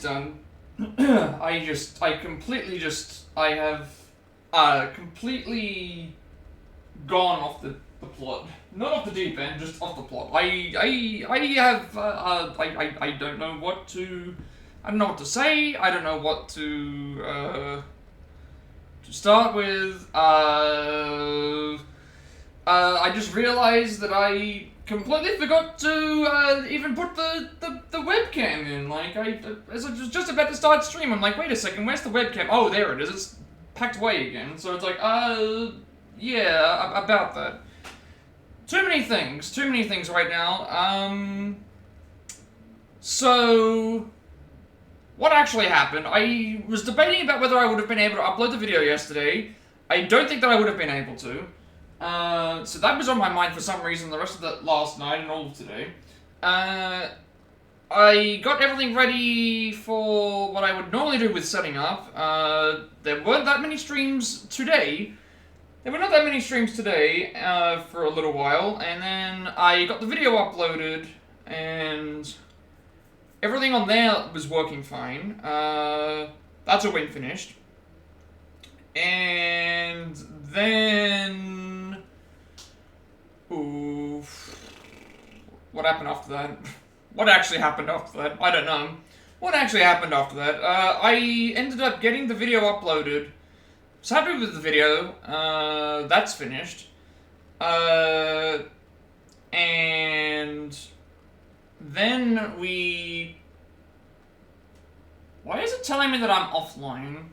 done, I have completely gone off the plot. Not off the deep end, just off the plot. I don't know what to... I don't know what to say. I don't know what to start with. I just realized that I completely forgot to even put the webcam in. Like, as I was just about to start stream, I'm like, wait a second, where's the webcam? Oh, there it is. It's packed away again. So it's like, yeah, about that. Too many things right now. So, what actually happened? I was debating about whether I would have been able to upload the video yesterday. I don't think that I would have been able to. So that was on my mind for some reason the rest of the last night and all of today. I got everything ready for what I would normally do with setting up. There weren't that many streams today. There were not that many streams today for a little while, and then I got the video uploaded, and everything on there was working fine. That's all been finished. And then... Ooh, what happened after that? What actually happened after that? I don't know. What actually happened after that? I ended up getting the video uploaded. Was happy with the video. That's finished. And then we... Why is it telling me that I'm offline?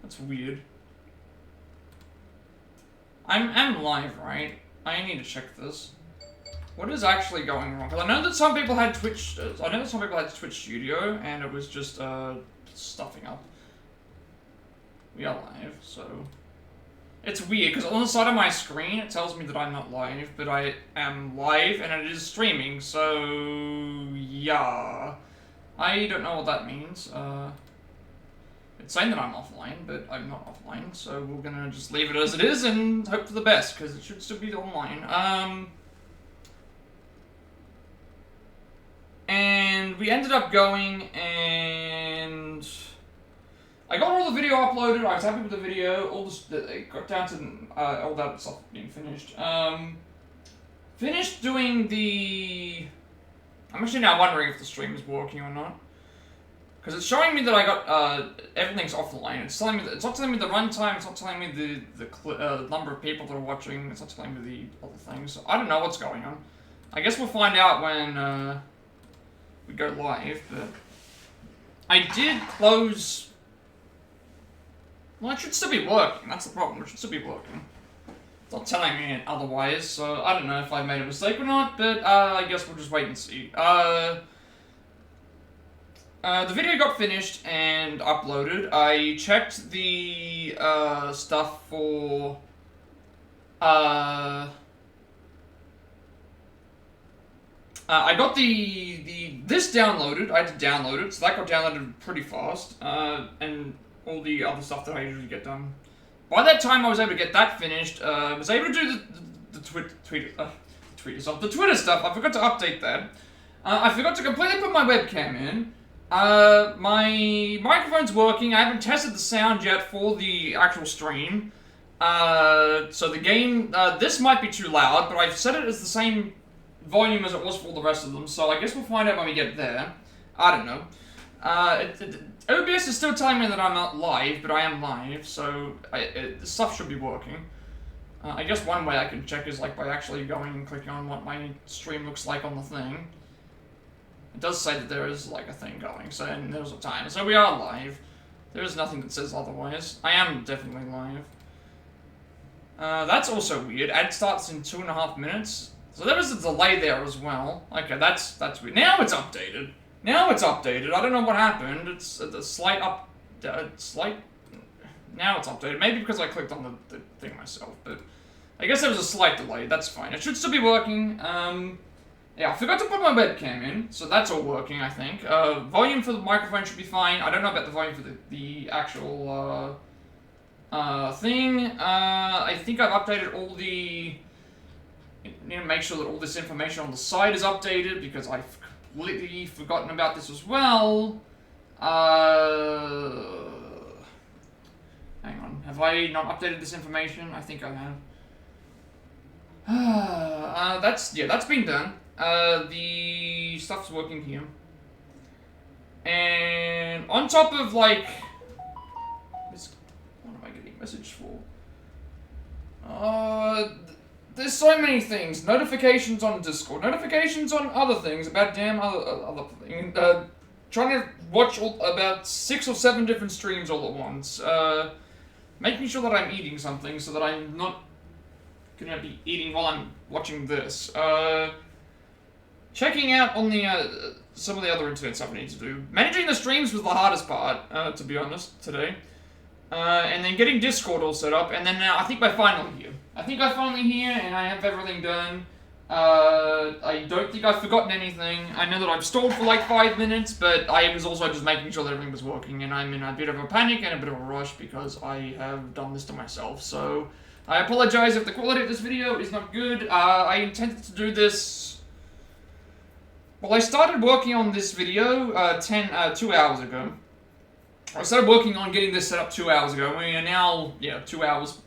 That's weird. I'm live, right? I need to check this. What is actually going wrong? Because I know that some people had Twitch. I know that some people had Twitch Studio, and it was just stuffing up. We are live, so it's weird because on the side of my screen it tells me that I'm not live, but I am live and it is streaming. So yeah, I don't know what that means. It's saying that I'm offline, but I'm not offline, so we're gonna just leave it as it is and hope for the best, because it should still be online. And we ended up going, and I got all the video uploaded. I was happy with the video. It got down to all that stuff being finished. Finished doing the... I'm actually now wondering if the stream is working or not. Because it's showing me that I got, everything's offline. It's telling me that, it's not telling me the runtime, it's not telling me the number of people that are watching, it's not telling me the other things. So I don't know what's going on. I guess we'll find out when, we go live, but... I did close... Well, it should still be working, that's the problem, it should still be working. It's not telling me otherwise, so I don't know if I made a mistake or not, but, I guess we'll just wait and see. The video got finished and uploaded. I checked the stuff for I got this downloaded. I had to download it, so that got downloaded pretty fast. And all the other stuff that I usually get done. By that time, I was able to get that finished. Was able to do the Twitter stuff. I forgot to update that. I forgot to completely put my webcam in. My microphone's working. I haven't tested the sound yet for the actual stream. So the game, this might be too loud, but I've set it as the same volume as it was for all the rest of them, so I guess we'll find out when we get there. I don't know. OBS is still telling me that I'm not live, but I am live, so the stuff should be working. I guess one way I can check is like by actually going and clicking on what my stream looks like on the thing. It does say that there is like a thing going, so and there's a time. So we are live. There is nothing that says otherwise. I am definitely live. That's also weird. Ad starts in 2.5 minutes. So there was a delay there as well. Okay, that's weird. Now it's updated. Now it's updated. I don't know what happened. It's a slight up... Now it's updated. Maybe because I clicked on the thing myself, but... I guess there was a slight delay. That's fine. It should still be working. Yeah, I forgot to put my webcam in, so that's all working, I think. Volume for the microphone should be fine. I don't know about the volume for the actual thing. I think I've updated all the... I need to make sure that all this information on the site is updated, because I completely forgotten about this as well. Hang on. Have I not updated this information? I think I have. That's been done. The stuff's working here. And on top of, like... What am I getting a message for? There's so many things. Notifications on Discord. Notifications on other things. About damn other things. Trying to watch about 6 or 7 different streams all at once. Making sure that I'm eating something so that I'm not gonna be eating while I'm watching this. Checking out on the some of the other internet stuff I need to do. Managing the streams was the hardest part, to be honest, today. And then getting Discord all set up, and then now I think we're finally here. I think I'm finally here, and I have everything done. I don't think I've forgotten anything. I know that I've stalled for like 5 minutes, but I was also just making sure that everything was working, and I'm in a bit of a panic and a bit of a rush because I have done this to myself, so I apologize if the quality of this video is not good. I intended to do this... Well, I started working on this video 2 hours ago. I started working on getting this set up 2 hours ago. We are now, 2 hours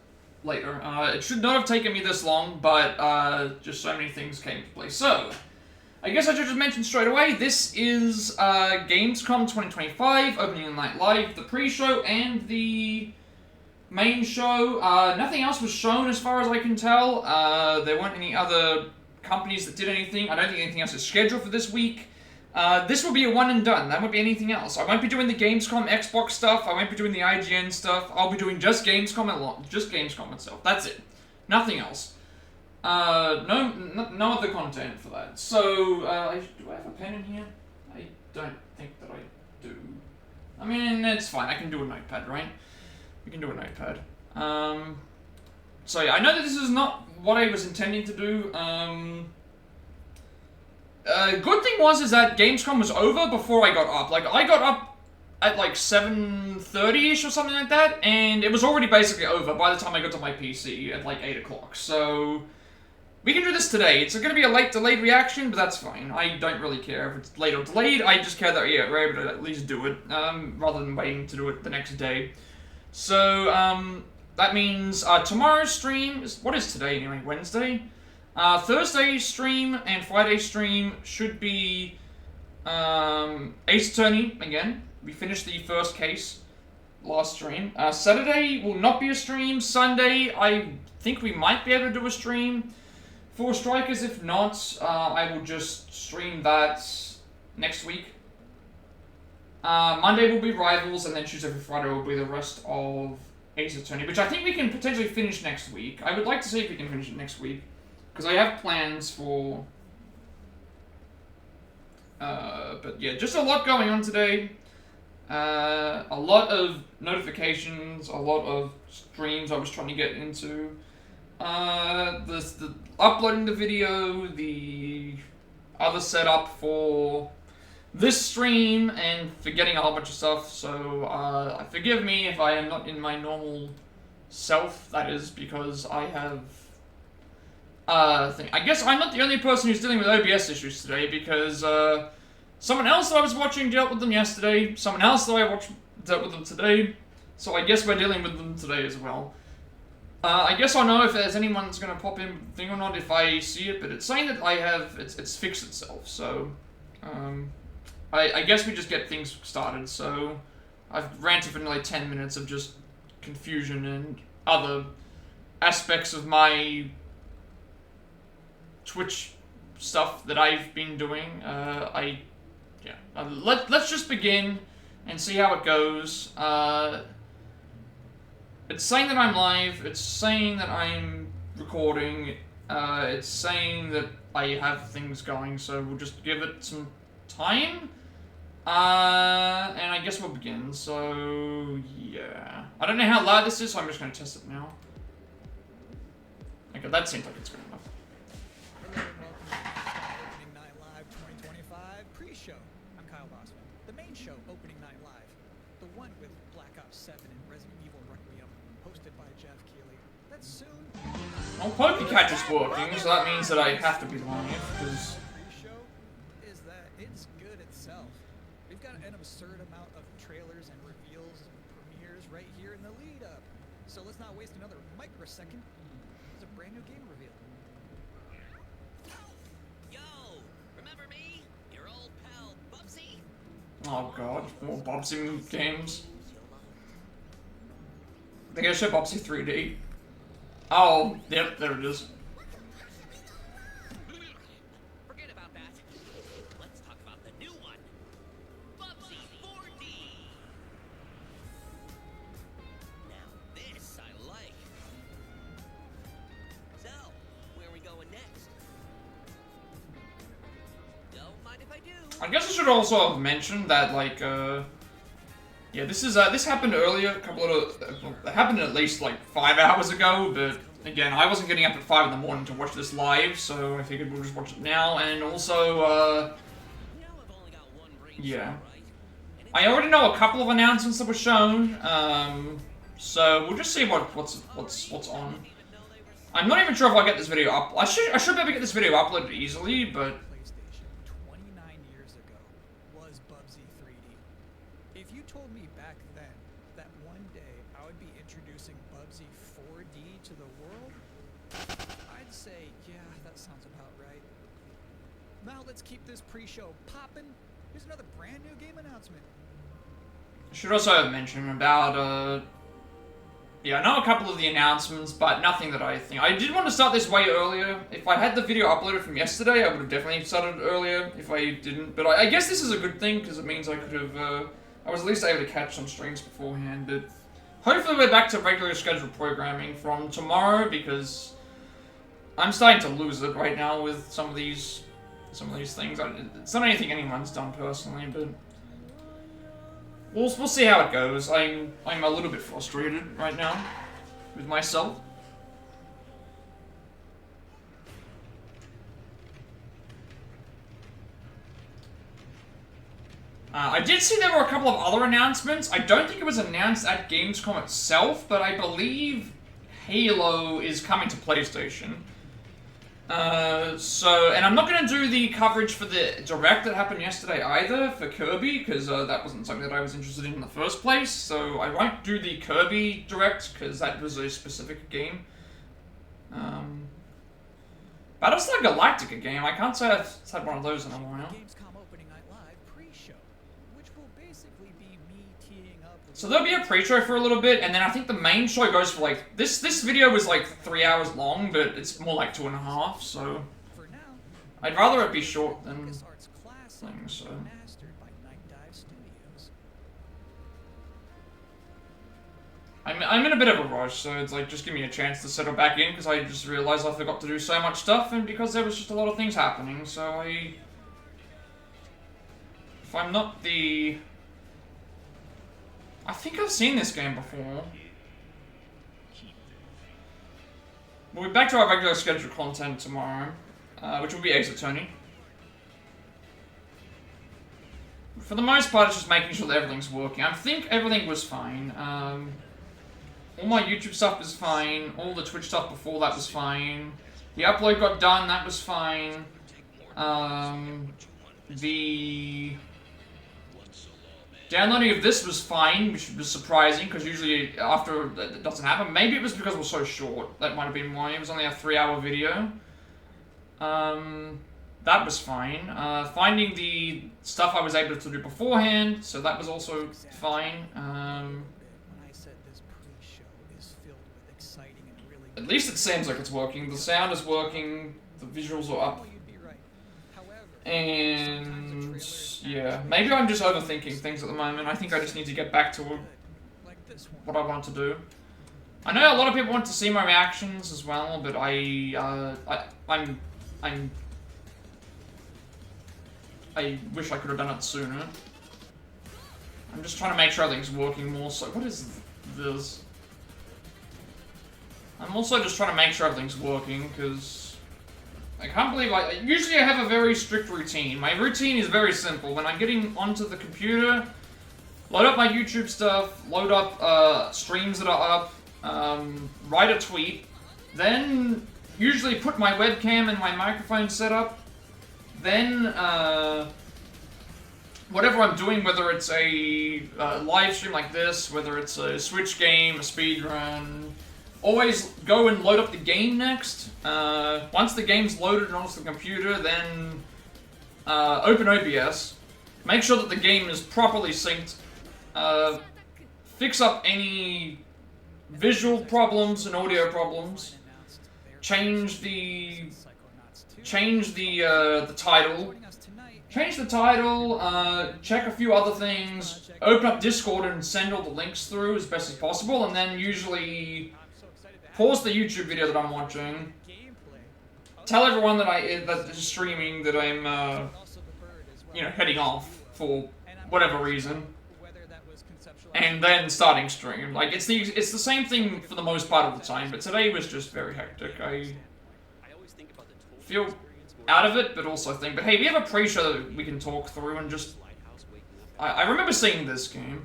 later. It should not have taken me this long, but just so many things came into play. So, I guess I should just mention straight away, this is Gamescom 2025, opening night live, the pre-show and the main show. Nothing else was shown as far as I can tell. There weren't any other companies that did anything. I don't think anything else is scheduled for this week. This will be a one and done. That won't be anything else. I won't be doing the Gamescom Xbox stuff. I won't be doing the IGN stuff. I'll be doing just Gamescom just Gamescom itself. That's it. Nothing else. No other content for that. So, do I have a pen in here? I don't think that I do. I mean, it's fine. I can do a notepad, right? We can do a notepad. So yeah, I know that this is not what I was intending to do. Good thing is that Gamescom was over before I got up. Like, I got up at like 7:30ish or something like that, and it was already basically over by the time I got to my PC at like 8 o'clock. So, we can do this today. It's going to be a late delayed reaction, but that's fine. I don't really care if it's late or delayed. I just care that, yeah, we're able to at least do it, rather than waiting to do it the next day. So, that means, tomorrow's stream is, what is today anyway, Wednesday? Thursday's stream and Friday's stream should be, Ace Attorney, again. We finished the first case last stream. Saturday will not be a stream. Sunday, I think we might be able to do a stream for Strikers. If not, I will just stream that next week. Monday will be Rivals, and then Tuesday through Friday will be the rest of Ace Attorney, which I think we can potentially finish next week. I would like to see if we can finish it next week, because I have plans for... but yeah, just a lot going on today. A lot of notifications, a lot of streams I was trying to get into. The uploading the video, the other setup for this stream, and forgetting a whole bunch of stuff, so forgive me if I am not in my normal self. That is because I have I guess I'm not the only person who's dealing with OBS issues today, because someone else that I was watching dealt with them yesterday, someone else that I watched dealt with them today, so I guess we're dealing with them today as well. I guess I'll know if there's anyone that's going to pop in with the thing or not if I see it, but it's saying that I have, it's fixed itself, so, I guess we just get things started. So I've ranted for nearly 10 minutes of just confusion and other aspects of my Twitch stuff that I've been doing. Let's just begin and see how it goes. It's saying that I'm live, it's saying that I'm recording, it's saying that I have things going, so we'll just give it some time. And I guess we'll begin, so yeah. I don't know how loud this is, so I'm just going to test it now. Okay, that seems like it's good enough. Hello and welcome to Opening Night Live 2025 pre-show. I'm Kyle Bossman. The main show, Opening Night Live. The one with Black Ops 7 and Resident Evil Requiem, hosted by Jeff Keighley. That's soon. Well, PokeCatch is working, so that means that I have to be live, because... Pre-show is that it's an absurd amount of trailers and reveals and premieres right here in the lead up. So let's not waste another microsecond. It's a brand new game reveal. Yo, remember me? Your old pal Bubsy? Oh god, more Bubsy games. They're gonna show Bubsy 3D. Oh, yep, there it is. Forget about that. Let's talk about the new one. Bubsy 4D. Now this I like. So, where are we going next? Don't mind if I do. I guess I should also have mentioned that, like, yeah, this happened earlier, it happened at least, like, 5 hours ago, but, again, I wasn't getting up at 5 in the morning to watch this live, so I figured we'll just watch it now, and also, yeah. I already know a couple of announcements that were shown, so we'll just see what's on. I'm not even sure if I'll get this video up. I should be able to get this video uploaded easily, but... PlayStation 29 years ago was Bubsy 3D. If you told me back then that one day I would be introducing Bubsy 4D to the world, I'd say, yeah, that sounds about right. Now let's keep this pre-show poppin'. Here's another brand new game announcement. I should also mention about, yeah, I know a couple of the announcements, but nothing that I think... I did want to start this way earlier. If I had the video uploaded from yesterday, I would have definitely started earlier if I didn't. But I guess this is a good thing, because it means I could have... I was at least able to catch some streams beforehand, but... Hopefully we're back to regular scheduled programming from tomorrow, because... I'm starting to lose it right now with some of these things. It's not anything anyone's done personally, but... We'll see how it goes. I'm a little bit frustrated right now with myself. I did see there were a couple of other announcements. I don't think it was announced at Gamescom itself, but I believe Halo is coming to PlayStation. And I'm not going to do the coverage for the Direct that happened yesterday either, for Kirby, because that wasn't something that I was interested in the first place, so I won't do the Kirby Direct, because that was a specific game. Battlestar Galactica game, I can't say I've had one of those in a while. Gamescom Opening Night Live pre-show, which will basically be me teeing up with... So there'll be a pre-show for a little bit, and then I think the main show goes for like... This video was like 3 hours long, but it's more like 2.5, so... For now, I'd rather it be short than LucasArts Classic, things, so... mastered by Night Dive Studios. I'm in a bit of a rush, so it's like, just give me a chance to settle back in, because I just realized I forgot to do so much stuff, and because there was just a lot of things happening, so if I'm not the... I think I've seen this game before. We'll be back to our regular scheduled content tomorrow, which will be Exit Tony. For the most part, it's just making sure that everything's working. I think everything was fine. All my YouTube stuff is fine. All the Twitch stuff before that was fine. The upload got done, that was fine. The downloading of this was fine, which was surprising, because usually after it doesn't happen. Maybe it was because it was so short. That might have been why. It was only a 3-hour video. That was fine. Finding the stuff I was able to do beforehand, so that was also fine. At least it seems like it's working. The sound is working, the visuals are up. And yeah, maybe I'm just overthinking things at the moment. I think I just need to get back to what I want to do. I know a lot of people want to see my reactions as well, but I wish I could have done it sooner. I'm just trying to make sure everything's working more so. What is this? I'm also just trying to make sure everything's working, because I can't believe usually I have a very strict routine. My routine is very simple. When I'm getting onto the computer, load up my YouTube stuff, load up streams that are up, write a tweet, then usually put my webcam and my microphone set up, then whatever I'm doing, whether it's a live stream like this, whether it's a Switch game, a speed run, always go and load up the game next. Once the game's loaded onto the computer, then open OBS. Make sure that the game is properly synced. Fix up any visual problems and audio problems. Change the title. Change the title, check a few other things, open up Discord and send all the links through as best as possible, and then usually pause the YouTube video that I'm watching, tell everyone that that is streaming that I'm, you know, heading off for whatever reason, and then starting stream. Like, it's the same thing for the most part of the time, but today was just very hectic. I feel out of it, but also think, but hey, we have a pre-show that we can talk through and just... I remember seeing this game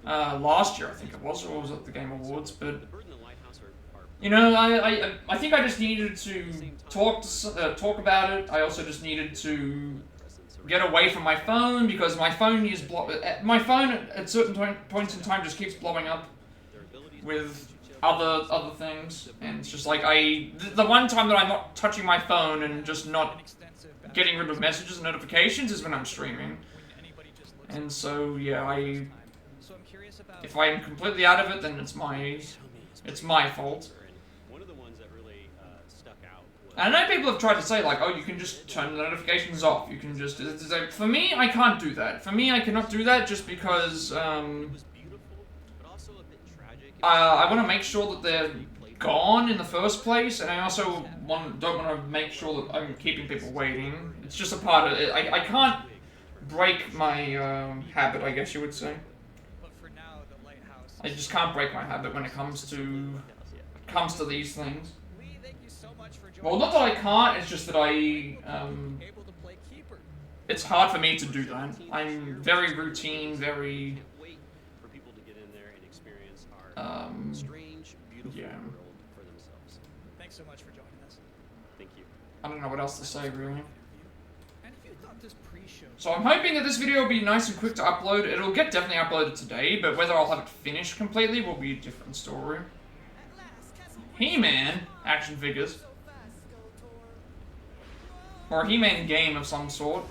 last year, I think it was, or was it the Game Awards, but... You know, I think I just needed to talk about it. I also just needed to get away from my phone, because my phone is my phone at certain points in time just keeps blowing up with other things, and it's just like the one time that I'm not touching my phone and just not getting rid of messages and notifications is when I'm streaming. And so yeah, if I'm completely out of it, then it's my fault. And I know people have tried to say, like, oh, you can just turn the notifications off. You can just... It's like, for me, I can't do that. For me, I cannot do that just because, I want to make sure that they're gone in the first place, and I also don't want to make sure that I'm keeping people waiting. It's just a part of it. I can't break my habit, I guess you would say. I just can't break my habit when it comes to these things. Well, not that I can't, it's just that it's hard for me to do that. I'm very routine, very... yeah. Thanks so much for joining us. Thank you. I don't know what else to say, really. And if you thought this pre-show... So I'm hoping that this video will be nice and quick to upload. It'll get definitely uploaded today, but whether I'll have it finished completely will be a different story. He-Man action figures. Or a He-Man game of some sort.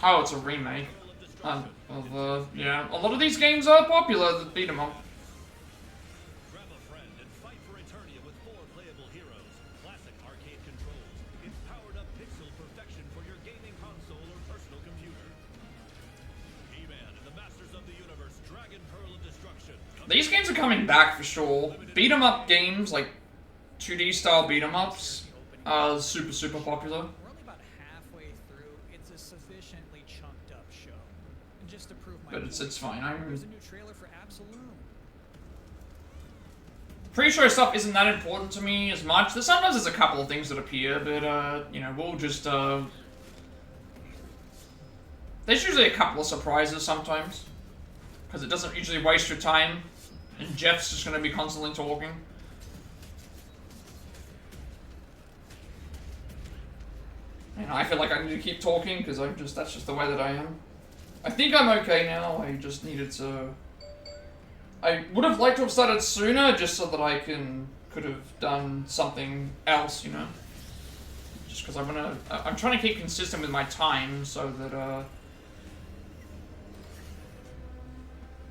Oh, it's a remake. Yeah, a lot of these games are popular that beat 'em up. Grab a friend and fight for Eternia with 4 playable heroes, classic arcade controls, it's powered up pixel perfection for your gaming console or personal computer. He-Man and the Masters of the Universe, Dragon Pearl of Destruction. These games are coming back for sure. Beat 'em up games, like 2D style beat 'em ups, are super popular. We're only about halfway through. It's a sufficiently chunked up show. And just to prove my But it's fine. There's a new trailer for Absolum. Pre-show stuff isn't that important to me as much. Sometimes there's a couple of things that appear, but you know, we'll just there's usually a couple of surprises sometimes, because it doesn't usually waste your time, and Jeff's just going to be constantly talking. And I feel like I need to keep talking because that's just the way that I am. I think I'm okay now. I just needed to... I would have liked to have started sooner just so that I could have done something else, you know. Just because I'm trying to keep consistent with my time so that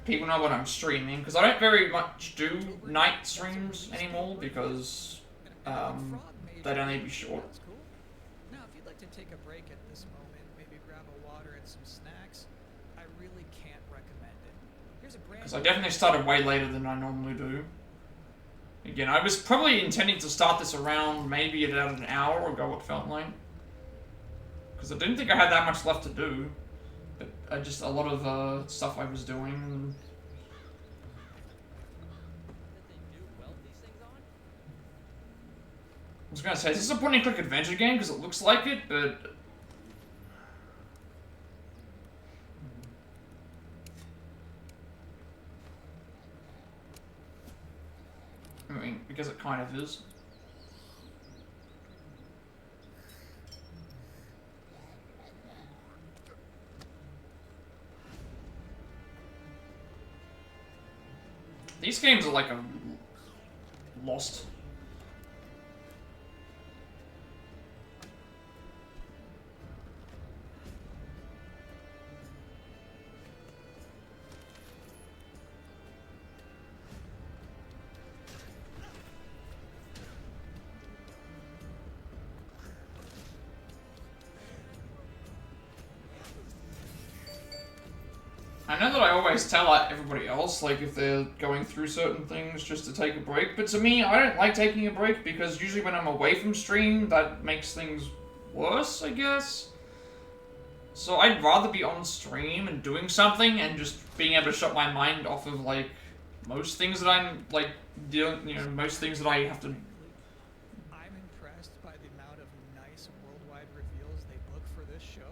people know when I'm streaming, because I don't very much do night streams anymore because they'd only be short. Now, if you'd like to take a break at this moment, maybe grab a water and some snacks, I really can't recommend it. Here's a brand Because I definitely started way later than I normally do. Again, I was probably intending to start this around maybe at about an hour ago, it felt like. Because I didn't think I had that much left to do. But just a lot of stuff I was doing. I was gonna say, is this a point-and-click adventure game? Because it looks like it, but... I mean, because it kind of is. These games are like a lost. I know that I always tell everybody else, like, if they're going through certain things, just to take a break. But to me, I don't like taking a break, because usually when I'm away from stream, that makes things worse, I guess. So I'd rather be on stream and doing something, and just being able to shut my mind off of, like, most things that I'm, like, dealing, you know, most things that I have to... I'm impressed by the amount of nice worldwide reveals they book for this show.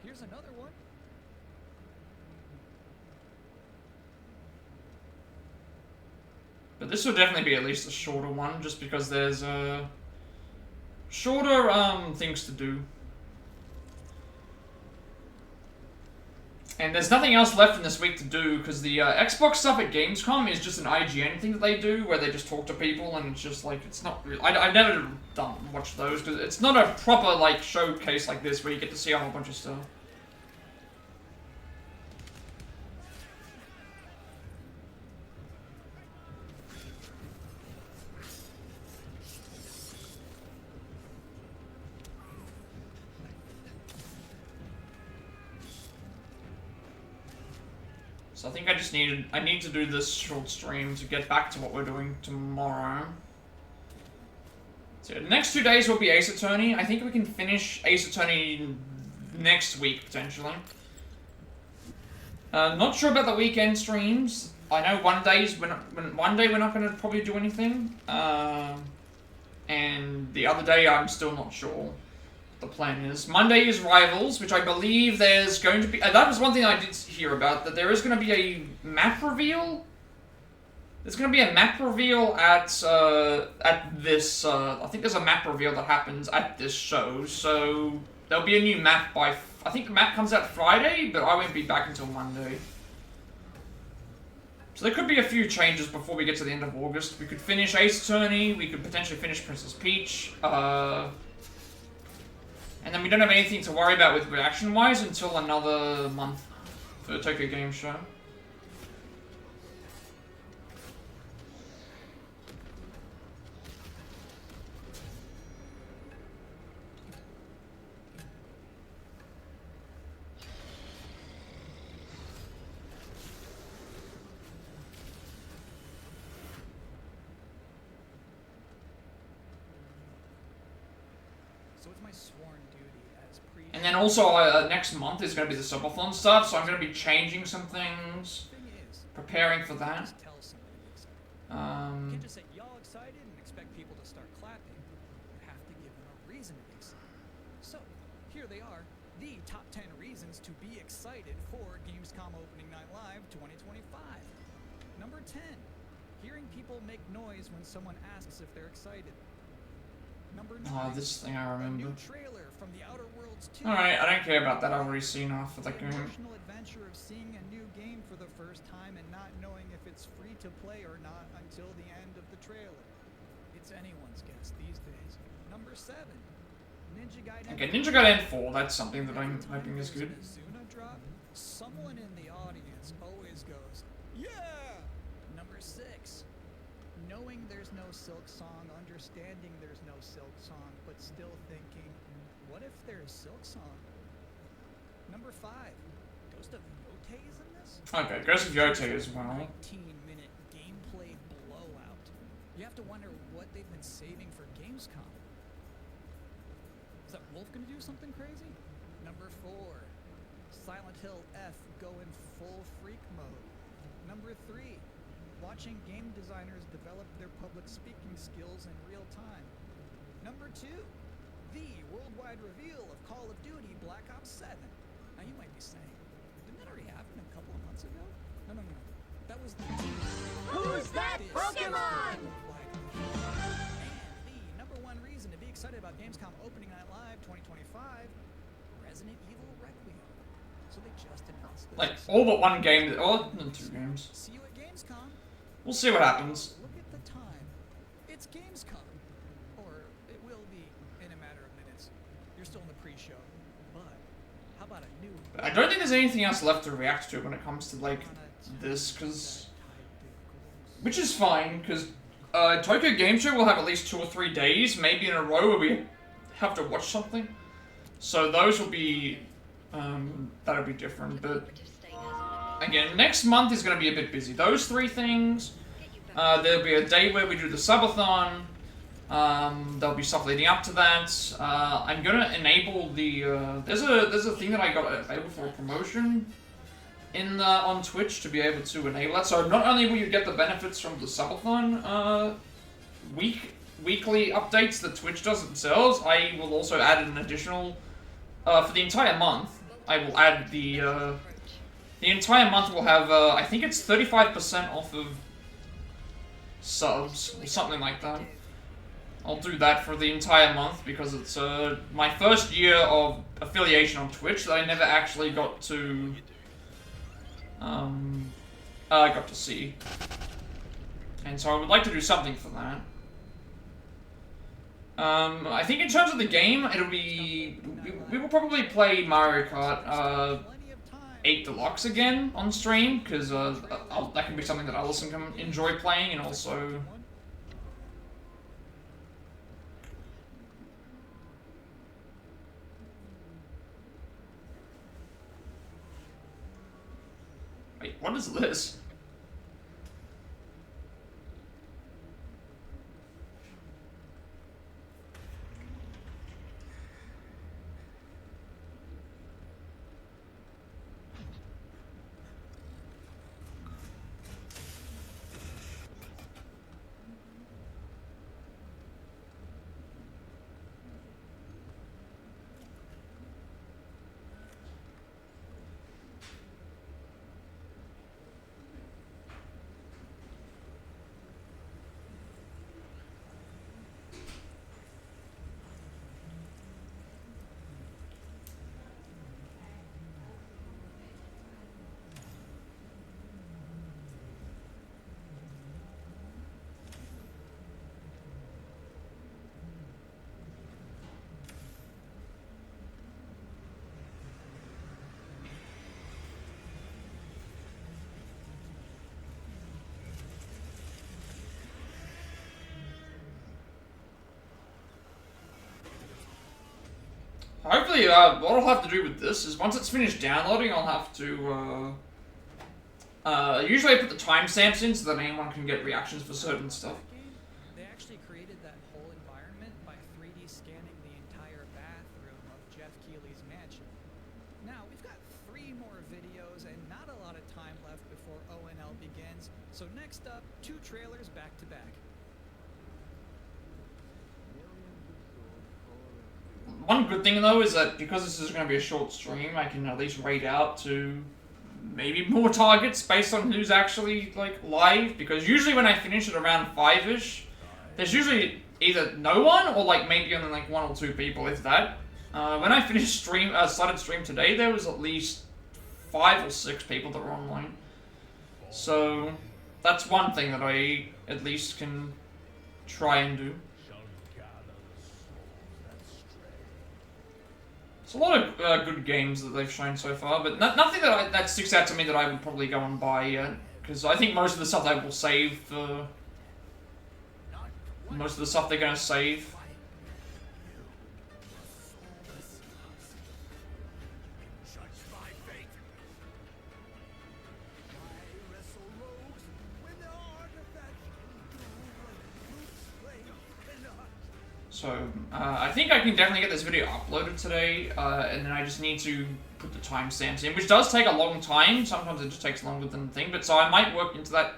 Here's another one. But this will definitely be at least a shorter one, just because there's, shorter, things to do. And there's nothing else left in this week to do, because the Xbox stuff at Gamescom is just an IGN thing that they do, where they just talk to people, and it's just like, it's not really... I've never watched those, because it's not a proper, like, showcase like this, where you get to see a whole bunch of stuff. So I think I need to do this short stream to get back to what we're doing tomorrow. So the next 2 days will be Ace Attorney. I think we can finish Ace Attorney next week, potentially. Not sure about the weekend streams. I know one day we're not going to probably do anything. And the other day I'm still not sure. The plan is. Monday is Rivals, which I believe there's going to be... that was one thing I did hear about, that there is going to be a map reveal? There's going to be a map reveal at this... I think there's a map reveal that happens at this show, so... There'll be a new map by... I think the map comes out Friday, but I won't be back until Monday. So there could be a few changes before we get to the end of August. We could finish Ace Attorney, we could potentially finish Princess Peach, and then we don't have anything to worry about with reaction-wise until another month for the Tokyo Game Show. So it's my sworn duty as And then also, next month is going to be the subathon stuff, so I'm going to be changing some things, preparing for that. Just tell somebody excited. You can't just say y'all excited and expect people to start clapping. You have to give them a reason to be excited. So, here they are, the top 10 reasons to be excited for Gamescom Opening Night Live 2025. Number 10, hearing people make noise when someone asks if they're excited. Number 9, Oh, this thing I a remember. new trailer from the Outer Worlds 2. Alright, I don't care about that. I've already seen enough of that The game. emotional adventure of seeing a new game for the first time and not knowing if it's free to play or not until the end of the trailer. It's anyone's guess these days. Number 7, Ninja Gaiden. Okay, Ninja Gaiden 4, that's something that I'm hoping is good. Zuna drop. Someone in the audience always goes, yeah. Number 6, knowing there's no Silksong, understanding there's no Silksong, but still thinking, what if there's Silksong? Number 5, Ghost of Yote is in this? Okay, Ghost of Yote as well. 19-minute gameplay blowout. You have to wonder what they've been saving for Gamescom. Is that Wolf gonna do something crazy? Number 4, Silent Hill F going full freak mode. Number 3, watching game designers develop their public speaking skills in real time. Number 2, the worldwide reveal of Call of Duty Black Ops 7. Now you might be saying, didn't that already happen a couple of months ago? No. That was the... Who's that Pokemon? And the number 1 reason to be excited about Gamescom Opening Night Live 2025, Resident Evil Requiem. So they just announced this. Like, all but one game, or 2 games. See you at Gamescom. We'll see what happens. Look at the time. It's Gamescom. Or it will be in a matter of minutes. You're still in the pre-show. But how about a new... I don't think there's anything else left to react to when it comes to, like, this, because... Which is fine, because Tokyo Game Show will have at least 2 or 3 days, maybe in a row, where we have to watch something. So those will be... that'll be different, but... Again, next month is going to be a bit busy. Those 3 things... there'll be a day where we do the subathon. There'll be stuff leading up to that. I'm gonna enable the. There's a thing that I got available for a promotion in on Twitch to be able to enable that. So not only will you get the benefits from the subathon weekly updates that Twitch does themselves, I will also add an additional for the entire month. I will add the entire month will have I think it's 35% off of subs or something like that. I'll do that for the entire month because it's my first year of affiliation on Twitch that I never actually got to see, and so I would like to do something for that. I think in terms of the game, it'll be we will probably play Mario Kart 8 Deluxe again on stream because that can be something that Allison can enjoy playing, and also. Wait, what is this? Hopefully, what I'll have to do with this is once it's finished downloading, I'll have to, usually I put the timestamps in so that anyone can get reactions for certain stuff. They actually created that whole environment by 3D scanning the entire bathroom of Jeff Keighley's mansion. Now, we've got 3 more videos and not a lot of time left before ONL begins, so next up, 2 trailers back to back. One good thing though is that because this is going to be a short stream, I can at least rate out to maybe more targets based on who's actually like live. Because usually when I finish at around 5ish, there's usually either no one or like maybe only like 1 or 2 people, if that. When I finished started stream today, there was at least 5 or 6 people that were online. So that's one thing that I at least can try and do. It's a lot of good games that they've shown so far, but nothing that sticks out to me that I would probably go and buy yet. Because I think most of the stuff they will save for... Most of the stuff they're going to save. So, I think I can definitely get this video uploaded today, and then I just need to put the timestamps in, which does take a long time. Sometimes it just takes longer than the thing, but so I might work into that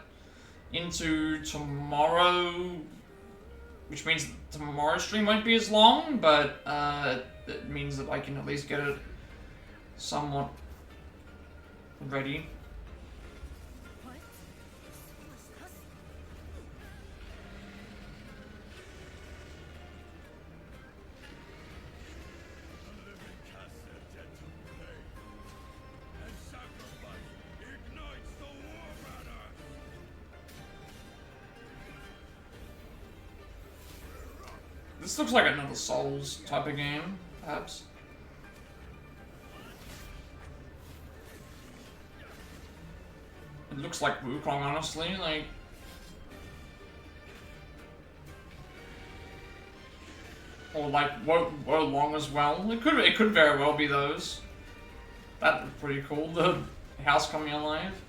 into tomorrow, which means tomorrow's stream won't be as long, but it means that I can at least get it somewhat ready. This looks like another Souls type of game, perhaps. It looks like Wukong, honestly, like... Or like Wolong as well. It could very well be those. That was pretty cool, the house coming alive.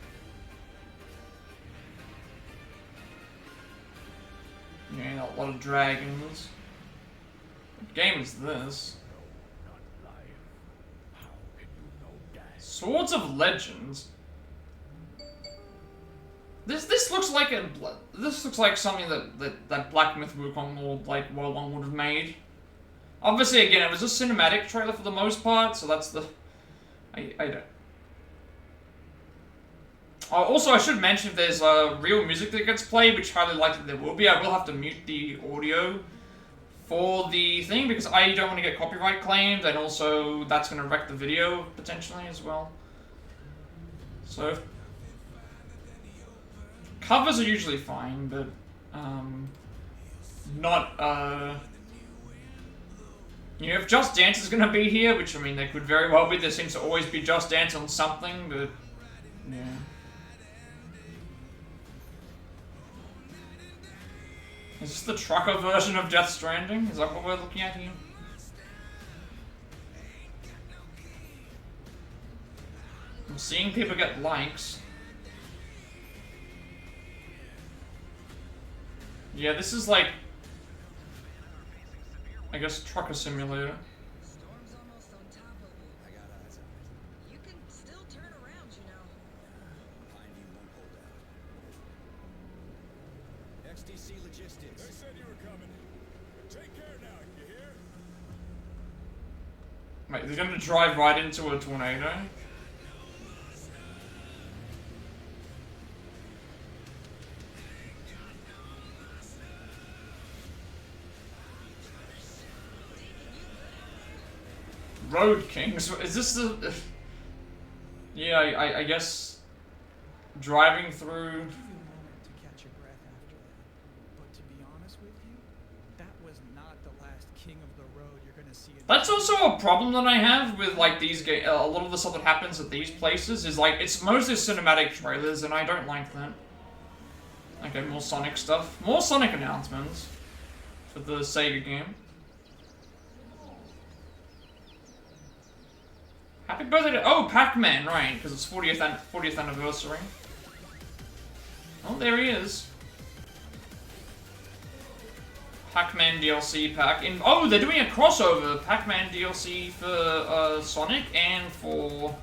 Yeah, a lot of dragons. What game is this? Swords of Legends. This looks like something that Black Myth Wukong or like Wolong would have made. Obviously, again, it was a cinematic trailer for the most part, so that's the I don't. Also, I should mention if there's real music that gets played, which highly likely there will be, I will have to mute the audio for the thing because I don't want to get copyright claimed, and also that's going to wreck the video potentially as well. So covers are usually fine, but not you know, if Just Dance is going to be here, which I mean they could very well be, there seems to always be Just Dance on something, but yeah. Is this the trucker version of Death Stranding? Is that what we're looking at here? I'm seeing people get likes. Yeah, this is like, I guess, Trucker Simulator. Storm's almost on top of you. I got eyes on it. You can still turn around, you know. Behind you won't hold out. XTC Logistics. They said you were coming. Take care now, you hear? Wait, they're gonna drive right into a tornado? Road Kings? Is this the... Yeah, I guess... Driving through... Give you a moment to catch your breath after that. But to be honest with you, that was not the last king of the road you're gonna see. That's also a problem that I have with, like, these games. A lot of the stuff that happens at these places is, like, it's mostly cinematic trailers, and I don't like that. Okay, more Sonic stuff. More Sonic announcements for the Sega game. Happy birthday to... Oh, Pac-Man, right, because it's 40th anniversary. Oh, there he is. Pac-Man DLC pack. Oh, they're doing a crossover. Pac-Man DLC for Sonic and for...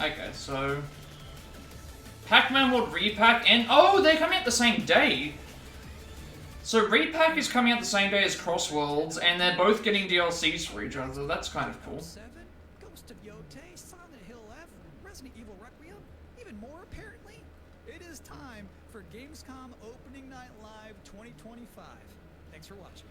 Okay, so... Pac-Man World Re-Pac and... Oh, they're coming out the same day! So Re-Pac is coming out the same day as Crossworlds, and they're both getting DLCs for each other. That's kind of cool. 7, Ghost of Yotei, Silent Hill F, Resident Evil Requiem, even more apparently. It is time for Gamescom Opening Night Live 2025. Thanks for watching.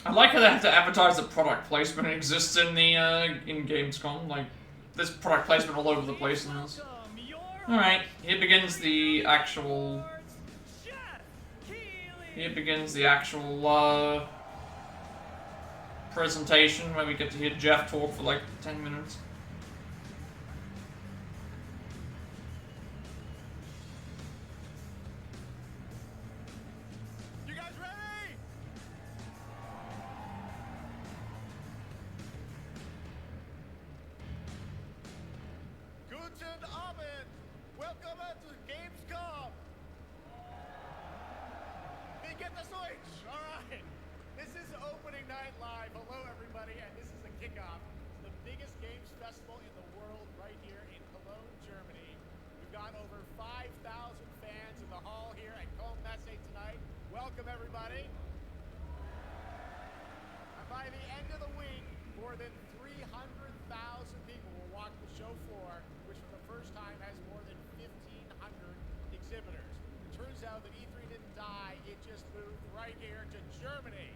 I like how they have to advertise that product placement exists in the, in Gamescom. Like, there's product placement all over the place in this. Alright, here begins the actual... Here begins the actual, presentation where we get to hear Jeff talk for like 10 minutes. Welcome to Gamescom! They get the switch! Alright! This is Opening Night Live. Hello everybody, and this is the kickoff. The biggest games festival in the world right here in Cologne, Germany. We've got over 5,000 fans in the hall here at Cologne Messe tonight. Welcome everybody. More than 300,000 people will walk the show floor, which for the first time has more than 1,500 exhibitors. It turns out that E3 didn't die, it just moved right here to Germany.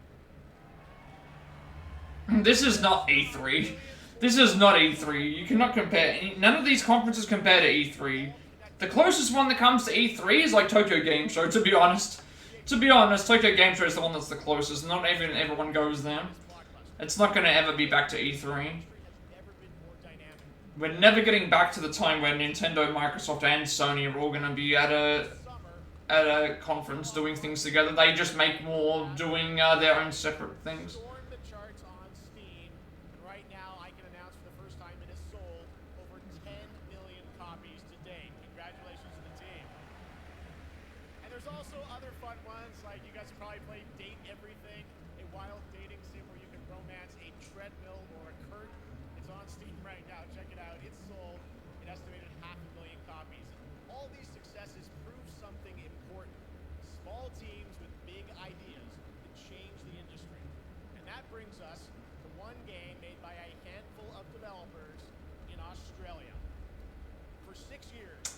This is not E3. This is not E3. You cannot compare. None of these conferences compare to E3. The closest one that comes to E3 is like Tokyo Game Show, to be honest. To be honest, Tokyo Game Show is the one that's the closest. Not even everyone goes there. It's not going to ever be back to E3. We're never getting back to the time where Nintendo, Microsoft, and Sony are all going to be at a conference doing things together. They just make more doing their own separate things.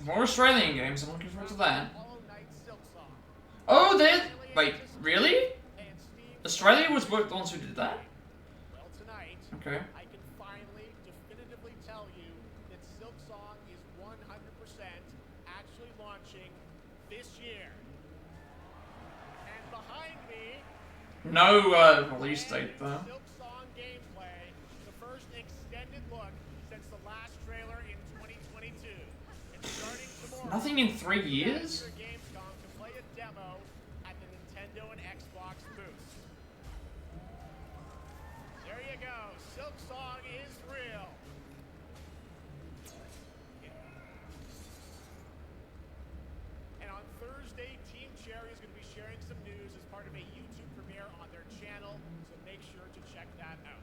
More Australian games, I'm looking forward to that. Oh, they're... Wait, really? Australia was both the ones who did that? Okay. I can finally definitively tell you that Silksong is 100% actually launching this year. And behind me... No release date, though. Silksong gameplay, the first extended look since the last trailer in 2022. And starting tomorrow... Nothing in 3 years? Gamescom to play a demo at the Nintendo and Xbox booths. There you go. Silksong is real. And on Thursday, Team Cherry is going to be sharing some news as part of a YouTube premiere on their channel, so make sure to check that out.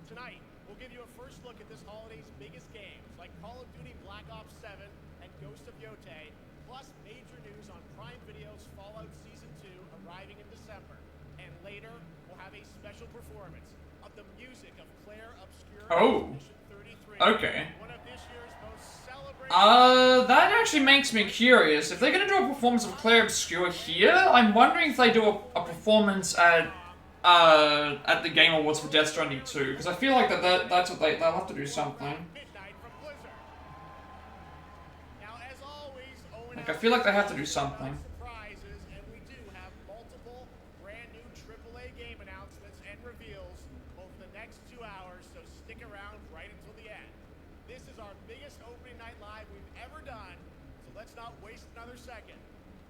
Tonight, we'll give you a first look at this holiday's biggest games, like Call of Duty Black Ops 7 and Ghost of Yotei, plus major news on Prime Video's Fallout Season 2 arriving in December. And later, we'll have a special performance of the music of Claire Obscure Mission 33. Okay. One of this year's most celebrated... That actually makes me curious. If they're gonna do a performance of Claire Obscure here, I'm wondering if they do a performance at the Game Awards for Death Stranding 2, because I feel like that's what they'll have to do something. Like, I feel like they have to do something. Surprises, and we do have multiple brand new AAA game announcements and reveals over the next 2 hours, so stick around right until the end. This is our biggest opening night live we've ever done, so let's not waste another second.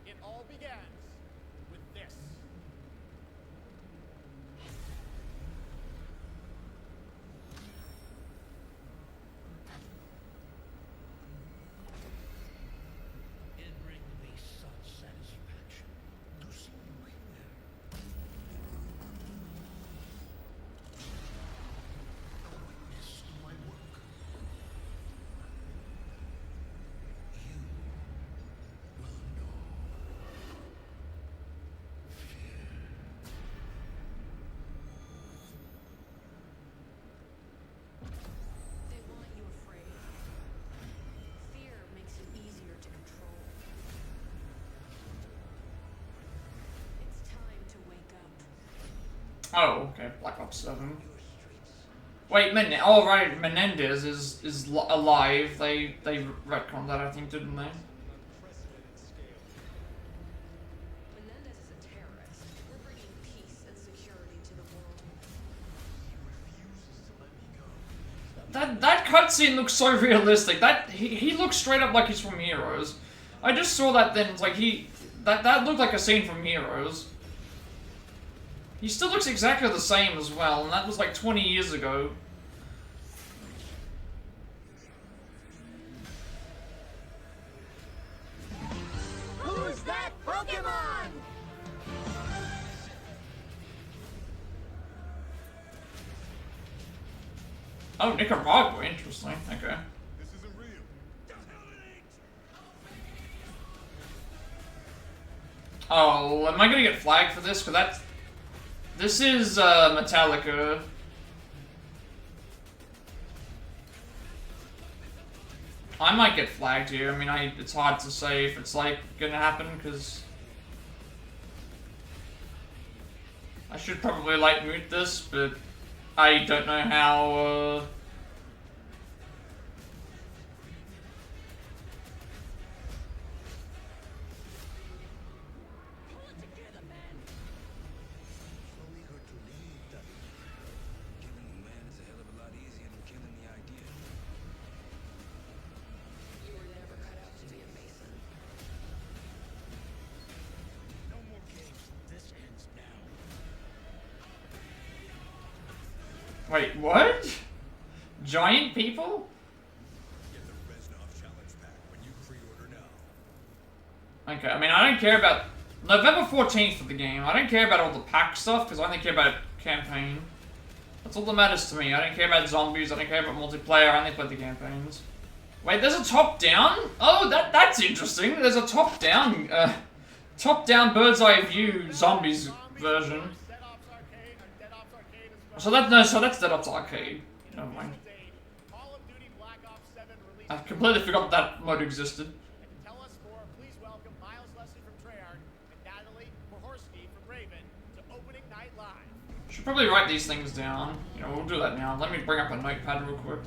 It all begins with this. It brings me such satisfaction to see you here. A witness to my work. You will know fear. They want you afraid. Fear makes it easier to control. It's time to wake up. Oh, okay, Black Ops 7. Wait, oh right, Menendez is alive. They retconned that, I think, didn't they? Menendez is a terrorist. We're bringing peace and security to the world. That cutscene looks so realistic. He looks straight up like he's from Heroes. I just saw that then. It's like that looked like a scene from Heroes. He still looks exactly the same as well, and that was like 20 years ago. Who's that Pokemon? Oh, Nicaragua, interesting. Okay. This isn't real. Oh, am I gonna get flagged for this? Cause this is Metallica. I might get flagged here. I mean, it's hard to say if it's like gonna happen because I should probably like mute this, but I don't know how. Wait, what? Giant people? Get the Reznov challenge pack when you pre-order now. Okay, I mean, I don't care about November 14th for the game. I don't care about all the pack stuff because I only care about campaign. That's all that matters to me. I don't care about zombies. I don't care about multiplayer. I only play the campaigns. Wait, there's a top-down? Oh, that's interesting. There's a top-down bird's eye view zombies version. So that's Dead Ops Arcade. Never mind. I completely forgot that mode existed. Tell us more, please welcome Miles Leslie from Treyarch and Natalie Pohorsky from Raven to Opening Night Live. Should probably write these things down. You know, we'll do that now. Let me bring up a notepad real quick.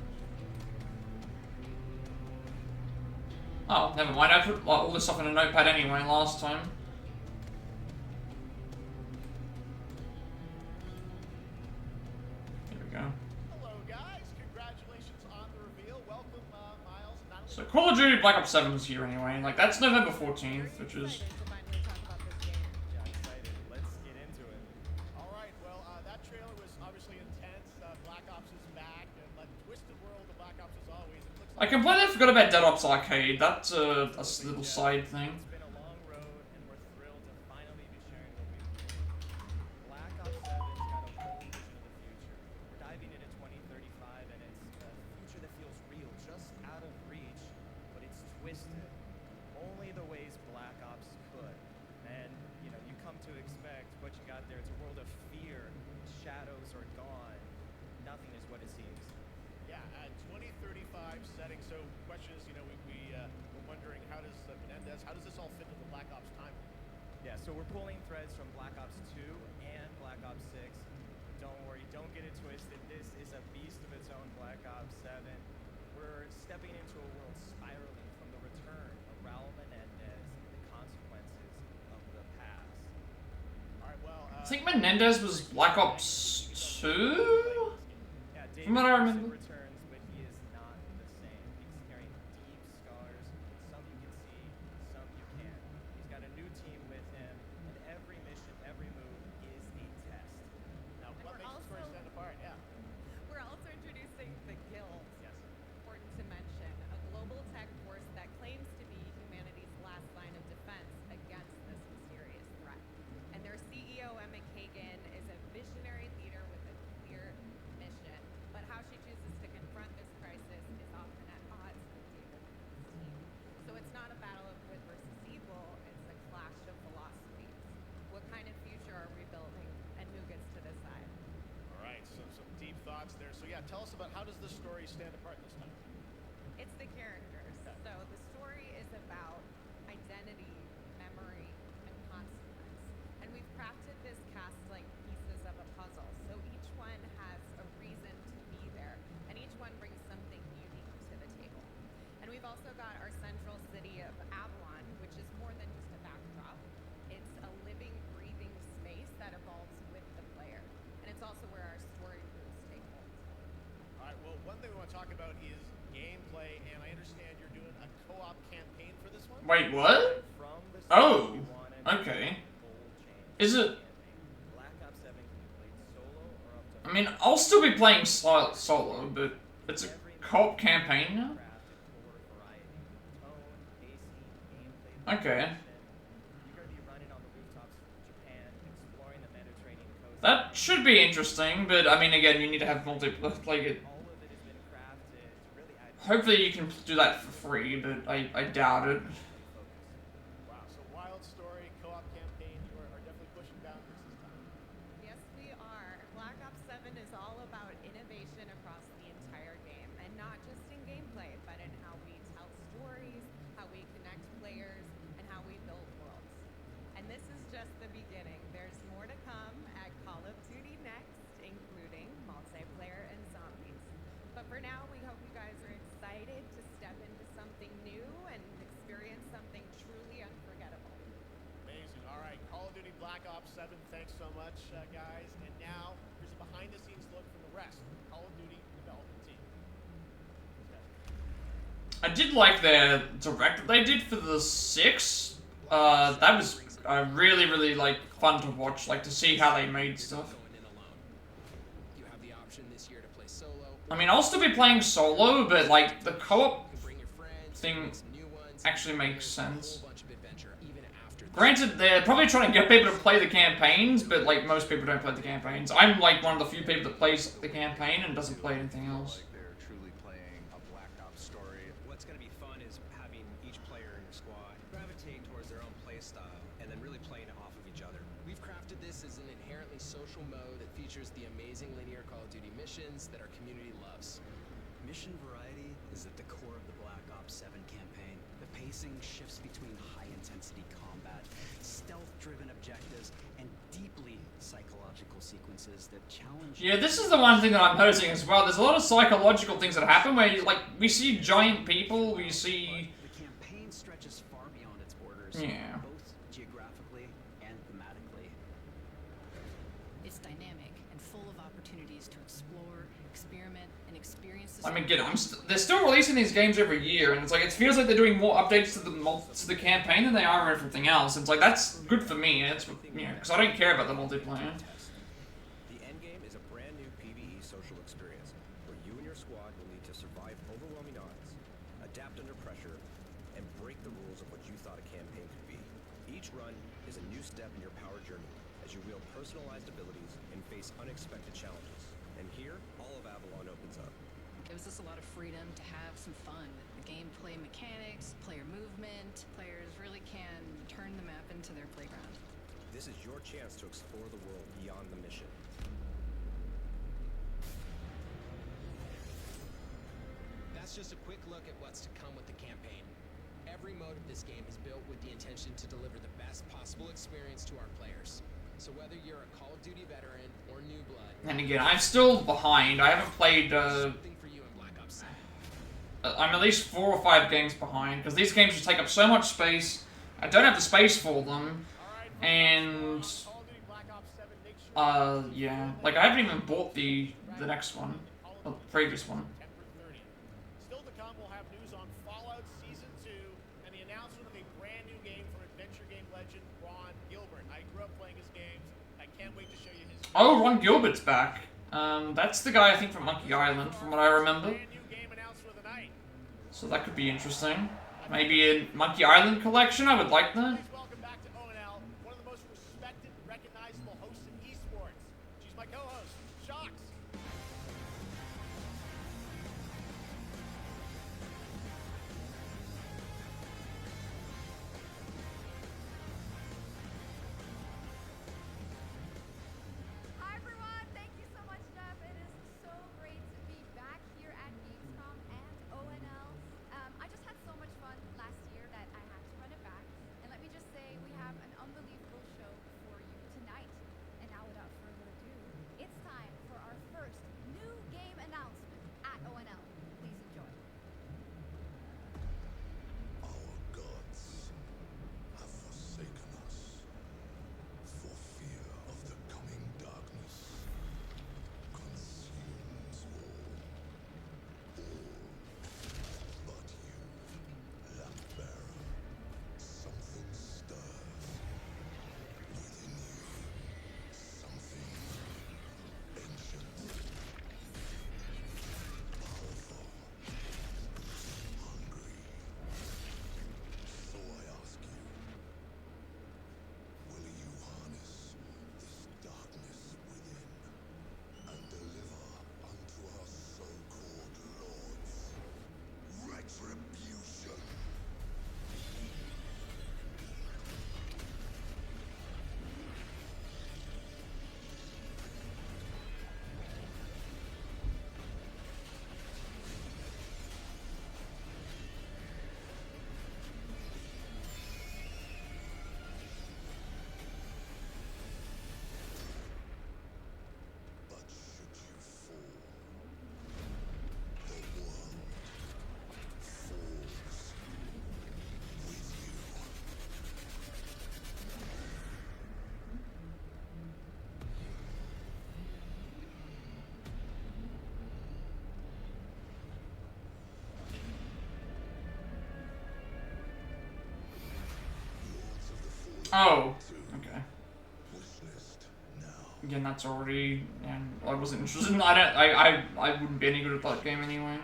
Oh, never mind. I put all this stuff in a notepad anyway last time. Hello guys, congratulations on the reveal. Welcome Miles and Natalie. So Call of Duty Black Ops 7 is here anyway. Like that's November 14th, which is. Let's get into it. All right, well that trailer was obviously intense. Black Ops is back, and like twisted world of Black Ops as always. It looks I completely forgot about Dead Ops Arcade. That's a little side thing. It's been a long road, and we're thrilled to finally be sharing what we've built. Black Ops 7's got a bold vision of the future. We're diving into 2035, and it's a future that feels real, just out of reach, but it's twisted. Only the ways Black Ops could. And, you know, you come to expect what you got there. It's a world of fear. Shadows are gone. Nothing is what it seems. Yeah, 2035 setting. So question is, you know, we're wondering how does how does this all fit into the Black Ops timeline? Yeah, so we're pulling threads from Black Ops 2 and Black Ops 6. Don't worry, don't get it twisted. This is a beast of its own, Black Ops 7. We're stepping into a world spiraling from the return of Raul Menendez and the consequences of the past. All right, well, I think Menendez was Black Ops 2? Yeah, From what I David remember. returns, but he is not the same. He's carrying deep scars. Some you can see, some you can't. He's got a new team with him, and every mission, every move is a test. now what makes the story stand apart? Yeah. We're also introducing the Guild. Yes. Important to mention, a global tech force that claims to be humanity's last line of defense against this mysterious threat. And their CEO, Emma Kagan, is a visionary leader with a clear mission. But how she chooses to confront this crisis is often at odds with David's team. So it's not a battle of good versus evil, it's a clash of philosophies. What kind of future are we building, and who gets to decide? All right, so some deep thoughts there. So yeah, tell us about how does this story stand apart this time? It's the characters. So the story is about identity, memory, and consequence. And we've crafted this cast like pieces of a puzzle. So each one has a reason to be there, and each one brings something unique to the table. And we've also got our central city of Avalon, which is more than just a backdrop. It's a living, breathing space that evolves with the player. And it's also where our story roots take hold. All right, well, one thing we want to talk about is gameplay, and I understand you're doing a co-op campaign for this one? Wait, what? From the Oh, start, we wanted okay. bold change. Is it? Black Ops 7 can be played solo or up to I mean, I'll still be playing solo, but it's a co-op campaign now? crafted for variety. Tone, pacing, gameplay, Okay. action. You're going to be running on the rooftops of Japan, exploring the Mediterranean coast. That should be interesting, but I mean, again, you need to have multiplayer. Like, All of it has been crafted to really add hopefully you can do that for free, but I doubt it. Wow, so wild story, co-op campaign, you are definitely pushing boundaries this time. Yes, we are. Black Ops 7 is all about innovation across the entire game, and not just in gameplay, but in how we tell just the beginning. There's more to come at Call of Duty Next, including multiplayer and zombies. But for now, we hope you guys are excited to step into something new and experience something truly unforgettable. Amazing. All right, Call of Duty Black Ops 7, thanks so much, guys. And now, here's a behind-the-scenes look from the rest of the Call of Duty development team. I did like their direct that they did for the 6. That was really, really like fun to watch, like to see how they made stuff. You have the option this year to play solo. I mean, I'll still be playing solo, but like the co-op Bring your friends, thing make some new ones, actually makes there's a whole sense. bunch of adventure even after this. Granted, they're probably trying to get people to play the campaigns, but like most people don't play the campaigns. I'm like one of the few people that plays the campaign and doesn't play anything else. Like they're truly playing a Black Ops story. What's going to be fun is having each player in your squad gravitate towards their own play style and then really playing it off of each other. We've crafted this as an inherently social mode that features the amazing linear Call of Duty missions that our community loves. Mission variety is at the core of the Black Ops 7 campaign. The pacing shifts between high-intensity combat, stealth-driven objectives, and deeply psychological sequences that challenge... Yeah, this is the one thing that I'm noticing as well. There's a lot of psychological things that happen where, you, like, we see giant people, we see... The campaign stretches far beyond its borders, Yeah. both geographically and thematically. It's dynamic and full of opportunities to explore, experiment, and experience the I mean, they're still releasing these games every year, and it's like, it feels like they're doing more updates to the campaign than they are everything else. It's like, that's good for me, it's, you know, because I don't care about the multiplayer. The endgame is a brand new PvE social experience where you and your squad will need to survive overwhelming odds, adapt under pressure, and break the rules of what you thought a campaign could be. Each run is a new step in your power journey as you wield personalized abilities and face unexpected challenges. And here, all of Avalon opens up. It gives us a lot of freedom to have some fun with the gameplay mechanics, player movement. Players really can turn the map into their playground. This is your chance to explore the world beyond the mission. That's just a quick look at what's to come with the campaign. Every mode of this game is built with the intention to deliver the best possible experience to our players. So whether you're a Call of Duty veteran or new blood, And again, I'm still behind. I haven't played, something for you in Black Ops 7. I'm at least 4 or 5 games behind, because these games just take up so much space. I don't have the space for them, and, yeah. Like, I haven't even bought the next one, the previous one. Still to come, we'll have news on Fallout Season 2 and the announcement of a brand new game from adventure game legend Ron Gilbert. I grew up playing his games. I can't wait to show you his... Oh, Ron Gilbert's back. That's the guy, I think, from Monkey Island, from what I remember. Brand new game announcement of the night. So that could be interesting. Maybe a Monkey Island collection, I would like that. Please welcome back to ONL, one of the most respected and recognizable hosts in esports. She's my co-host, Sjokz. Hi everyone, thank you so much, Jeff. It is so great to be back here at Gamescom and ONL. I just had so much fun last year that I had to run it back. And let me just Oh, okay. Again, that's already. Yeah, I wasn't interested. I wouldn't be any good at that game anyway.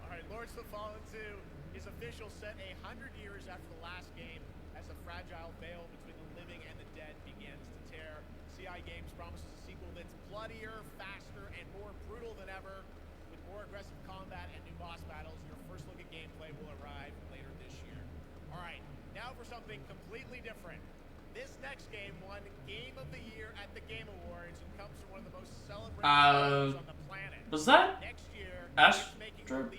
All right, Lords of the Fallen 2 is official, set 100 years after the last game, as the fragile veil between the living and the dead begins to tear. CI Games promises a sequel that's bloodier, faster, and more brutal than ever, with more aggressive combat and new boss battles. Your first look at gameplay will arrive later this year. All right, now for something completely different. This next game won Game of the Year at the Game Awards and comes from one of the most celebrated games on the planet. Was that Next year, Astrobot?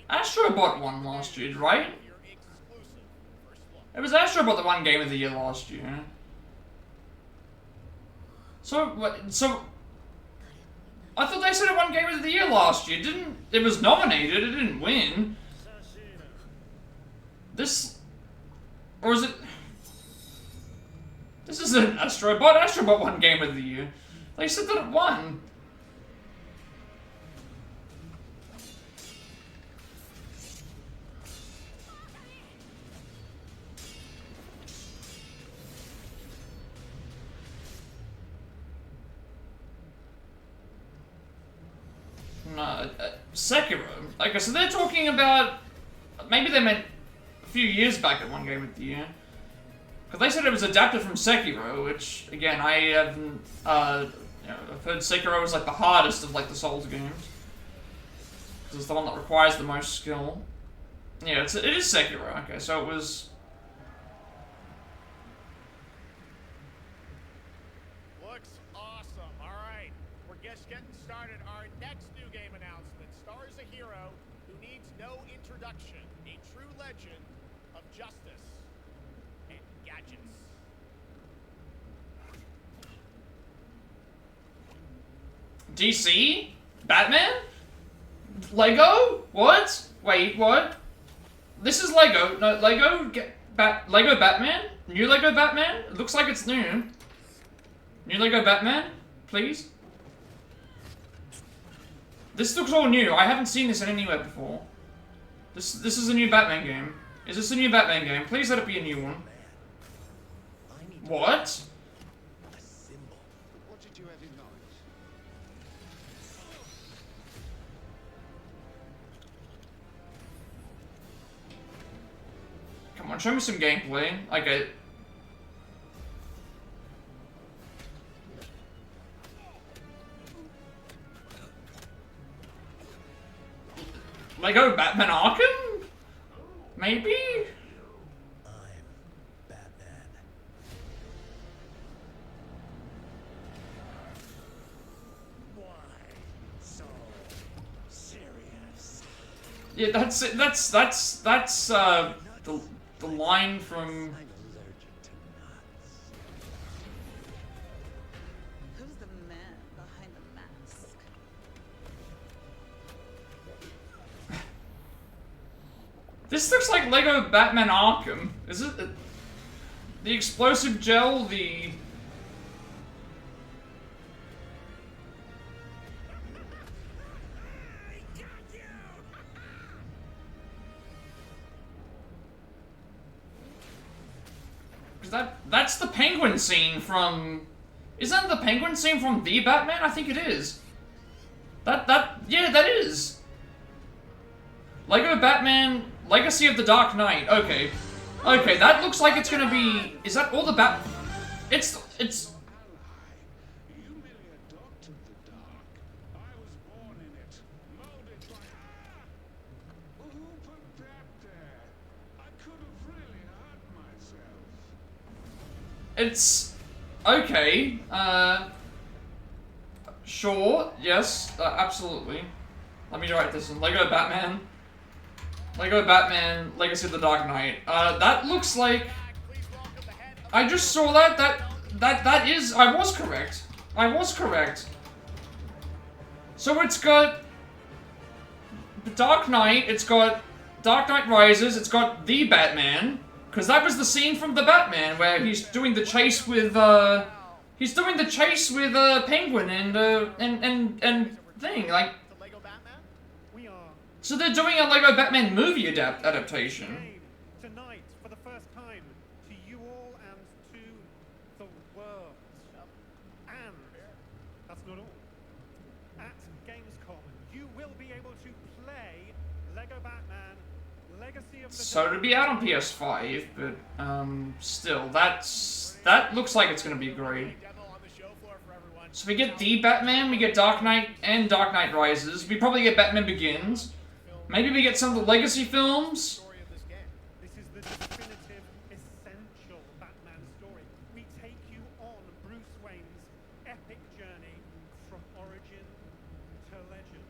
Astrobot won last year, right? It was Astrobot that won Game of the Year last year. So what? So I thought they said it won Game of the Year last year. Didn't it was nominated? It didn't win. This. Or is it... This isn't Astrobot. Astrobot won Game of the Year. They said that it won. No, Sekiro. Okay, so they're talking about... Maybe they meant... a few years back at one Game of the Year. Because they said it was adapted from Sekiro, which, again, I haven't, I've heard Sekiro was, like, the hardest of, like, the Souls games. Because it's the one that requires the most skill. Yeah, it is Sekiro, okay, so it was... Looks awesome, alright. We're just getting started. Our next new game announcement stars a hero who needs no introduction. A true legend of justice and gadgets. DC? Batman? Lego? What? Wait, what? This is Lego. No, Lego Batman? New Lego Batman? It looks like it's new. New Lego Batman? Please? This looks all new. I haven't seen this anywhere before. This is a new Batman game. Is this a new Batman game? Please let it be a new one. What? What did you have in mind? Come on, show me some gameplay. Okay. Lego Batman Arkham? Maybe? I'm Batman. Why so serious? Yeah, that's it. That's the line from. Who's the man behind the mask? This looks like Lego Batman Arkham. Is it the explosive gel? The that's the penguin scene from... Isn't that the penguin scene from The Batman? I think it is. Yeah, that is. Lego Batman Legacy of the Dark Knight. Okay. Okay, that looks like it's gonna be... Is that all the It's... You merely adopted the dark. I was born in it, molded by... Well, who put that there? I could have really hurt myself. It's... Okay, Sure, yes, absolutely. Let me write this in. Lego Batman, Legacy of the Dark Knight. That looks like... I just saw that, that is... I was correct. So it's got... The Dark Knight, it's got Dark Knight Rises, it's got The Batman, because that was the scene from The Batman where he's doing the chase with, Penguin and thing, like... So they're doing a Lego Batman movie adaptation. Tonight, for the first that's not all. At Gamescom, you will be able to play Lego Batman Legacy of the So it'll be out on PS5, but still, that looks like it's gonna be great. So we get the Batman, we get Dark Knight and Dark Knight Rises. We probably get Batman Begins. Maybe we get some of the Legacy films. This is the definitive, essential Batman story. We take you on Bruce Wayne's epic journey from origin to legend.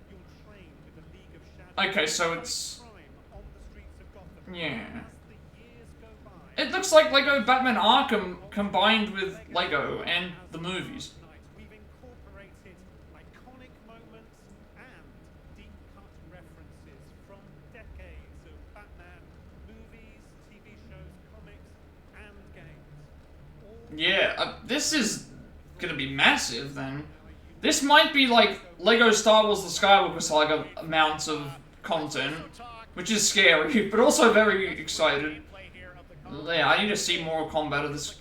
You'll train with the League of Shadows. Okay, so it's... On the streets of Gotham. yeah. As the years go by, It looks like Lego Batman Arkham combined with Lego and the movies. we've incorporated iconic moments and deep cut references from decades of Batman movies, TV shows, comics, and games. All Yeah, this is gonna be massive then. This might be like Lego Star Wars The Skywalker Saga amounts of content, which is scary, but also very excited. Yeah, I need to see more combat of this.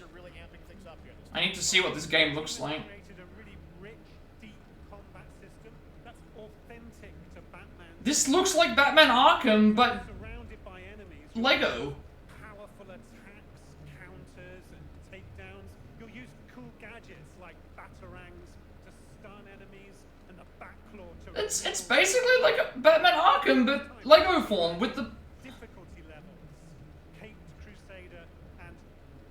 I need to see what this game looks like. created a really rich, deep combat system that's authentic to Batman. This looks like Batman Arkham, but Surrounded by enemies, Lego. powerful attacks, counters, and takedowns. You'll use cool gadgets like batarangs to stun enemies and the backclaw to It's basically like a Batman Arkham, but Lego form with the... difficulty levels, Caped Crusader and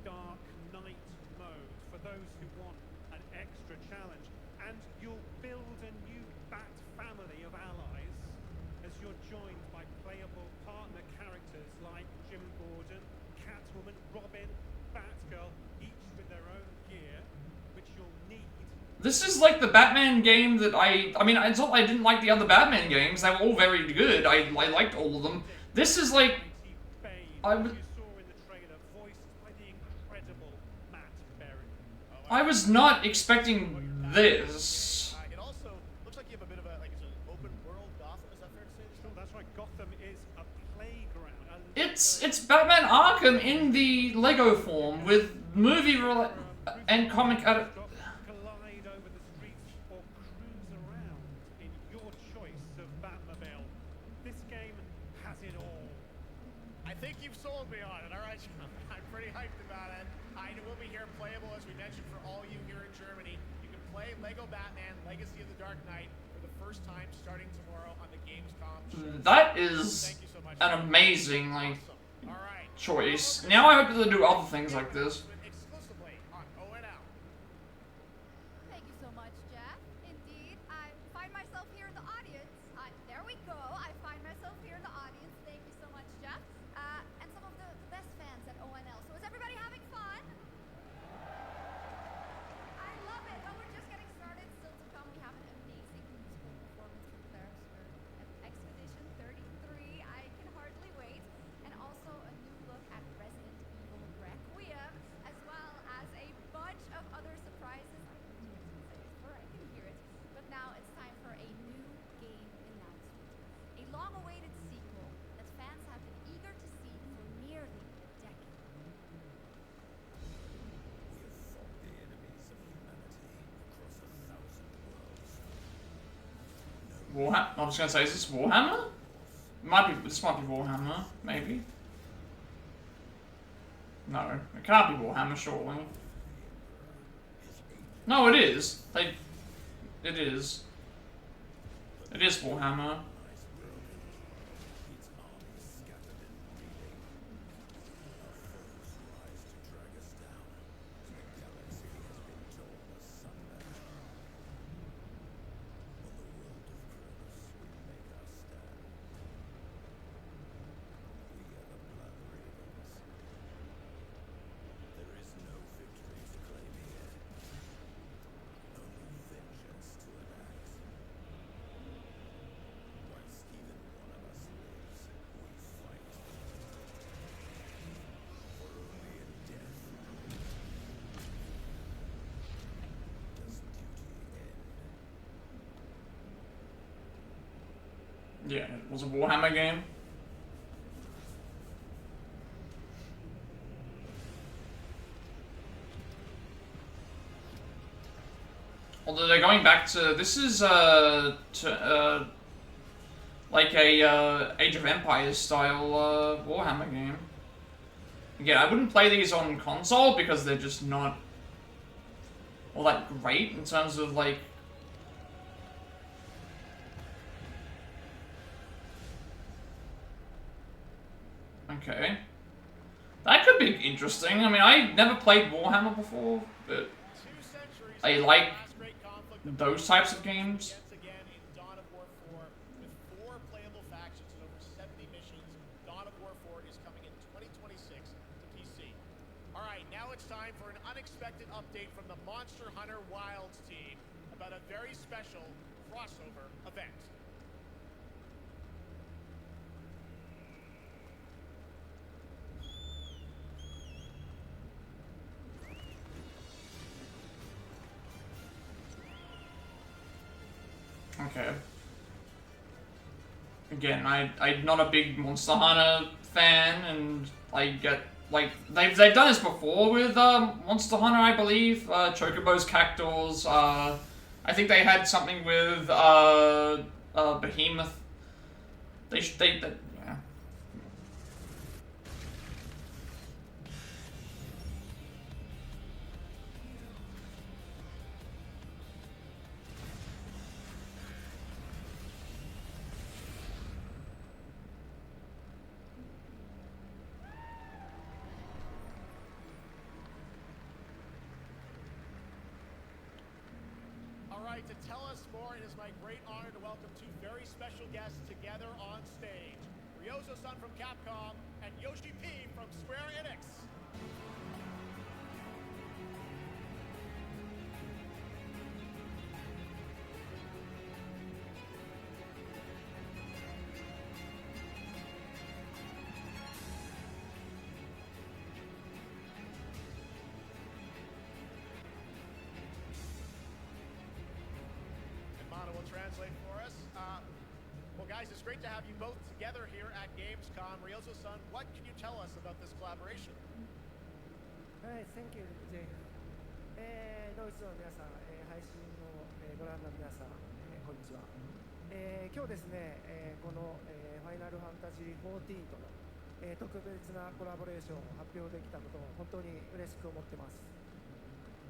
Dark Knight mode for those who want an extra challenge. And you'll build a new Bat family of allies as you're joined by playable partner characters like Jim Gordon, Catwoman, Robin, Batgirl, each with their own gear, which you'll need. This is like the Batman game that I mean, it's not I didn't like the other Batman games. They were all very good. I liked all of them. This is like... I would... You saw in the trailer, voiced by the incredible Matt Berry. I was not expecting this. It also looks like you have a bit of a, like, it's an open world Gotham, is that fair to say? Oh, that's right, Gotham is a playground. It's Batman Arkham in the Lego form with movie and comic Glide over the streets or cruise around in your choice of Batmobile. This game has it all. I think you've sold me on it, alright? I'm pretty hyped about it. It will be here playable, as we mentioned, for all you here in Germany. You can play Lego Batman Legacy of the Dark Knight for the first time starting tomorrow on the Gamescom show. That is an amazing like choice. Now I hope that they do other things like this. Exclusively on ONL. Thank you so much, Jeff. Indeed, I find myself here in the audience. There we go. I find myself here in the audience. Thank you so much, Jeff. And some of the best fans at ONL. So is everybody having fun? I love it. But we're just getting started. Still to come, we have an amazing musical performance from Claire's Expedition 33. I can hardly wait. And also a new look at Resident Evil Requiem, as well as a bunch of other surprises. I can hear it, but now it's time for a new game announcement. A long-awaited sequel that fans have been eager to see for nearly a decade. Warhammer? I was gonna say, is this Warhammer? This might be Warhammer, maybe. No, it can't be Warhammer, surely. No, it is. It is. It is Warhammer. Yeah, it was a Warhammer game. Although they're going back to this is like a Age of Empires style Warhammer game. Again, I wouldn't play these on console because they're just not all that great in terms of like. Okay. That could be interesting. I mean, I never played Warhammer before, but I like those types of games. Again in Dawn of War 4 with 4 playable factions and over 70 missions. Dawn of War 4 is coming in 2026 to PC. All right, now it's time for an unexpected update from the Monster Hunter Wilds team about a very special crossover event. Okay. Again, I'm not a big Monster Hunter fan, and I get like they've done this before with Monster Hunter, I believe. Chocobo's Cactuars. I think they had something with Behemoth. They yeah. Alright, to tell us more, it is my great honor to welcome 2 very special guests together on stage. Ryozo-san from Capcom and Yoshi P from Square Enix. Will translate for us. Well, guys, it's great to have you both together here at Gamescom. Ryozo-san, what can you tell us about this collaboration? Hi, thank you, Jay. ドイツの皆さん、配信の、ご覧の皆さん、こんにちは。今日ですね、この、ファイナルファンタジー14との、特別なコラボレーションを発表できたことを本当に嬉しく思ってます。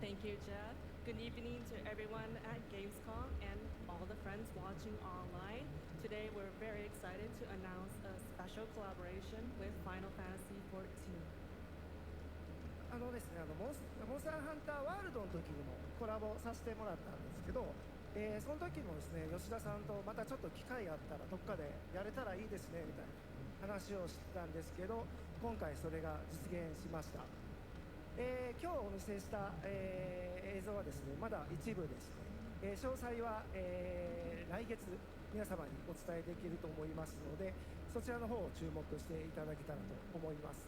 Thank you, Jeff. Good evening to everyone at Gamescom and all the friends watching online. Today we're very excited to announce a special collaboration with Final Fantasy XIV. ですね、モンスターハンターワールドの時にもコラボさせてもらったんですけど、その時もですね、吉田さんとまたちょっと機会があったらどっかでやれたらいいですねみたいな話をしてたんですけど、今回それが実現しました。今日お見せした、映像はですね、まだ一部ですね。詳細は、来月皆様にお伝えできると思いますので、そちらの方を注目していただけたらと思います。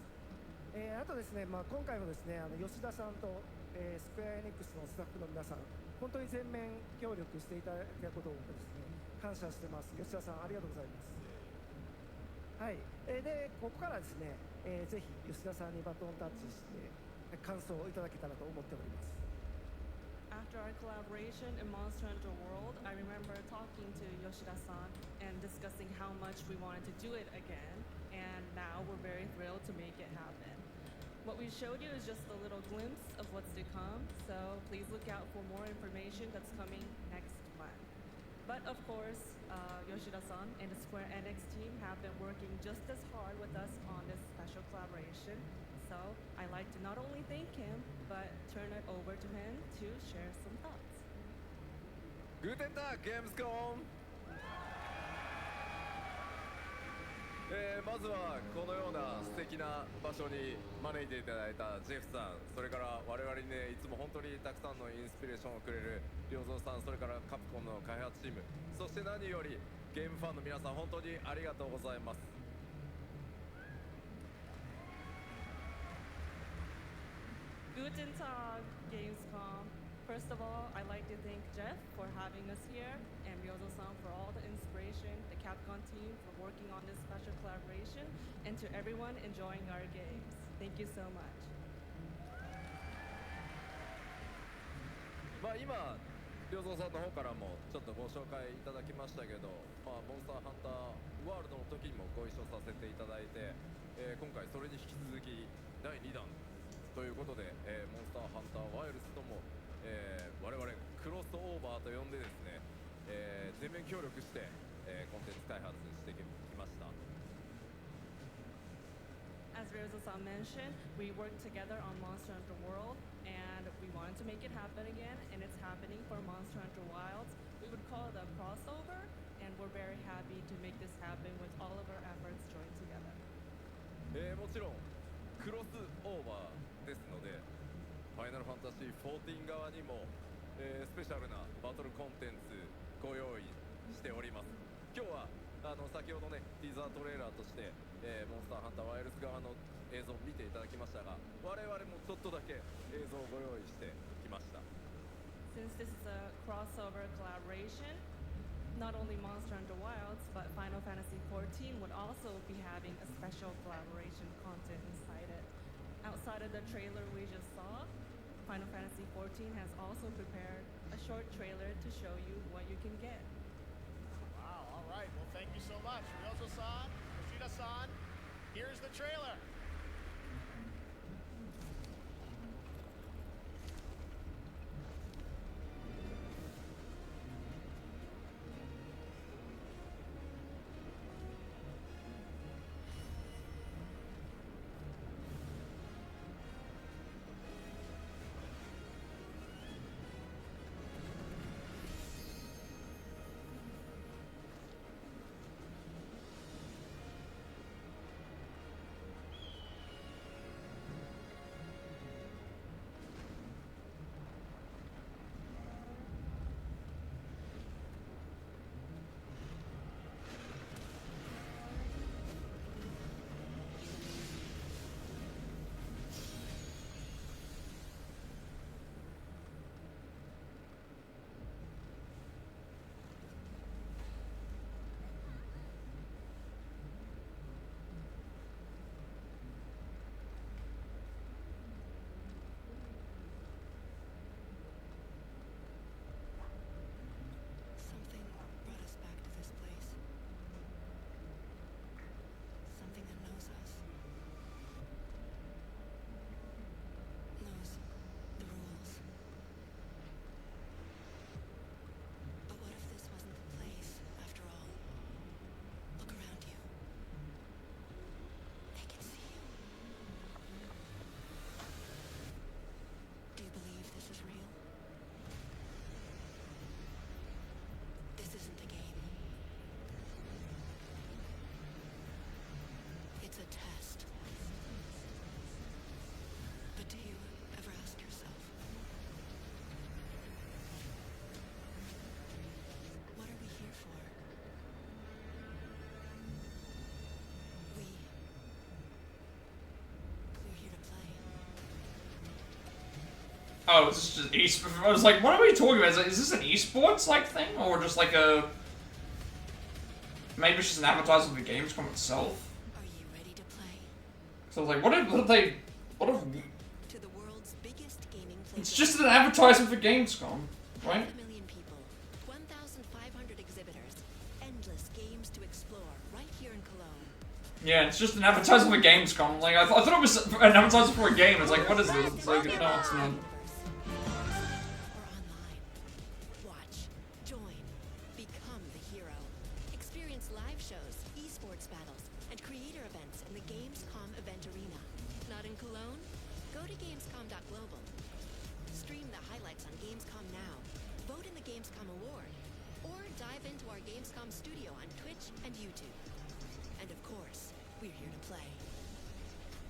あとですね、今回もですね、吉田さんと、スクエアエニックスのスタッフの皆さん、本当に全面協力していただいたことをですね、感謝してます。吉田さん、ありがとうございます。はい。で、ここからですね、ぜひ吉田さんにバトンタッチして、感想をいただけたらと思っております。After our collaboration in Monster Hunter World, I remember talking to Yoshida-san and discussing how much we wanted to do it again, and now we're very thrilled to make it happen. What we showed you is just a little glimpse of what's to come, so please look out for more information that's coming next month. But of course, Yoshida-san and the Square Enix team have been working just as hard with us on this special collaboration. So I'd like to not only thank him, but turn it over to him to share some thoughts. Guten Tag, Gamescom! まずはこのような素敵な場所に招いていただいたジェフさん、それから我々にね、いつも本当にたくさんのインスピレーションをくれる良三さん、それからカプコンの開発チーム、そして何よりゲームファンの皆さん、本当にありがとうございます。Guten Tag, Gamescom. First of all, I'd like to thank Jeff for having us here, and Ryozo-san for all the inspiration, the Capcom team for working on this special collaboration, and to everyone enjoying our games. Thank you so much. 今良三さんの方からもちょっとご紹介いただきましたけど、モンスターハンターワールドの時にもご一緒させていただいて、今回それに引き続き第2弾ということで、モンスターハンターワイルズとも、我々クロスオーバーと呼んでですね、全面協力して、コンテンツ開発してきました。As Ryozo-san mentioned, we worked together on Monster Hunter World, and we wanted to make it happen again, and it's happening for Monster Hunter Wilds. We would call it a crossover, and we're very happy to make this happen with all of our efforts joined together. もちろんクロスオーバーですので、ファイナルファンタジー14側にも、スペシャルなバトルコンテンツご用意しております。今日は先ほどねティーザートレーラーとして、モンスターハンターワイルズ側の映像を見ていただきましたが、我々もちょっとだけ映像をご用意してきました。 Since this is a crossover collaboration, not only Monster Hunter Wilds, but Final Fantasy XIV would also be having a special collaboration content inside it. Outside of the trailer we just saw, Final Fantasy XIV has also prepared a short trailer to show you what you can get. Wow, all right. Well, thank you so much. Ryozo-san, Yoshida-san, here's the trailer. Something brought us back to this place. Something that knows us. Knows the rules. But what if this wasn't the place, after all? Look around you. They can see you. Do you believe this is real? This isn't a game. It's a test. But do you ever ask yourself, what are we here for? We're here to play. Oh, it's just esports. I was like, what are we talking about? Is this an esports like thing, or just like a? Maybe it's just an advertisement for Gamescom itself. Are you ready to play? So I was like, what if they? What if? To the world's biggest gaming playground. It's just an advertisement for Gamescom, right? 5 million people, 1,500 exhibitors, endless games to explore right here in Cologne. Yeah, it's just an advertisement for Gamescom. Like I thought it was an advertisement for a game. It's like, what is this? It's like, no, it's not. Watch, join, become the hero. Experience live shows, esports battles, and creator events in the Gamescom event arena. Not in Cologne? Go to Gamescom.global. Stream the highlights on Gamescom Now. Vote in the Gamescom Award. Or dive into our Gamescom studio on Twitch and YouTube. And of course, we're here to play.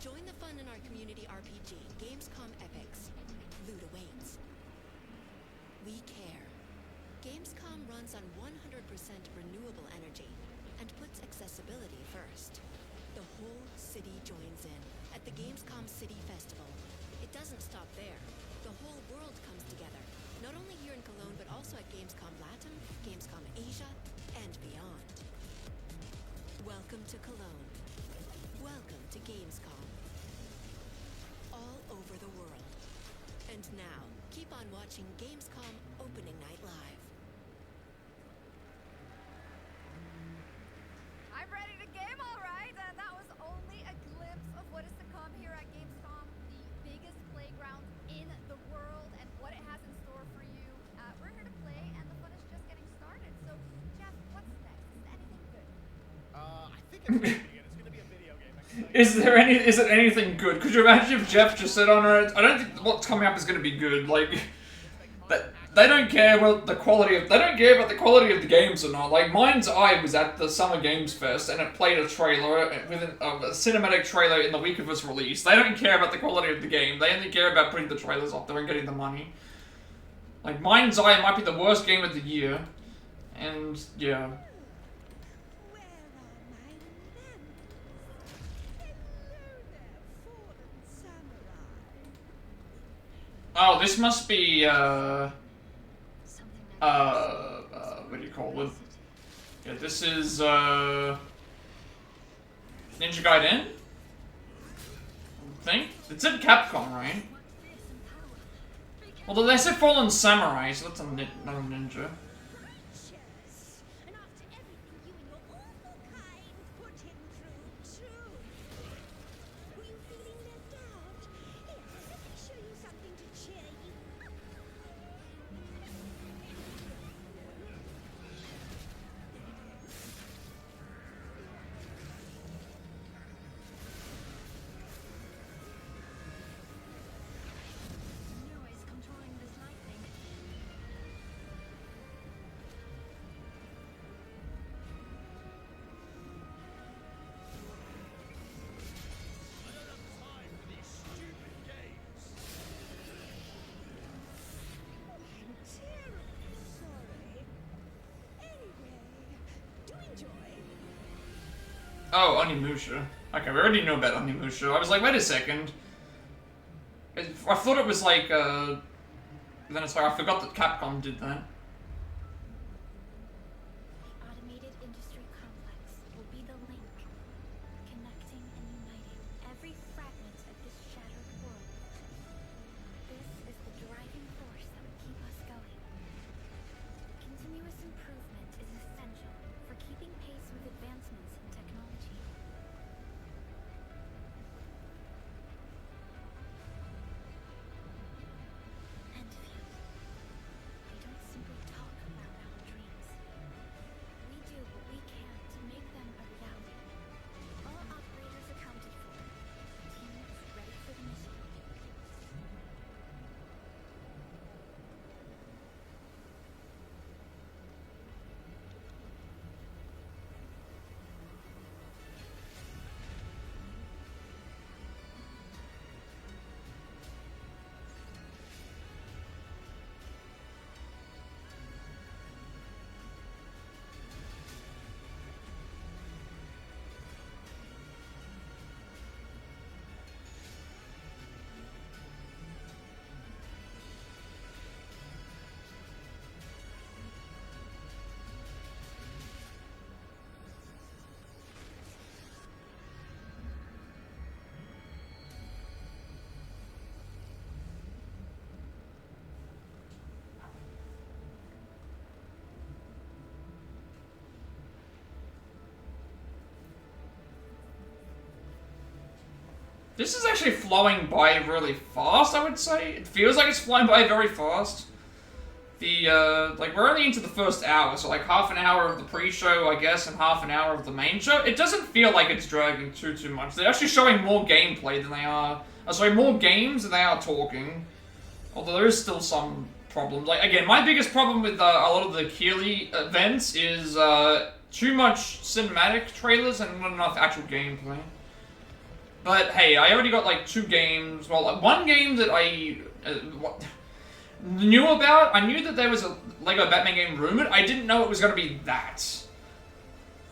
Join the fun in our community RPG, Gamescom Epics. Loot awaits. We care. Gamescom runs on 100% renewable energy and puts accessibility first. The whole city joins in at the Gamescom City Festival. It doesn't stop there. The whole world comes together, not only here in Cologne, but also at Gamescom Latin, Gamescom Asia, and beyond. Welcome to Cologne. Welcome to Gamescom. All over the world. And now, Keep on watching Gamescom Opening Night Live. I'm ready to game, all right, and that was only a glimpse of what is to come here at Gamescom, the biggest playground in the world, and what it has in store for you. We're here to play, and the fun is just getting started. So, Jeff, what's next? Is anything good? I think it's gonna be good. It's gonna be a video game. Is it anything good? Could you imagine if Jeff just said on it? I don't think what's coming up is going to be good. Like, they don't care about the quality of the games or not. Like, Mind's Eye was at the Summer Games Fest and it played a trailer with a cinematic trailer in the week of its release. They don't care about the quality of the game. They only care about putting the trailers up there and getting the money. Like, Mind's Eye might be the worst game of the year, and yeah. Oh, this must be, what do you call it? Yeah, this is, Ninja Gaiden? I think? It's in Capcom, right? Although they said Fallen Samurai, so that's another ninja. Oh, Onimusha. Okay, we already know about Onimusha. I was like, wait a second. I thought it was like, then it's like, I forgot that Capcom did that. The automated industry complex will be the link, connecting and uniting every fragment of this shattered world. This is the driving force that will keep us going. Continuous improvement is essential for keeping pace with advancements in technology. Endfield. They don't simply talk about our dreams. We do what we can to make them a reality. All operators accounted for. The team is ready for the mission. This is actually flowing by really fast, I would say. It feels like it's flying by very fast. Like, we're only into the first hour, so like half an hour of the pre-show, I guess, and half an hour of the main show. It doesn't feel like it's dragging too much. They're actually showing more gameplay than they are... more games than they are talking. Although there is still some problems. Like, again, my biggest problem with a lot of the Keeley events is too much cinematic trailers and not enough actual gameplay. But hey, I already got like 2 games. Well, like, one game that I knew about. I knew that there was a Lego Batman game rumored. I didn't know it was going to be that.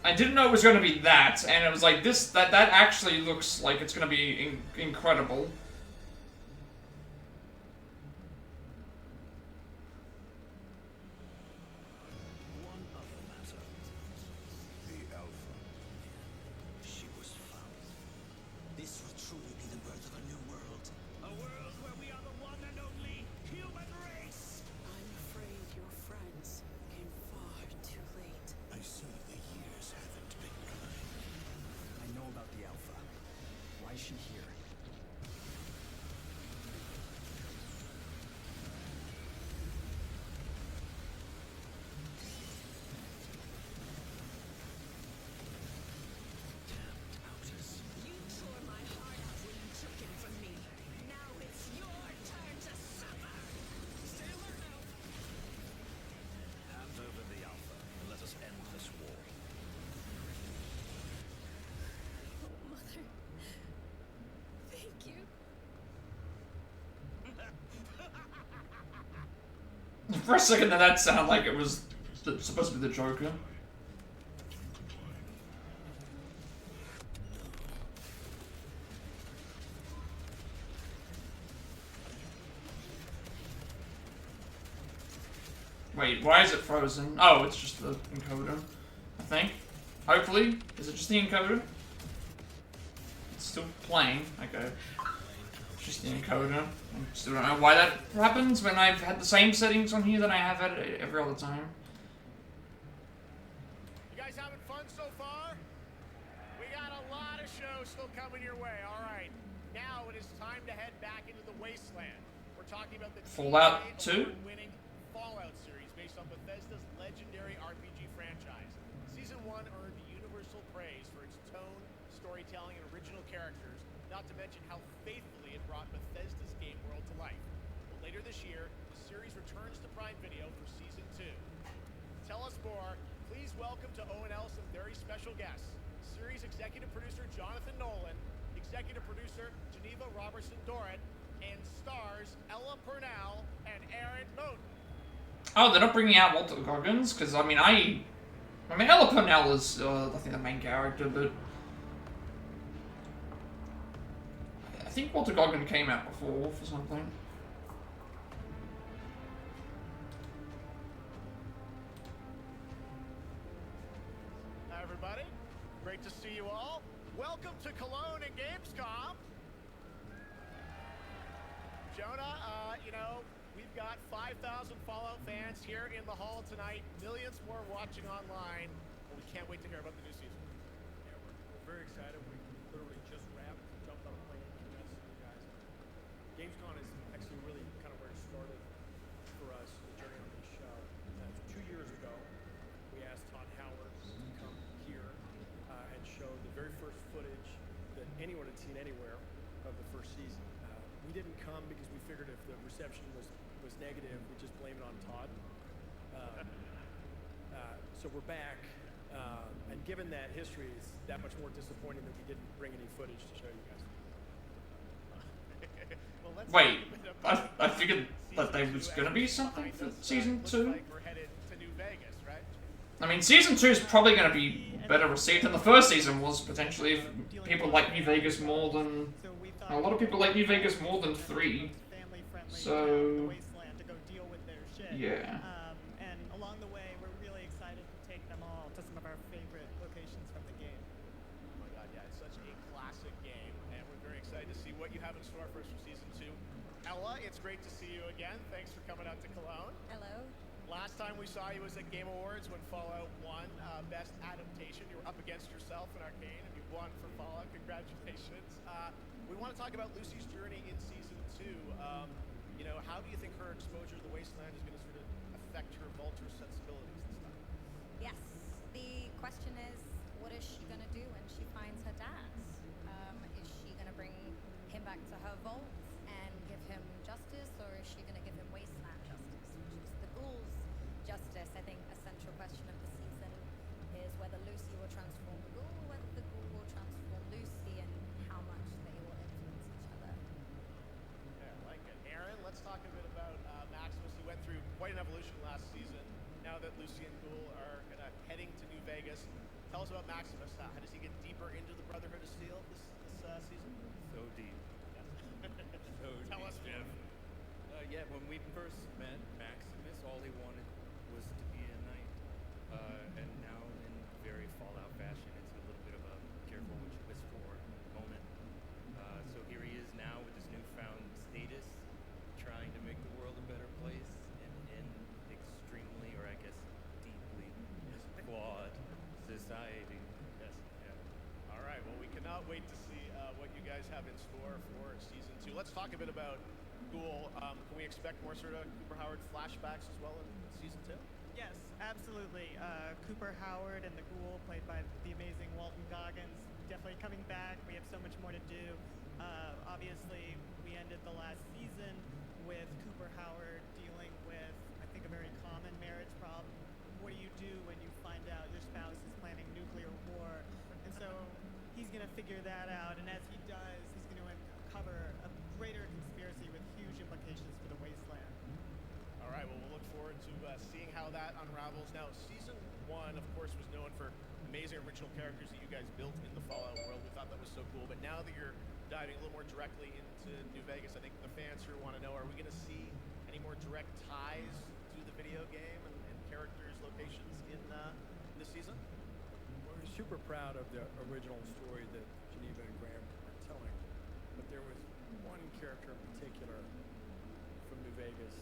And it was like this. That actually looks like it's going to be incredible. A world where we are the one and only human For a second, that sounded like it was supposed to be the Joker. Wait, why is it frozen? Oh, it's just the encoder, I think. Hopefully. Is it just the encoder? It's still playing. Okay. It's just the encoder. I still don't know why that happens when I've had the same settings on here that I have had it every other time. You guys having fun so far? We got a lot of shows still coming your way. All right. Now it is time to head back into the wasteland. We're talking about the Fallout 2? winning Fallout series based on Bethesda's legendary RPG franchise. Season 1 earned universal praise for its tone, storytelling, and original characters, not to mention how faithfully it brought Bethesda's game world to life. But later this year, the series returns to Prime Video for Season 2. To tell us more, please welcome to O&L some very special guests. Series executive producer Jonathan Nolan, executive producer Geneva Robertson-Dorrit, and stars Ella Purnell and Aaron Moten. Oh, they're not bringing out Walter Goggins? Because, I mean, Ella Purnell is, I think, the main character, but... I think Walter Goggins came out before for something. Hi, everybody. Great to see you all. Welcome to Cologne and Gamescom. Jonah, you know, we've got 5,000 Fallout fans here in the hall tonight, millions more watching online, but we can't wait to hear about the new season. Yeah, we're very excited. We literally just wrapped, jumped on a plane, came out to see you guys. Gamescom is actually really kind of where it started for us, the journey on this show. 2 years ago, we asked Todd Howard to come here and show the very first footage that anyone had seen anywhere of the first season. We didn't come because we figured if the reception was negative, we'd just blame it on Todd. So we're back, and given that history, it's that much more disappointing that we didn't bring any footage to show you guys. Well, let's Wait, I figured that there was going to be something for Season 2. Like we're headed to New Vegas, right? I mean, Season 2 is probably going to be better received than the first season was, potentially, if people like New Vegas more than... A lot of people like New Vegas more than 3. So... Yeah. And along the way, we're really excited to take them all to some of our favorite locations from the game. Oh my god, yeah, it's such a classic game, and we're very excited to see what you have in store for us for Season 2. Ella, it's great to see you again. Thanks for coming out to Cologne. Hello. Last time we saw you was at Game Awards when Fallout won Best Adaptation. You were up against yourself in Arcane, and you won for Fallout. Congratulations. We want to talk about Lucy's journey in Season 2. You know, how do you think her exposure to the Wasteland is going to sort of affect her vulture sensibilities this time? Yes. The question is, what is she going to do when she finds her dad? Is she going to bring him back to her vault and give him justice, or is she going to give him Wasteland justice, which is the ghouls' justice? I think a central question of the season is whether Lucy will transform the ghoul, or whether the ghoul will transform Lucy, and how much they will influence each other. Yeah, I like it. Aaron, let's talk a bit about Maximus. He went through quite an evolution last season. Now that Lucy and Ghoul are heading to New Vegas, tell us about Maximus. How does he get deeper into the Brotherhood of Steel this season? So deep. So Tell deep. us, Jim. Yeah, when we first met Maximus, all he wanted was to be a knight. And now, in very Fallout fashion, it's a little bit of a careful what you wish for moment. So here he is now with his newfound status, trying to make the world a better place in extremely, or I guess deeply, flawed society. Yes. Yeah. All right. Well, we cannot wait to see what you guys have in store for Season 2. Let's talk a bit about Ghoul. Can we expect more sort of Cooper Howard flashbacks as well in Season 2? Yes, absolutely. Cooper Howard and the Ghoul, played by the amazing Walton Goggins, definitely coming back. We have so much more to do. Obviously, we ended the last season with Cooper Howard dealing with, I think, a very common marriage problem. What do you do when you find out your spouse is planning nuclear war? And so he's going to figure that out, and as he does, he's going to uncover a greater conspiracy with huge implications for the Wasteland. All right. Well, we'll look forward to seeing how that unravels. Now, Season 1, of course, was known for amazing original characters that you guys built in the Fallout world. We thought that was so cool. But now that you're diving a little more directly into New Vegas, I think the fans here want to know, are we going to see any more direct ties to the video game and characters, locations in this season? We're super proud of the original story that Geneva and Graham are telling. But there was one character in particular from New Vegas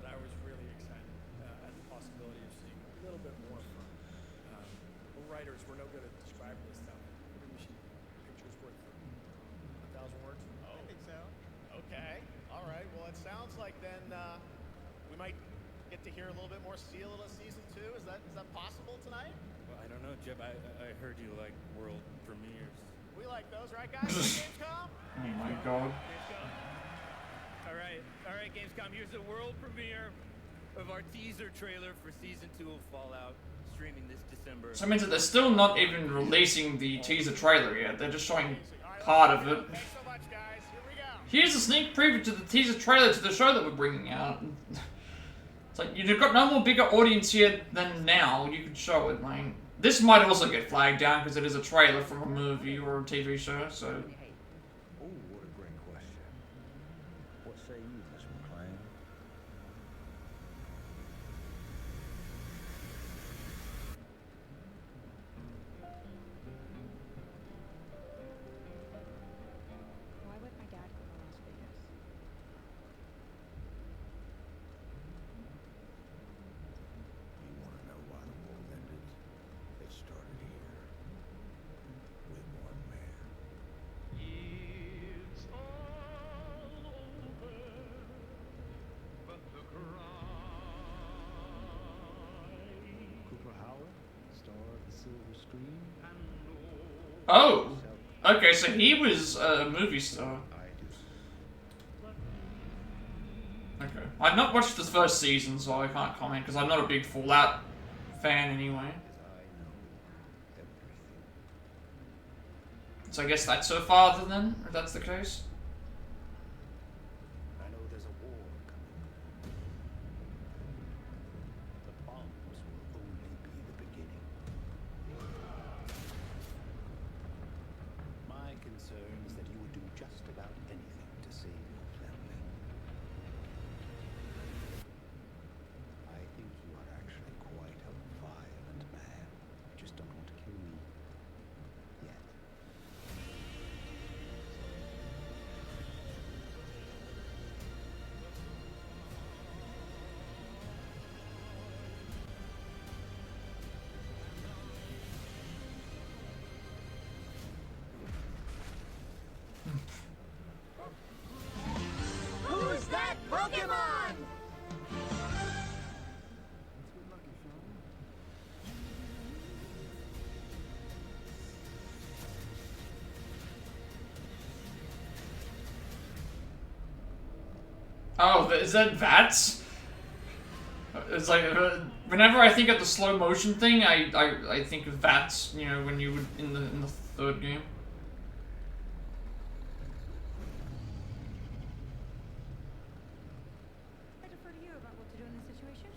that I was really excited at the possibility of seeing a little bit more from. The writers were no good at describing this stuff. Maybe we should pictures worth 1,000 words. Oh. I think so. Okay. All right. Well, it sounds like then we might get to hear a little bit more Seal of Season 2. Is that possible tonight? Well, I don't know, Jeb. I heard you like world premieres. We like those, right, guys? Gamescom? Oh my god. All right, Gamescom. Here's the world premiere of our teaser trailer for Season 2 of Fallout, streaming this December. So it means that they're still not even releasing the teaser trailer yet. They're just showing part of it. Thanks so much, guys. Here we go. Here's a sneak preview to the teaser trailer to the show that we're bringing out. It's like, you've got no more bigger audience here than now. You could show it, like... This might also get flagged down because it is a trailer from a movie or a TV show, so... Oh, what a great question. What say you, Miss McClane? Why would my dad go to Las Vegas? You want to know why the world ended? It started here. With one man. It's all over, but the Cooper Howard, star of the silver screen, Oh! Okay, so he was a movie star. Okay. I've not watched the first season, so I can't comment, because I'm not a big Fallout fan anyway. So I guess that's her father then, if that's the case. I know there's a war coming. The bombs will only be the beginning. My concern is that you would do just about anything to save your family. I think you are actually quite a violent man. You just don't want to kill me yet. Who's that Pokemon? Oh, is that VATS? It's like, whenever I think of the slow motion thing, I think of VATS, you know, when you would, in the third game. I defer to you about what to do in this situation.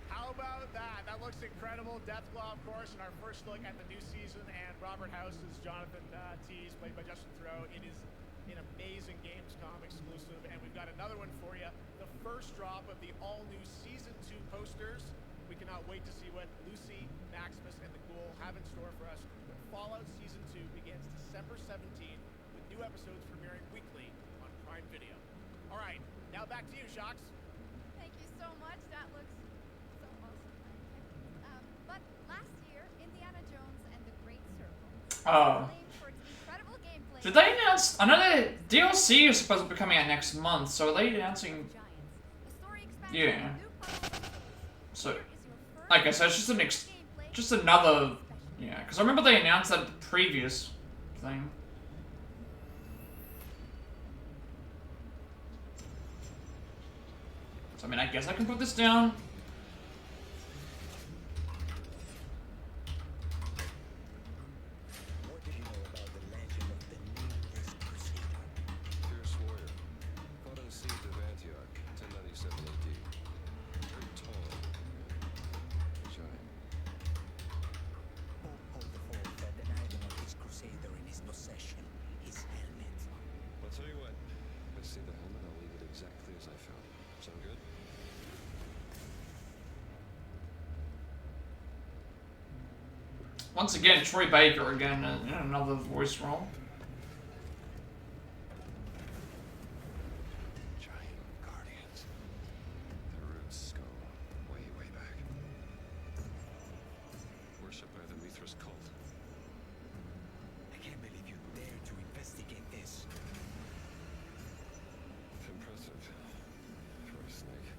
How about that? That looks incredible. Deathclaw, of course, in our first look at the new season, and Robert House's Jonathan Tease, played by Justin Theroux. It is an amazing Gamescom exclusive, and we've got another one for you. The first drop of the all-new Season 2 posters. We cannot wait to see what Lucy, Maximus, and the Ghoul have in store for us when Fallout Season 2 begins December 17th, with new episodes premiering weekly on Prime Video. All right, now back to you, Sjokz. Thank you so much. That looks so awesome. But last year, Indiana Jones and the Great Circle Oh. claimed for its incredible gameplay. Did they announce? I know the DLC is supposed to be coming out next month, so are they announcing? Yeah. So, okay, so it's just just another, yeah. Because I remember they announced that previous thing. So I mean, I guess I can put this down. Once again, Troy Baker again in another voice role. Giant guardians. Their roots go way, way back. Worshipped by the Mithras cult. I can't believe you dare to investigate this. Impressive for a snake.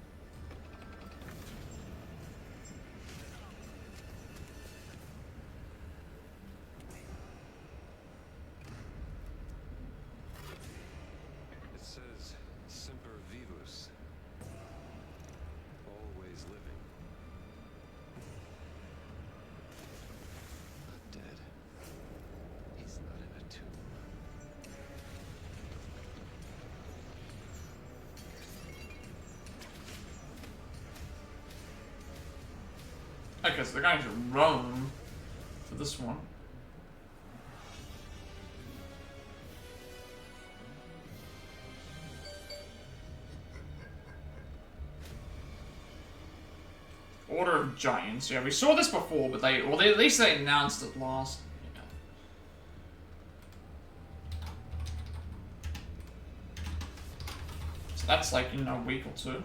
It says Semper Vivus. Always living. Not dead. He's not in a tomb. Okay, so they're going to Rome for this one. Order of Giants. Yeah, we saw this before, but at least they announced it last. Yeah. So that's like in a week or two.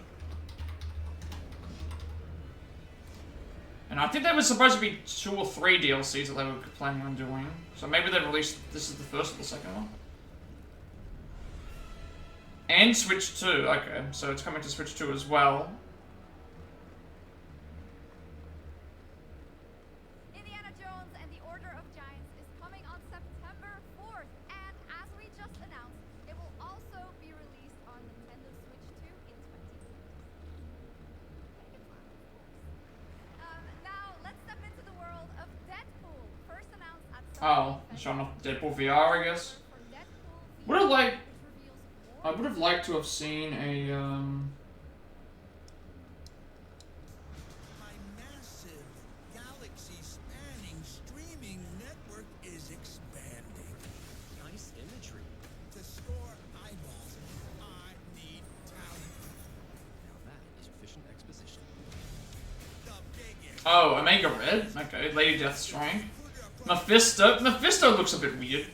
And I think there was supposed to be 2 or 3 DLCs that they were planning on doing. So maybe they released, this is the first or the second one. And Switch 2, okay. So it's coming to Switch 2 as well. Indiana Jones and the Order of Giants is coming on September 4th, and as we just announced, it will also be released on Nintendo Switch 2 in 2020. Now, let's step into the world of Deadpool, first announced at Oh, showing off Deadpool VR, I guess. I would have liked to have seen a, My massive, galaxy-spanning streaming network is expanding. Nice imagery. To score eyeballs, I need talent. Now that is efficient exposition. The biggest. oh, Omega Red. Okay, Lady Deathstrike. Mephisto. Mephisto looks a bit weird.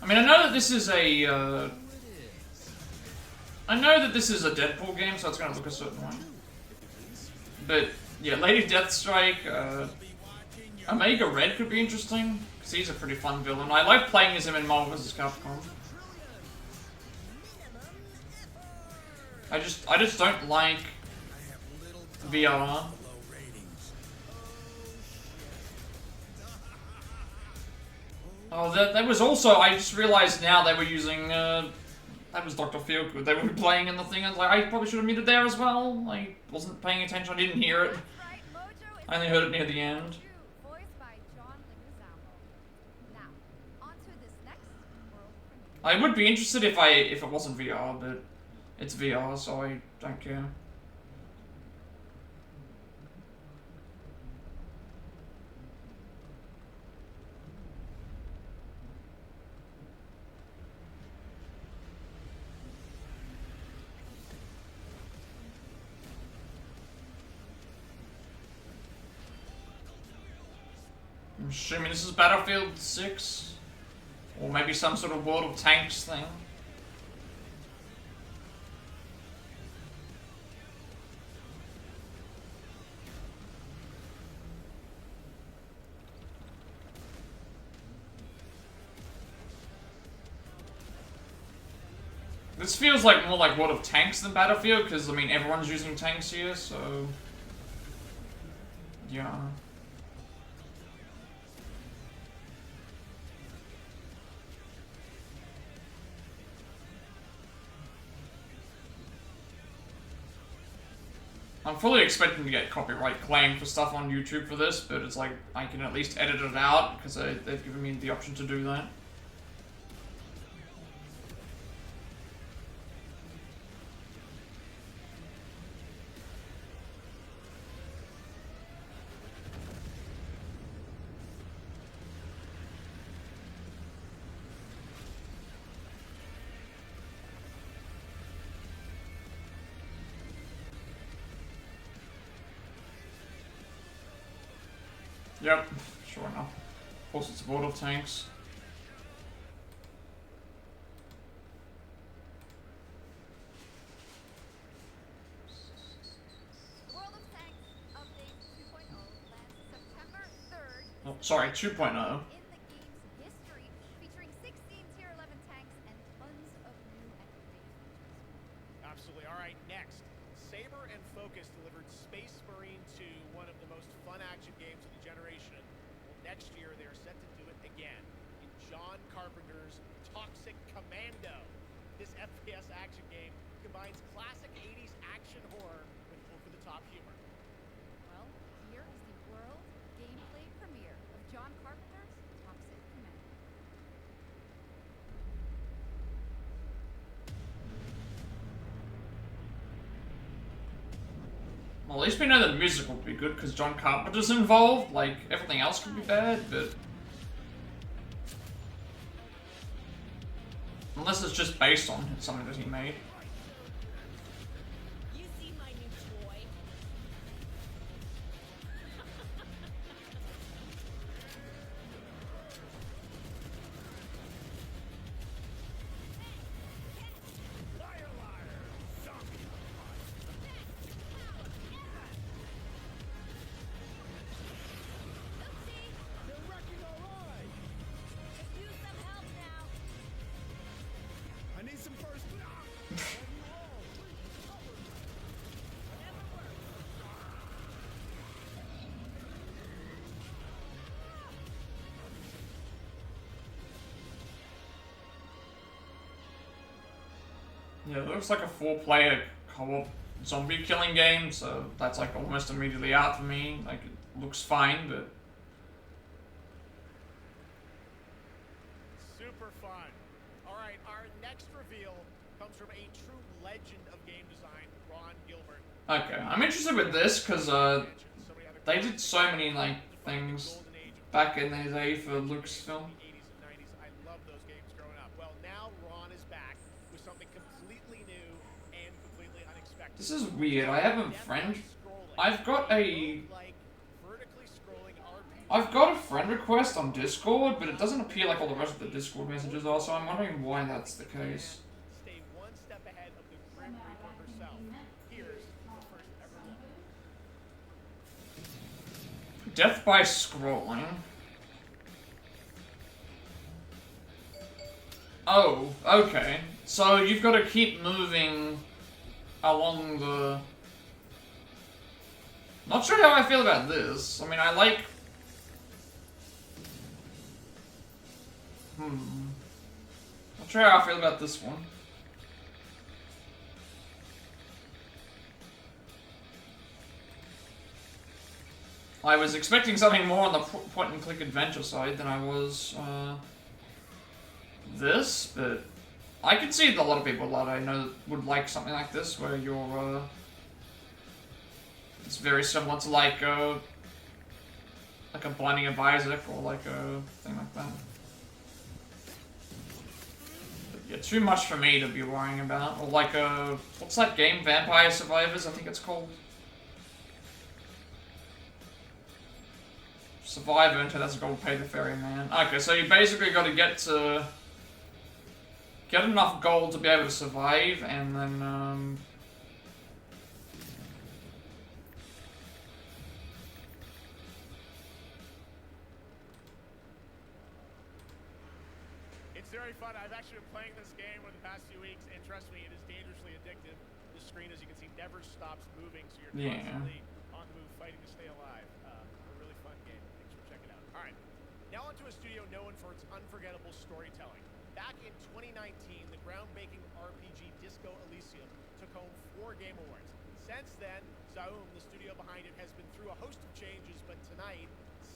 I mean, I know that this is a, I know that this is a Deadpool game, so it's gonna look a certain way. But, yeah, Lady Deathstrike, Omega Red could be interesting, because he's a pretty fun villain. I like playing as him in Marvel vs. Capcom. I just don't like VR. Oh, that was also, I just realized now they were using, that was Dr. Feelgood. They were playing in the thing. I was like, I probably should have muted there as well. I wasn't paying attention. I didn't hear it. I only heard it near the end. I would be interested if it wasn't VR, but it's VR, so I don't care. I'm assuming this is Battlefield 6? Or maybe some sort of World of Tanks thing. This feels like more like World of Tanks than Battlefield, because, I mean, everyone's using tanks here, so... yeah. I'm fully expecting to get copyright claim for stuff on YouTube for this, but it's like, I can at least edit it out, because they've given me the option to do that. Yep, sure enough. All sorts of auto tanks. World of Tanks Update 2.0 lands September 3rd. Oh, sorry, 2.0. In the game's history, featuring 16 Tier 11 tanks and tons of new and updated features. Absolutely. All right, next. Saber and Focus delivered Space Marine 2, one of the most fun action games of the generation. Well, next year they are set to do it again in John Carpenter's Toxic Commando. This FPS action game combines classic 80s action horror with over-the-top humor. Well, here is the world gameplay premiere of John Carpenter's Toxic Commando. Well, at least we know the music will be good because John Carpenter's involved. Like, everything else could be bad, but... Unless it's just based on something that he made. You see my new toy? I need some first. Yeah, it looks like a 4-player co-op zombie killing game, so that's like almost immediately out for me. Like, it looks fine, but... Super fun. All right, our next reveal comes from a true legend of game design, Ron Gilbert. Okay, I'm interested with this because they did so many like things back in the day for Lucasfilm. I love those games growing up. Well, now Ron is back with something completely new and completely unexpected. This is weird. I have a friend. I've got a friend request on Discord, but it doesn't appear like all the rest of the Discord messages are, so I'm wondering why that's the case. Stay one step ahead of the Grim Reaper herself. Here's the first ever look. Death by scrolling. Oh, okay. So you've got to keep moving along the... Not sure how I feel about this. I mean, I like... Not sure how I feel about this one. I was expecting something more on the point-and-click adventure side than I was, this, but I can see that a lot of people that I know would like something like this, where you're, it's very similar to like a Binding of Isaac, or like a thing like that. But yeah, too much for me to be worrying about. Or like a, what's that game? Vampire Survivors, I think it's called. Survivor until that's a gold pay the ferryman. Okay, so you basically got to get enough gold to be able to survive, and then It's very fun. I've actually been playing this game over the past few weeks, and trust me, it is dangerously addictive. The screen, as you can see, never stops moving, so you're constantly on the move, fighting to stay alive. A really fun game. Thanks for checking it out. All right, now onto a studio known for its unforgettable storytelling. Back in 2019, the groundbreaking RPG Disco Elysium took home 4 Game Awards. Since then, Zaum, the studio behind it, has been through a host of changes, but tonight,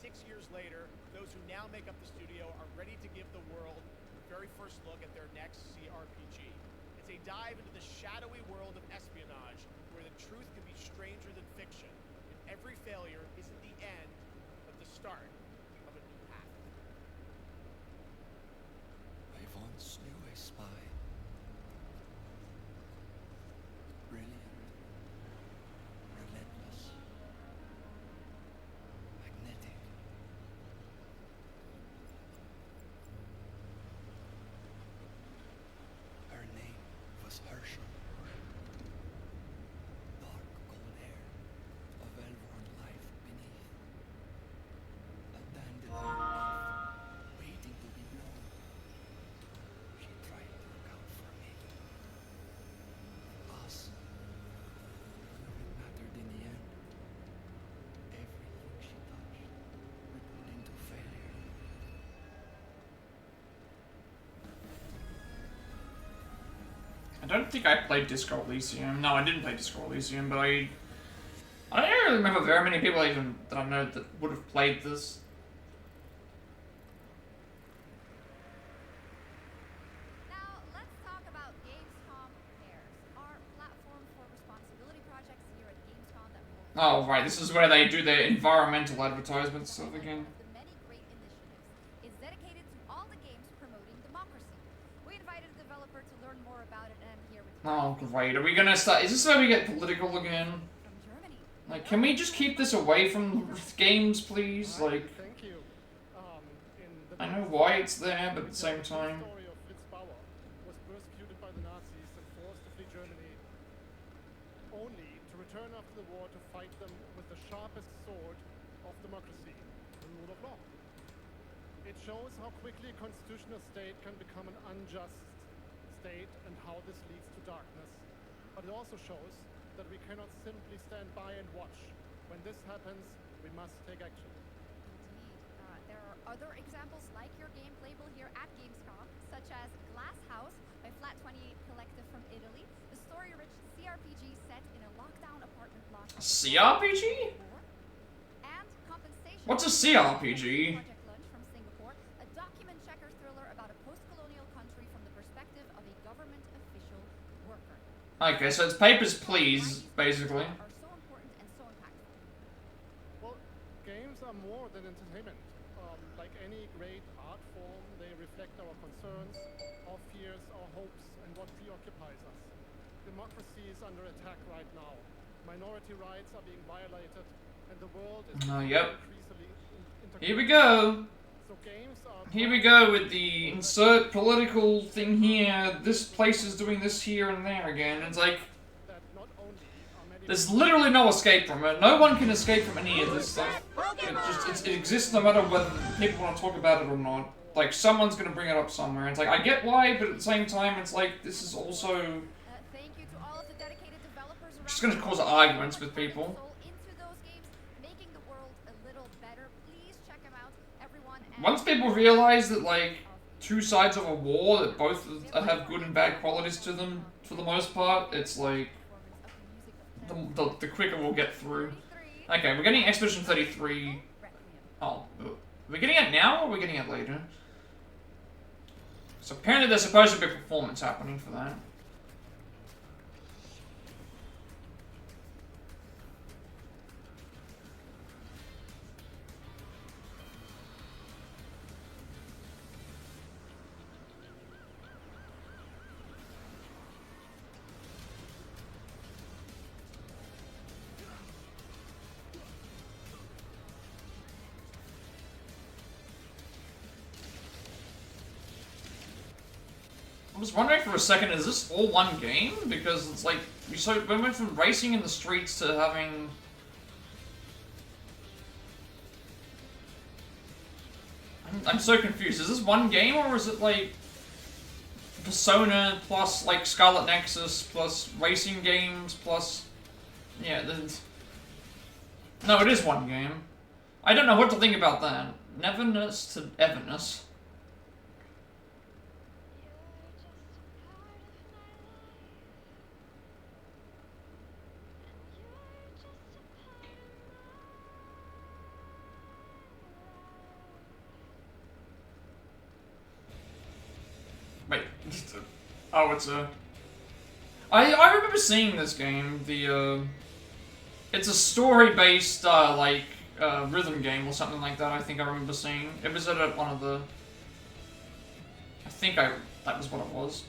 6 years later, those who now make up the studio are ready to give the world the very first look at their next CRPG. It's a dive into the shadowy world of espionage, where the truth can be stranger than fiction, and every failure isn't the end, but the start of a new path. I once knew a spy. Brilliant, relentless, magnetic. I don't think I played Disco Elysium. No, I didn't play Disco Elysium, but I don't really remember very many people even that I know that would have played this. Now, let's talk about Gamescom Cares, our platform for responsibility projects here at Gamescom that will... Oh, right, this is where they do their environmental advertisements stuff again. ...the many great initiatives is dedicated to all the games promoting democracy. We invited a developer to learn more about it, and here with... Oh, great. Are we gonna start? Is this where we get political again? Like, can we just keep this away from games, please? Like, I know why it's there, but at the same time... was persecuted by the Nazis and forced to flee Germany, only to return after the war to fight them with the sharpest sword of democracy, the rule of law. It shows how quickly a constitutional state can become an unjust state and how this leads to darkness. But it also shows that we cannot simply stand by and watch. When this happens, we must take action. Indeed. There are other examples like your game label here at Gamescom, such as Glass House by Plat 28 Collective from Italy, the story-rich CRPG set in a lockdown apartment block. CRPG? And Compensation. What's a CRPG? Project Lunch from Singapore, a document checker thriller about a post-colonial country from the perspective of a government official worker. Okay, so it's Papers, Please, basically. Are so important and so impactful. Well, games are more than entertainment. Like any great art form, they reflect our concerns, our fears, our hopes, and what preoccupies us. Democracy is under attack right now. Minority rights are being violated, and the world is Yep. increasingly Here we go. So games are... Here we go with the insert political thing here. This place is doing this here and there again. It's like... There's literally no escape from it. No one can escape from any of this stuff. It exists no matter whether people want to talk about it or not. Like, someone's gonna bring it up somewhere. It's like, I get why, but at the same time, it's like, this is also... Thank you to all of the dedicated developers around just gonna cause arguments with people. into those games, making the world a little better. Please check them out, everyone. Once people realize that, like, two sides of a war, that both have good and bad qualities to them, for the most part, it's like... The quicker we'll get through. Okay, we're getting Expedition 33. Oh, we're getting it now, or we're getting it later? So apparently there's supposed to be a performance happening for that. I was wondering for a second, is this all one game? Because it's like, we went from racing in the streets to having... I'm so confused. Is this one game, or is it like... Persona plus like Scarlet Nexus plus racing games plus... Yeah, no, it is one game. I don't know what to think about that. Neverness to Everness. Wait, oh, it's a... I remember seeing this game, it's a story-based, like, rhythm game or something like that, I think I remember seeing. It was at one of the... I think that was what it was.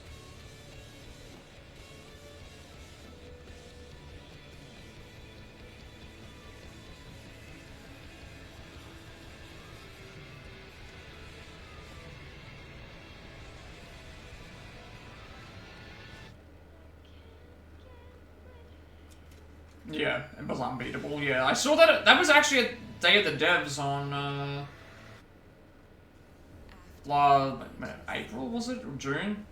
Yeah, it was unbeatable. Yeah, I saw that. That was actually a Day of the Devs on April, was it, or June?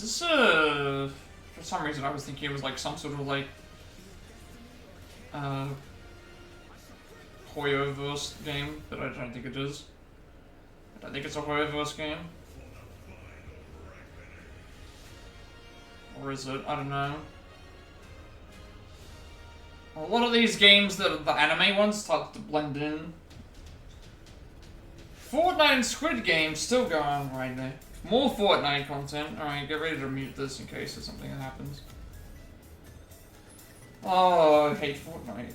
Is this for some reason I was thinking it was like some sort of like Hoyoverse game, but I don't think it is. I don't think it's a Hoyoverse game. Or is it? I don't know. A lot of these games, the anime ones, start to blend in. Fortnite and Squid Game still going right there. More Fortnite content. Alright, get ready to mute this in case there's something that happens. Oh, I hate Fortnite.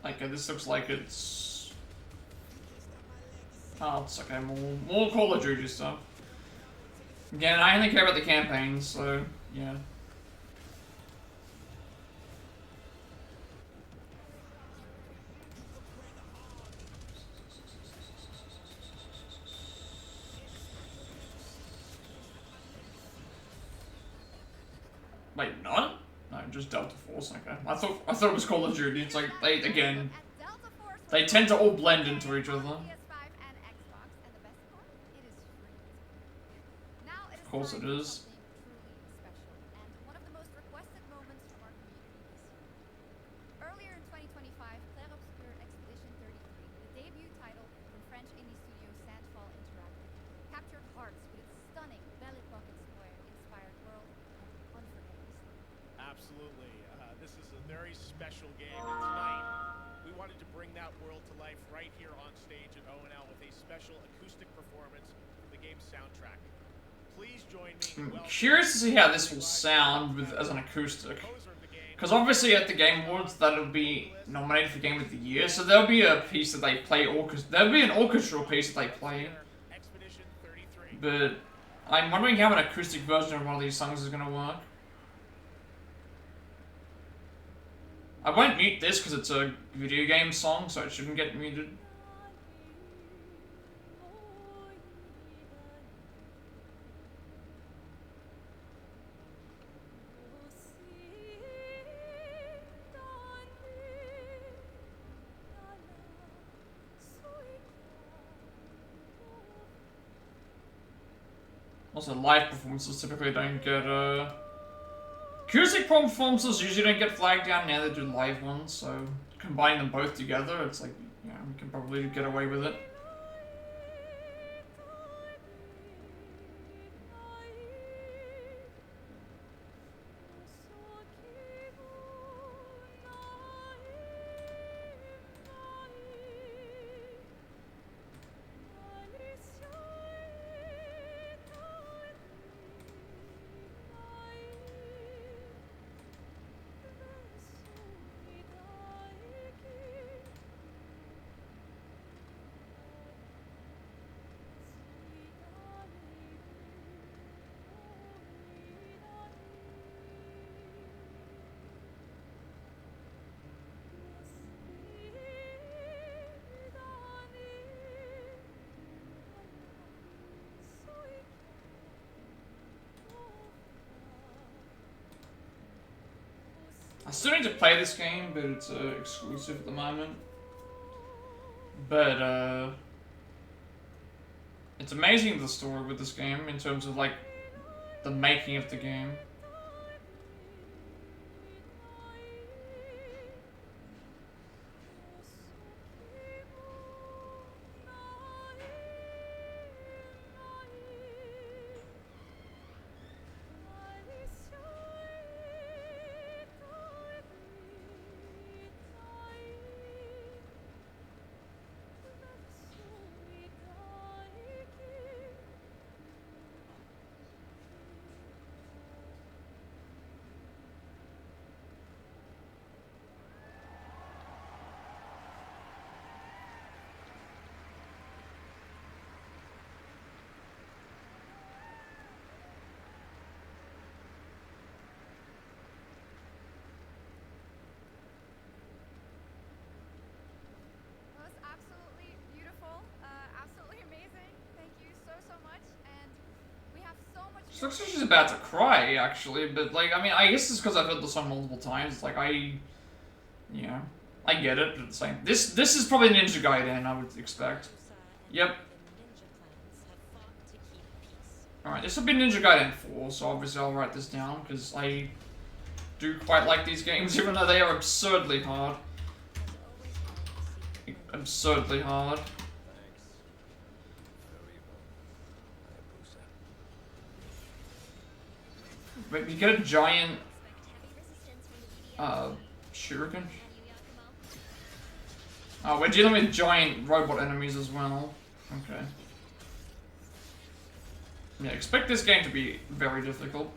Okay, this looks like it's... Oh, it's okay, more Call of Duty stuff. Again, I only care about the campaigns, so, yeah. Wait, not? No, just Delta Force, okay. I thought it was Call of Duty. It's like, they tend to all blend into each other. Of course it is. Earlier in 2025, Clair Obscur Expedition 33, the debut title from French indie studio Sandfall Interactive, captured hearts with its stunning belly bucket square-inspired world and unforgettable story. Absolutely. This is a very special game, and tonight we wanted to bring that world to life right here on stage at O&L with a special acoustic performance from the game's soundtrack. Please join me. I'm curious to see how this will sound with as an acoustic. Because obviously at the Game Awards, that'll be nominated for Game of the Year, so there'll be a piece that they play, there'll be an orchestral piece that they play. But I'm wondering how an acoustic version of one of these songs is going to work. I won't mute this because it's a video game song, so it shouldn't get muted. Also, live performances typically don't get, acoustic performances usually don't get flagged down, now they do live ones, so combining them both together, it's like, yeah, we can probably get away with it. I still need to play this game, but it's exclusive at the moment. But it's amazing the story with this game in terms of like the making of the game. She looks like she's about to cry, actually, but, like, I mean, I guess it's because I've heard the song multiple times. Like, I get it, but at the same... This is probably Ninja Gaiden, I would expect. Yep. Alright, this will be Ninja Gaiden 4, so obviously I'll write this down, because I do quite like these games, even though they are absurdly hard. Absurdly hard. But you get a giant shuriken. Oh, we're dealing with giant robot enemies as well. Okay. Yeah, expect this game to be very difficult.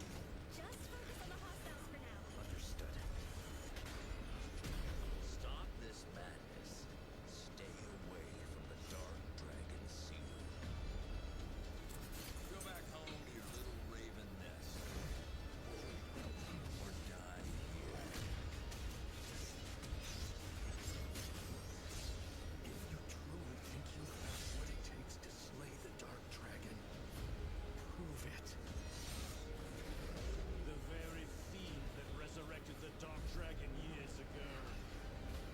Stop this madness. Stay away from the dark dragon seal. Go back home to your little raven nest. Or die here. If you truly think you have what it takes to slay the dark dragon, prove it. The very fiend that resurrected the Dark Dragon years ago.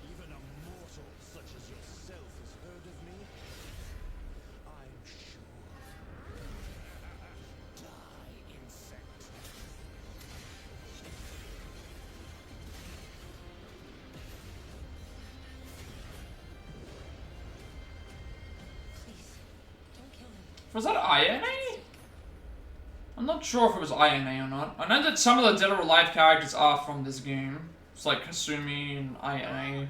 Even a mortal such as yourself has heard of me? I'm sure. Die, insect. Was that INA? I'm not sure if it was INA or not. I know that some of the Dead or Alive characters are from this game. It's like Kasumi and INA.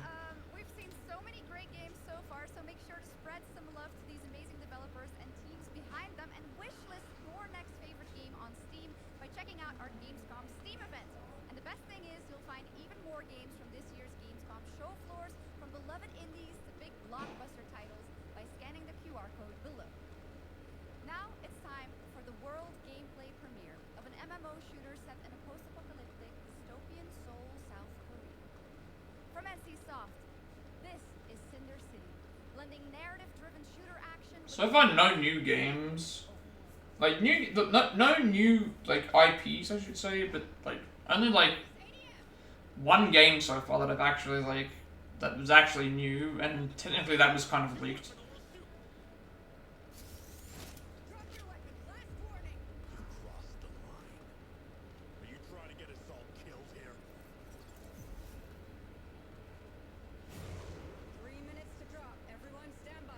We've seen so many great games so far, so make sure to spread some love to these amazing developers and teams behind them, and wishlist your next favorite game on Steam by checking out our Gamescom Steam event. And the best thing is you'll find even more games from this year's Gamescom show floors, from beloved indies to big blockbuster titles, by scanning the QR code below. Now it's time for the world gameplay premiere of an MMO shooter set in a post-apocalyptic dystopian Seoul, South Korea. From NCSoft, this is Cinder City, blending narrative-driven shooter action with So far, no new games. Like, no new, like, IPs, I should say, but, like, only, like, one game so far that I've actually, like, that was actually new, and technically that was kind of leaked. Crossed the line. Are you trying to get us all killed here? 3 minutes to drop. Everyone stand by.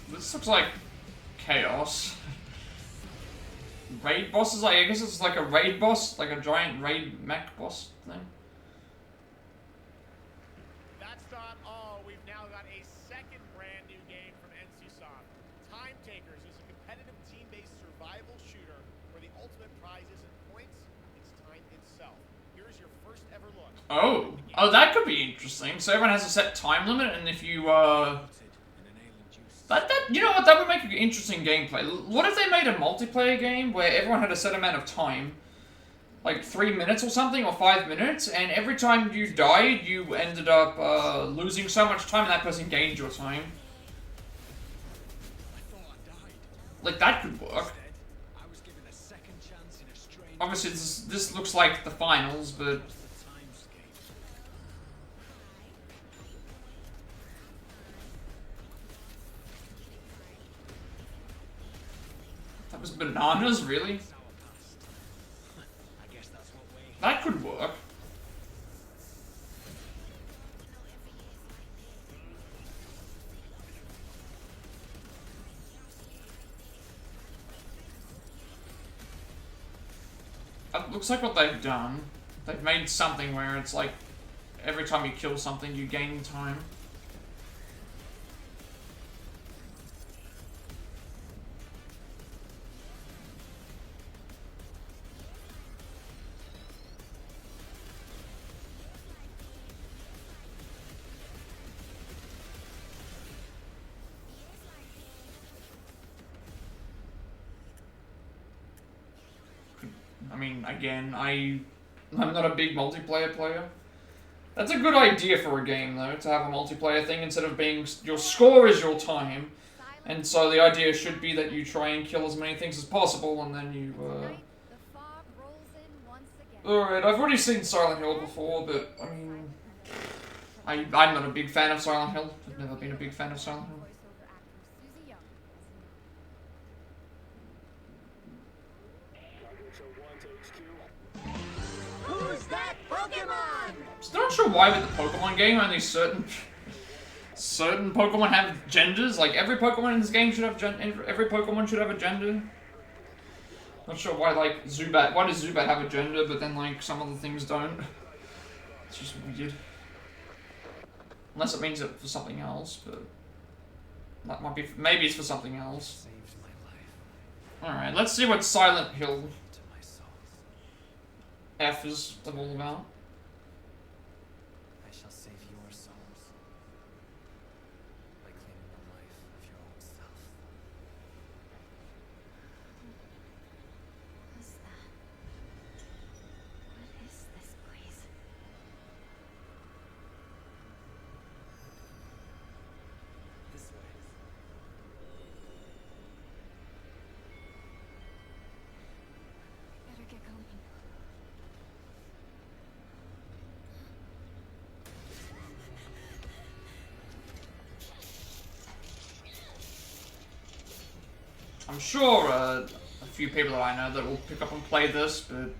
This looks like chaos. Raid bosses, I guess it's like a raid boss, like a giant raid mech boss thing. That's not all. We've now got a second brand new game from NCSoft. Time Takers is a competitive team-based survival shooter where the ultimate prize isn't points, it's time itself. Here's your first ever look. Oh, that could be interesting. So everyone has a set time limit, and if you, you know what, that would make an interesting gameplay. What if they made a multiplayer game where everyone had a set amount of time? Like 3 minutes or something, or 5 minutes, and every time you died, you ended up, losing so much time and that person gained your time. Like, that could work. Obviously, this looks like the finals, but... That was bananas, really? That could work. It looks like what they've done. They've made something where it's like every time you kill something, you gain time. I mean, again, I'm not a big multiplayer player. That's a good idea for a game, though, to have a multiplayer thing instead of being your score is your time. And so the idea should be that you try and kill as many things as possible, and then you, Alright, I've already seen Silent Hill before, but, I mean... I'm not a big fan of Silent Hill. I've never been a big fan of Silent Hill. Who's that Pokemon? Still not sure why with the Pokemon game only certain Pokemon have genders. Like every Pokemon in this game should have every Pokemon should have a gender. Not sure why like Zubat. Why does Zubat have a gender, but then like some other things don't? It's just weird. Unless it means it for something else, but that might be. Maybe it's for something else. All right, let's see what Silent Hill F is all about. I shall save your souls by claiming the life of your own self. What's that? What is this place? This way. Better get going. I'm sure a few people that I know that will pick up and play this, but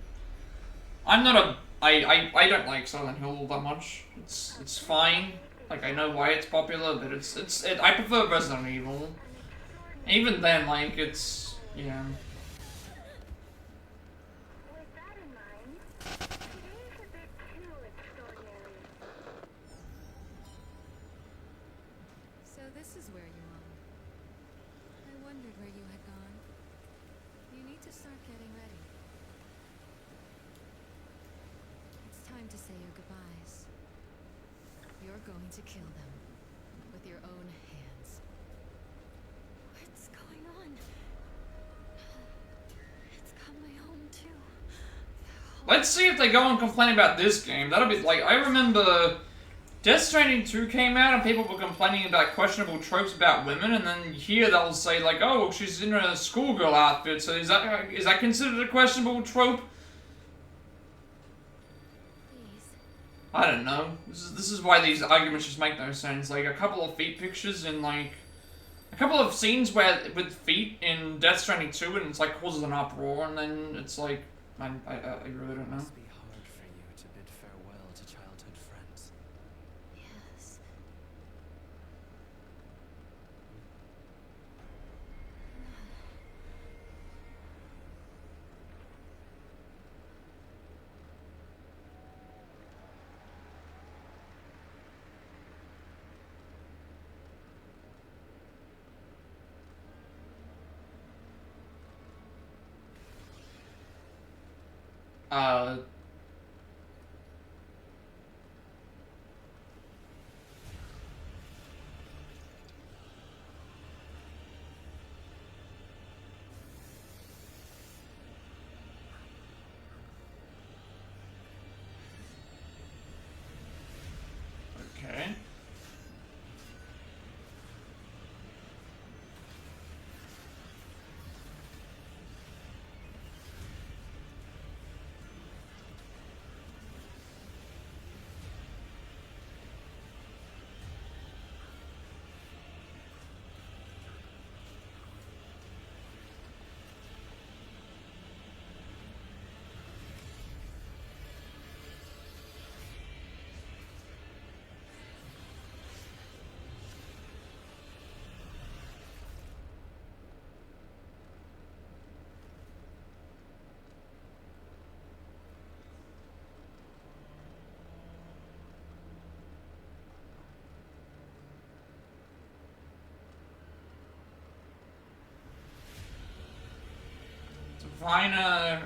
I'm not a. I don't like Silent Hill that much. It's fine. Like I know why it's popular, but I prefer Resident Evil. Even then, like it's yeah. So this is where you are. I wondered where you had gone. You need to start getting ready. It's time to say your goodbyes. You're going to kill them with your own hands. What's going on? It's come my home too. Let's see if they go and complain about this game. That'll be like I remember. Death Stranding 2 came out and people were complaining about questionable tropes about women, and then here they'll say like, oh, well, she's in a schoolgirl outfit, so is that considered a questionable trope? I don't know. This is why these arguments just make no sense. Like a couple of feet pictures in like a couple of scenes where with feet in Death Stranding 2, and it's like causes an uproar, and then it's like I really don't know. Okay. Divina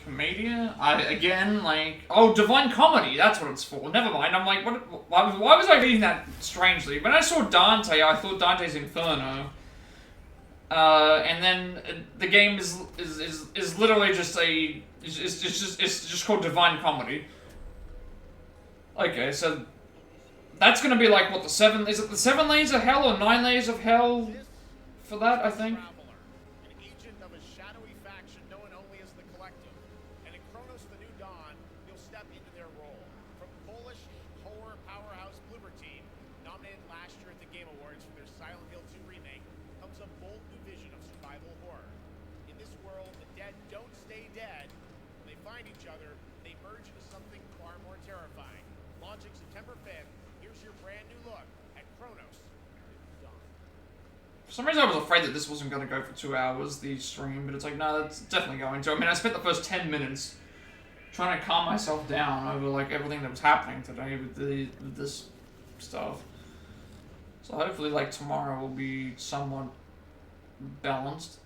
Commedia? Again, like... Oh, Divine Comedy, that's what it's for. Never mind, I'm like, why was I reading that strangely? When I saw Dante, I thought Dante's Inferno. And then the game is literally just a... It's just called Divine Comedy. Okay, so... That's gonna be like, what, the 7... Is it the 7 layers of hell or 9 layers of hell for that, I think? An agent of a shadowy faction known only as the Collective. And in Cronos The New Dawn, you'll step into their role. From Polish horror powerhouse Bloober Team, nominated last year at the Game Awards for their Silent Hill 2 remake, comes a bold new vision of survival horror. In this world, the dead don't stay dead. When they find each other, they merge into something far more terrifying. Launching September 5th, here's your brand new look at Cronos The New Dawn. For some reason I was afraid that this wasn't going to go for 2 hours, the stream, but it's like, no, that's definitely going to. I mean, I spent the first 10 minutes trying to calm myself down over, like, everything that was happening today with this stuff. So hopefully, like, tomorrow will be somewhat balanced.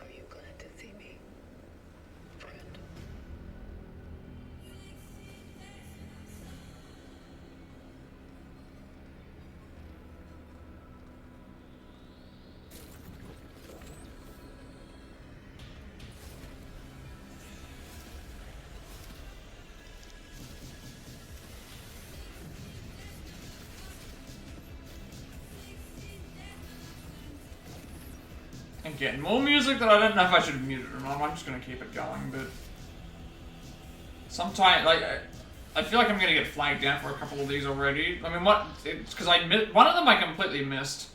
Are you glad to see me, friend? Again, more music that I don't know if I should have muted or not. I'm just gonna keep it going, but sometimes, like, I feel like I'm gonna get flagged down for a couple of these already. I mean, it's because one of them I completely missed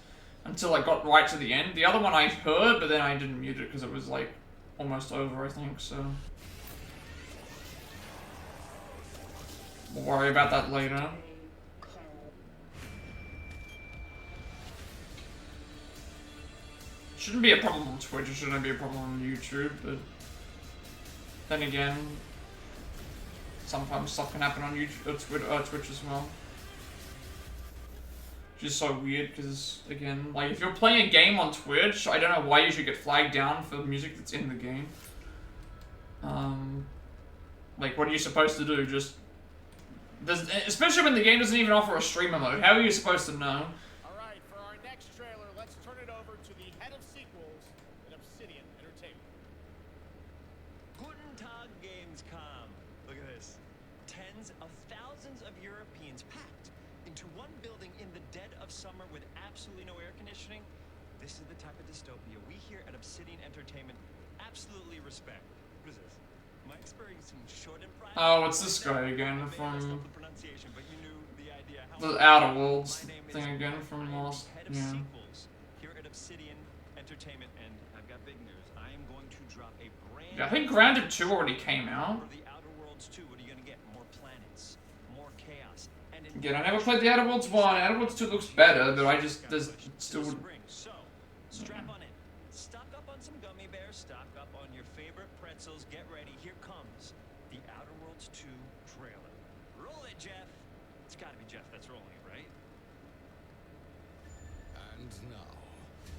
until I got right to the end. The other one I heard, but then I didn't mute it because it was like almost over, I think. So we'll worry about that later. Shouldn't be a problem on Twitch, it shouldn't be a problem on YouTube, but then again, sometimes stuff can happen on YouTube, Twitch as well. Which is so weird, because, again, like, if you're playing a game on Twitch, I don't know why you should get flagged down for music that's in the game. Like, what are you supposed to do? Just... especially when the game doesn't even offer a streamer mode, how are you supposed to know? Alright, for our next trailer, let's turn it over to the head of sequels at Obsidian Entertainment. Guten Tag, Gamescom. Look at this. Tens of thousands of Europeans packed into one building in the dead of summer with absolutely no air conditioning. This is the type of dystopia we here at Obsidian Entertainment absolutely respect. What is this? Am I experiencing short and private? Oh, it's this guy again from the Outer Worlds thing again from last, yeah. Here at Obsidian Entertainment, and I've got big news. I am going to drop a brand Yeah, I think Grounded 2 already came out. For the Outer Worlds 2, what are you gonna get? More planets, more chaos, and Again, I never played the Outer Worlds 1. Outer Worlds 2 looks better, but I just, there's still... So, strap on in. Stock up on some gummy bears, stock up on your favorite pretzels. Get ready. Here comes the Outer Worlds 2 trailer. Roll it, Jeff. It's gotta be Jeff that's rolling it, right? And now,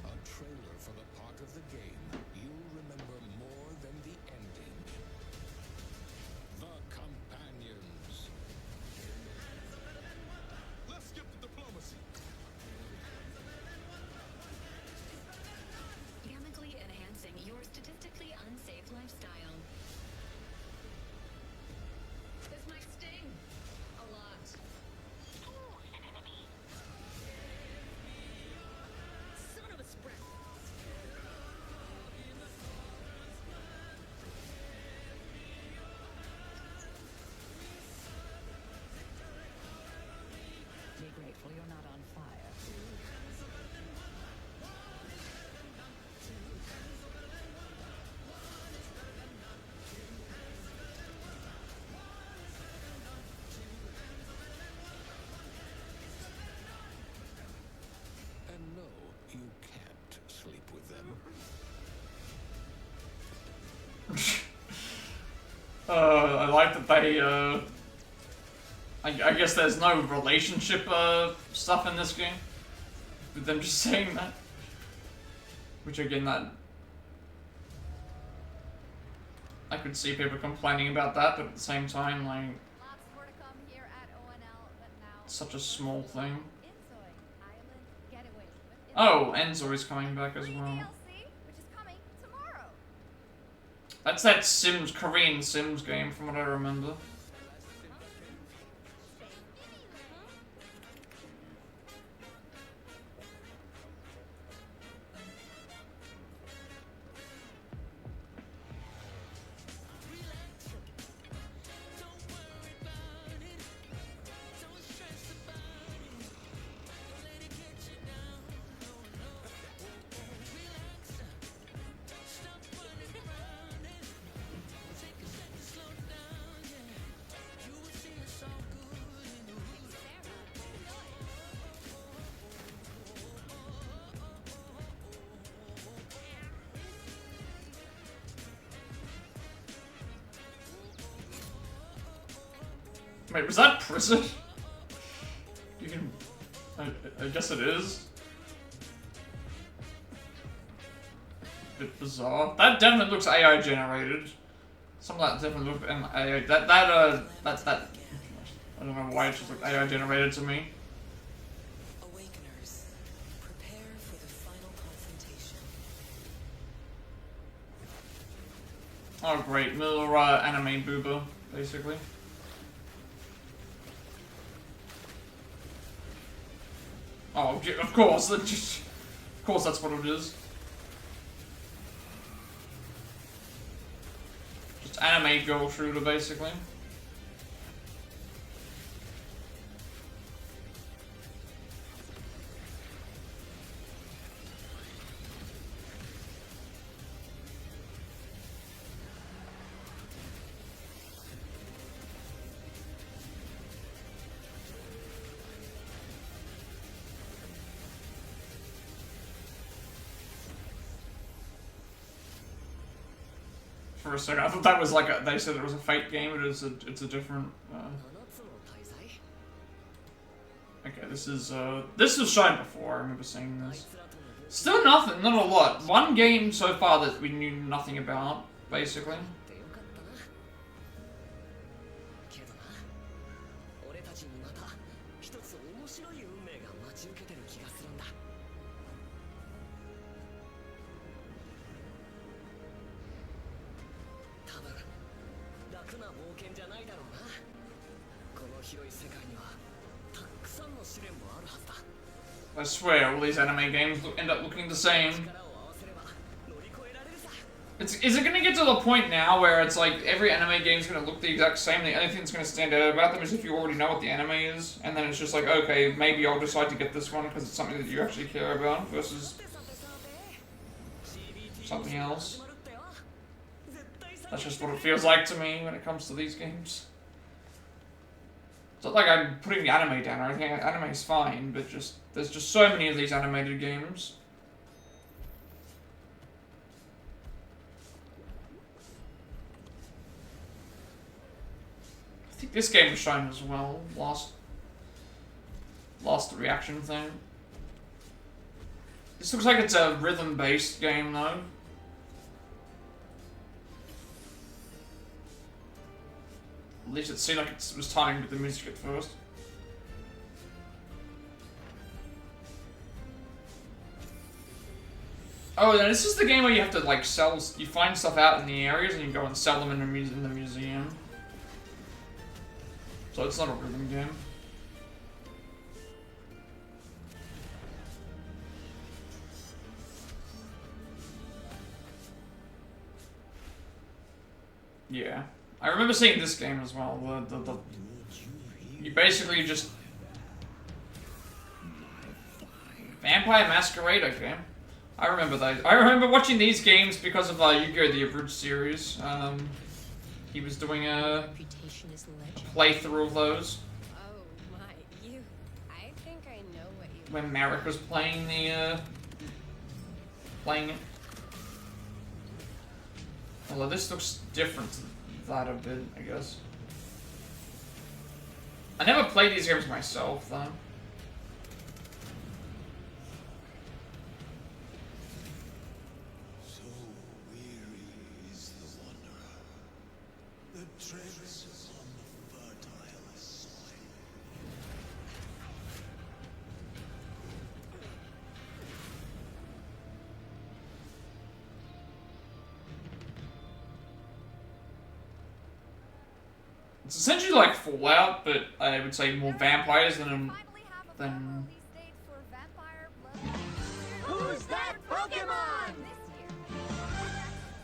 a trailer for the part of the game you'll remember more than the ending. The Companions. Let's skip the diplomacy. Chemically enhancing your statistically unsafe lifestyle. This might sting a lot. Ooh, an enemy. Son of a spread. like that they, I guess there's no relationship, stuff in this game. With them just saying that. Which again, that... I could see people complaining about that, but at the same time, like... It's such a small thing. Oh, Enzoi's coming back as well. That's that Sims, Korean Sims game from what I remember. Wait, was that prison? You can... I guess it is. Bit bizarre. That definitely looks AI generated. Some of that definitely looks AI. That I don't know why it just looked AI generated to me. Awakeners, prepare for the final confrontation. Oh great, middle anime booba, basically. Oh, of course, of course that's what it is. Just anime girl shooter, basically. For a second, I thought that was like a, they said it was a fake game, but it's a different. Okay, this was shown before. I remember seeing this. Still nothing, not a lot. One game so far that we knew nothing about, basically. I swear, all these anime games end up looking the same. Is it gonna get to the point now where it's like every anime game is gonna look the exact same? The only thing that's gonna stand out about them is if you already know what the anime is, and then it's just like, okay, maybe I'll decide to get this one because it's something that you actually care about versus something else. That's just what it feels like to me when it comes to these games. It's not like I'm putting the anime down or anything. Anime is fine, but just there's just so many of these animated games. I think this game was shown as well. Last reaction thing. This looks like it's a rhythm-based game though. At least it seemed like it was timed with the music at first. Oh, and this is the game where you have to like sell, you find stuff out in the areas and you go and sell them in the museum. So it's not a rhythm game. Yeah. I remember seeing this game as well. You basically just... Vampire Masquerade, okay. I remember those. I remember watching these games because of Yu-Gi-Oh! The Abridged series. He was doing a playthrough of those. Oh my, I think I know what you... When Marek was playing the, playing it. Although this looks different that a bit, I guess. I never played these games myself, though. So weary is the wanderer that treads on the fertile soil. It's essentially like Fallout, but I would say more vampires than Who's that Pokemon? This year.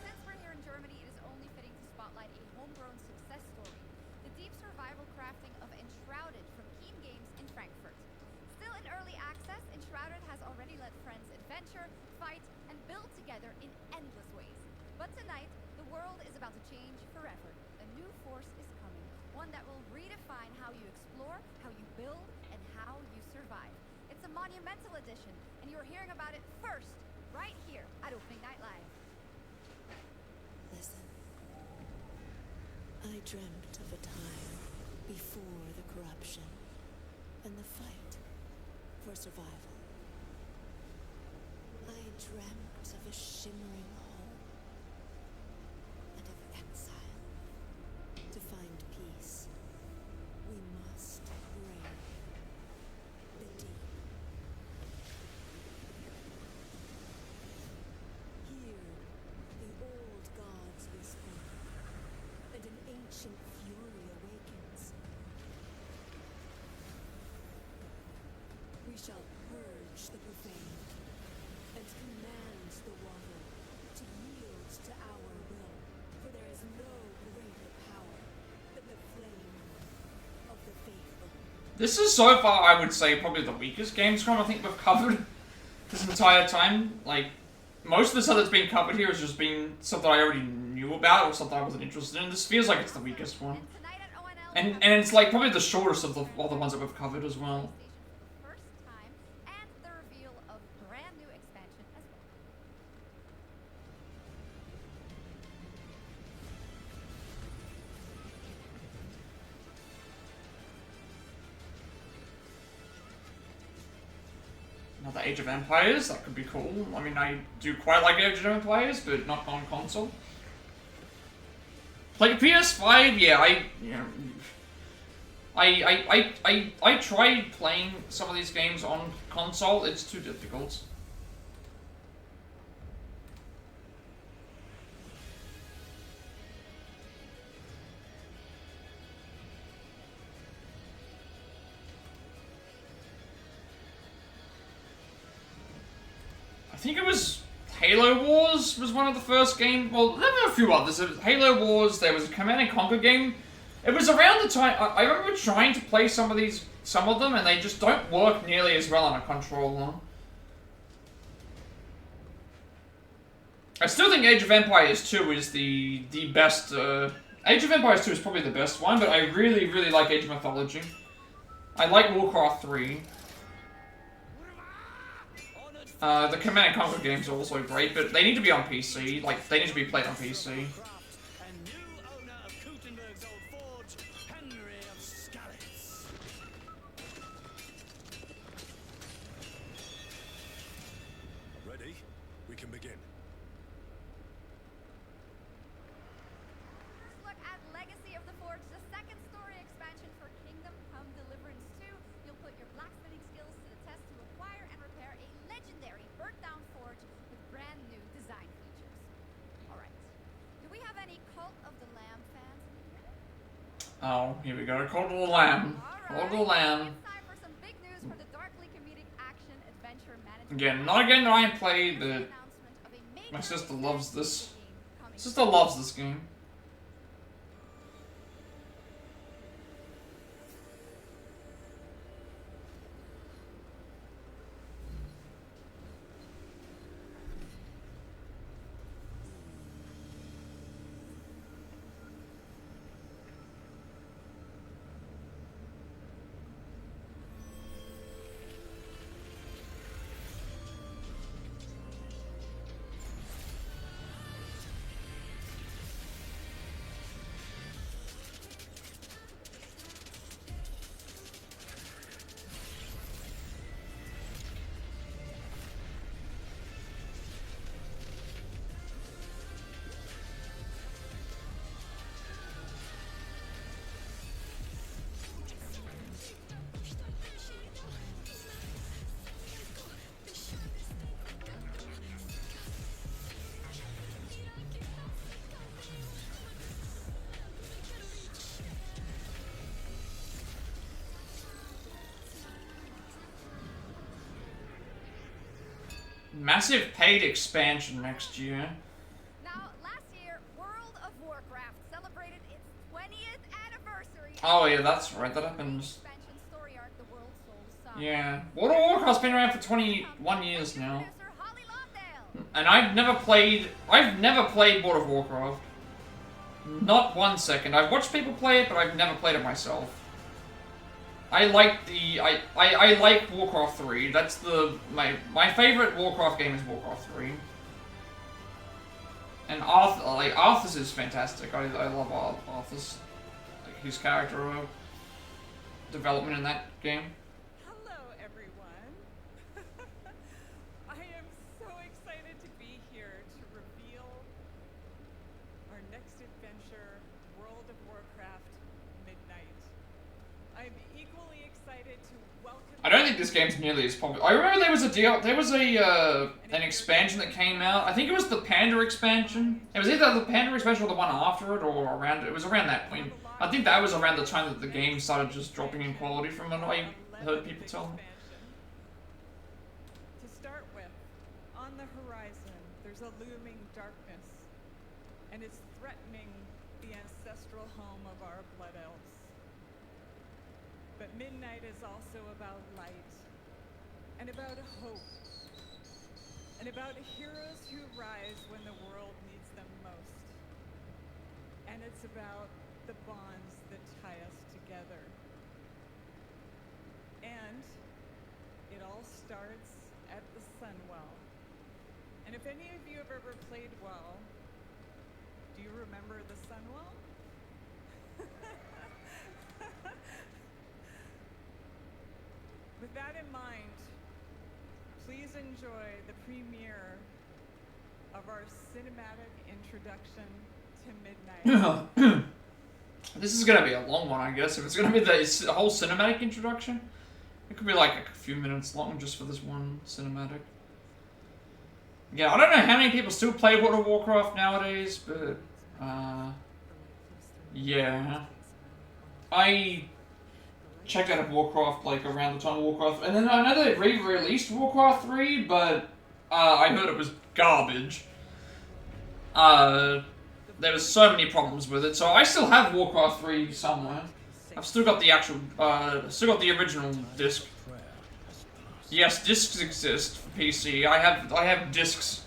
Since we're here in Germany, it is only fitting to spotlight a homegrown success story. The deep survival crafting of Enshrouded from Keen Games in Frankfurt. Still in early access, Enshrouded has already let friends adventure, fight, and build together in endless ways. But tonight, the world is about to change forever. A new force is coming. One that will redefine how you explore, how you build, and how you survive. It's a monumental edition, and you're hearing about it first, right here at Opening Night Live. Listen. I dreamt of a time before the corruption and the fight for survival. I dreamt of a shimmering home and of exile. To find peace, we must brave the deep. Here, the old gods whisper, and an ancient fury awakens. We shall purge the profane and command the water to yield to our will, for there is no greater power than the flame of the faithful. This is so far, I would say, probably the weakest Gamescom I think we've covered this entire time. Like, most of the stuff that's been covered here has just been stuff that I already knew about or something I wasn't interested in. This feels like it's the weakest one. And it's like probably the shortest of the ones that we've covered as well. First time, and the reveal of brand new expansion as well. Another Age of Empires, that could be cool. I mean, I do quite like Age of Empires, but not on console. Like PS5, yeah, I tried playing some of these games on console. It's too difficult. I think it was Halo Wars was one of the first games. Well, there were a few others. There was Halo Wars. There was a Command & Conquer game. It was around the time I remember trying to play some of them, and they just don't work nearly as well on a controller. I still think Age of Empires 2 is the best. Age of Empires 2 is probably the best one, but I really, really like Age of Mythology. I like Warcraft 3. The Command & Conquer games are also great, but they need to be on PC. Like, they need to be played on PC. Ready? We can begin. First look at Legacy of the Forge, the second story expansion for Kingdom Come Deliverance 2. You'll put your blacksmithing skills to the test to acquire and repair a legendary burnt-down forge with brand new design features. Alright, do we have any Cult of the Lamb fans in here? Oh, here we go. Cult of the Lamb. Cult of the Lamb. It's time for some big news for the darkly comedic action adventure management. Again, not a game that I ain't played, but my sister loves this. Sister loves this game. massive paid expansion next year. Now, last year, World of Warcraft celebrated its 20th anniversary. Oh yeah, that's right. That happens. Expansion story arc, The World Soul Saga. Yeah, World of Warcraft's been around for 21 years now, and I've never played World of Warcraft. Not 1 second. I've watched people play it, but I've never played it myself. I like I like Warcraft 3. That's my favorite Warcraft game is Warcraft 3. And Arthas is fantastic. I love Arthas. Like his character development in that game. Hello, everyone. I am so excited to be here to reveal our next adventure, World of Warcraft Midnight. I'm equally excited to welcome. I don't think this game's nearly as popular. I remember there was an expansion that came out. I think it was the Panda expansion. It was either the Panda expansion or the one after it, or around it. It was around that point. I think that was around the time that the game started just dropping in quality from what I heard people tell me. To start with, on the horizon, there's a looming darkness, and it's threatening the ancestral home of our blood elves. But Midnight is also about light, and about hope, and about heroes who rise when the world needs them most. And it's about the bonds that tie us together. And it all starts at the Sunwell. And if any of you have ever played WoW, do you remember the Sunwell? With that in mind, please enjoy the premiere of our cinematic introduction to Midnight. This is gonna be a long one, I guess. If it's gonna be the whole cinematic introduction, it could be like a few minutes long just for this one cinematic. Yeah, I don't know how many people still play World of Warcraft nowadays, but yeah, I checked out of Warcraft like around the time of Warcraft, and then I know they re-released Warcraft 3, but I heard it was garbage. There was so many problems with it, so I still have Warcraft 3 somewhere. I've still got the actual, still got the original disc. Yes, discs exist for PC. I have discs.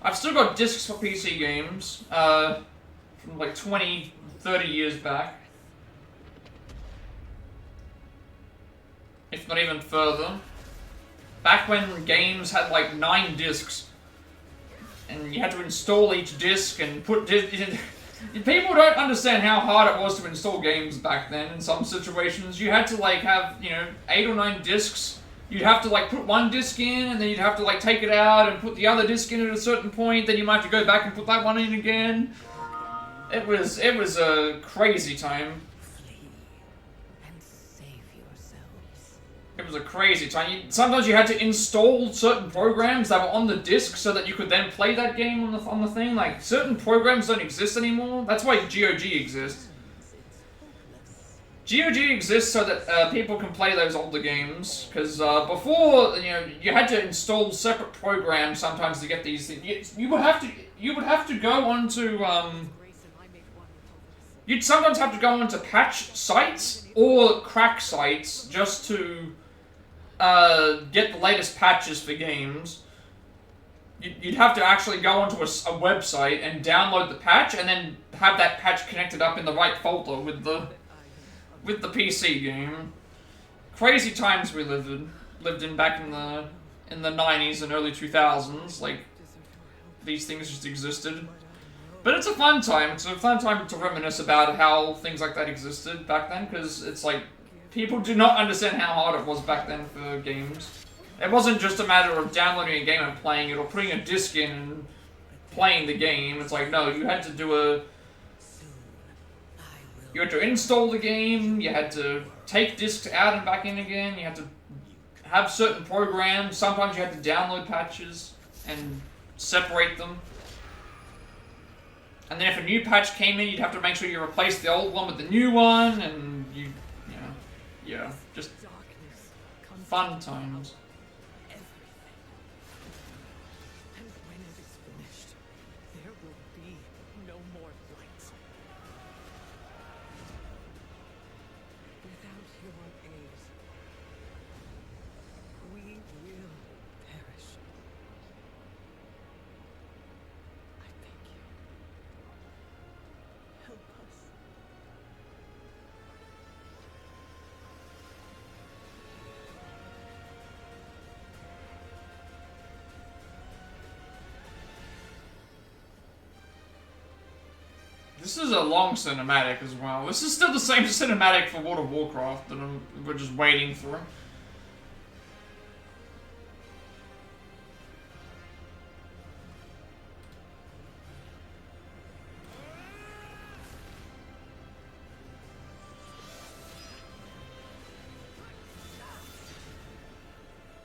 I've still got discs for PC games, from like 20, 30 years back. If not even further. Back when games had like 9 discs. And you had to install each disc and put people don't understand how hard it was to install games back then in some situations. You had to like have, 8 or 9 discs. You'd have to like put one disc in, and then you'd have to like take it out and put the other disc in at a certain point, then you might have to go back and put that one in again. It was a crazy time. It was a crazy time. Sometimes you had to install certain programs that were on the disc so that you could then play that game on the thing. Like, certain programs don't exist anymore. That's why GOG exists. GOG exists so that people can play those older games. Because before, you had to install separate programs sometimes to get these things. You would have to go onto you'd sometimes have to go onto patch sites or crack sites just to get the latest patches for games. You'd have to actually go onto a website and download the patch, and then have that patch connected up in the right folder with the PC game. Crazy times we lived in back in the 90s and early 2000s. Like, these things just existed. But it's a fun time. It's a fun time to reminisce about how things like that existed back then, because it's like, people do not understand how hard it was back then for games. It wasn't just a matter of downloading a game and playing it, or putting a disc in and playing the game. It's like, no, you had to install the game, you had to take discs out and back in again, you had to have certain programs, sometimes you had to download patches and separate them. And then if a new patch came in, you'd have to make sure you replaced the old one with the new one, and yeah, just fun times. This is a long cinematic as well. This is still the same cinematic for World of Warcraft that we're just waiting for.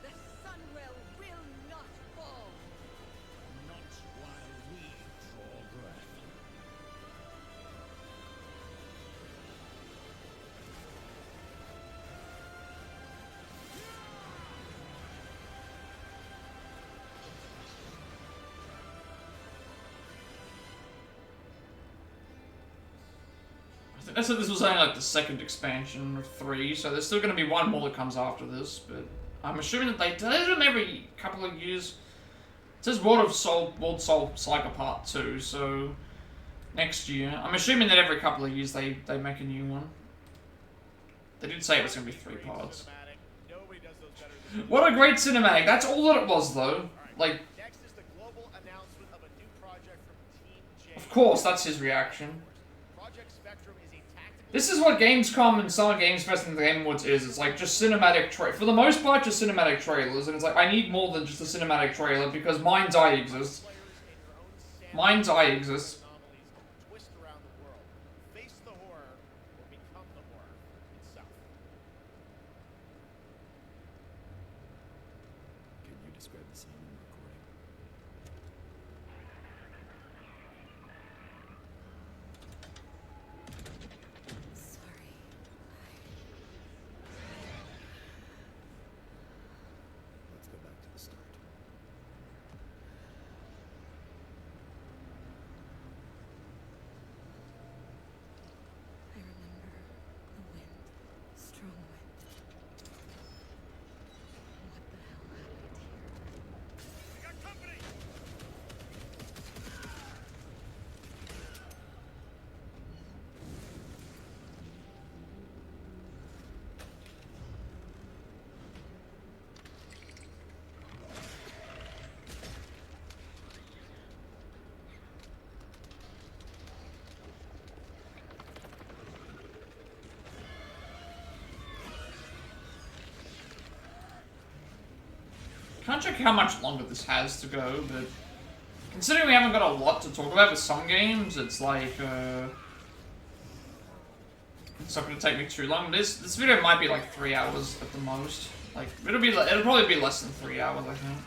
The Sunwell will not fall. Not while we draw breath. I think they said this was only like the second expansion of 3, so there's still going to be one more that comes after this, but I'm assuming that they do them every couple of years. It says World Soul Cycle Part 2, so next year. I'm assuming that every couple of years they make a new one. They did say it was going to be 3 parts. What a great cinematic! That's all that it was, though. Like, Next is the global announcement of a new project from Team J. of course, that's his reaction. Project Spectrum is a tactical. This is what Gamescom and Summer Games Fest and the Game Awards is. It's like just cinematic for the most part, just cinematic trailers, and it's like I need more than just a cinematic trailer because Mind's Eye exists. Mind's Eye exists. Twist around the world. Face the horror or become the horror itself. Can you describe the sound in the recording? Sorry. Let's go back to the start. I remember the wind, strong wind. What the hell happened here? We got company! Can't check how much longer this has to go, but considering we haven't got a lot to talk about with some games, it's like it's not going to take me too long. This video might be like 3 hours at the most. Like it'll probably be less than 3 hours, I think.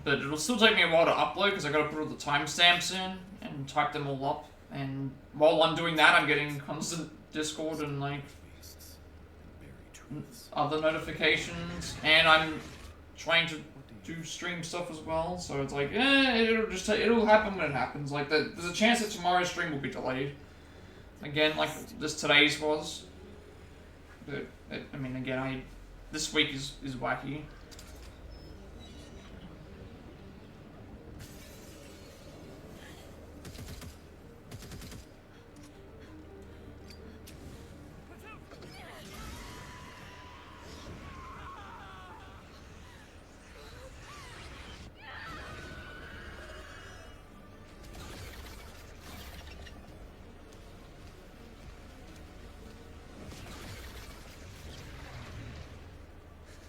But it'll still take me a while to upload because I got to put all the timestamps in and type them all up. And while I'm doing that, I'm getting constant Discord and like other notifications, and I'm trying to do stream stuff as well. So it's like, it'll happen when it happens. Like there's a chance that tomorrow's stream will be delayed again, like today's was. But I mean, again, this week is wacky.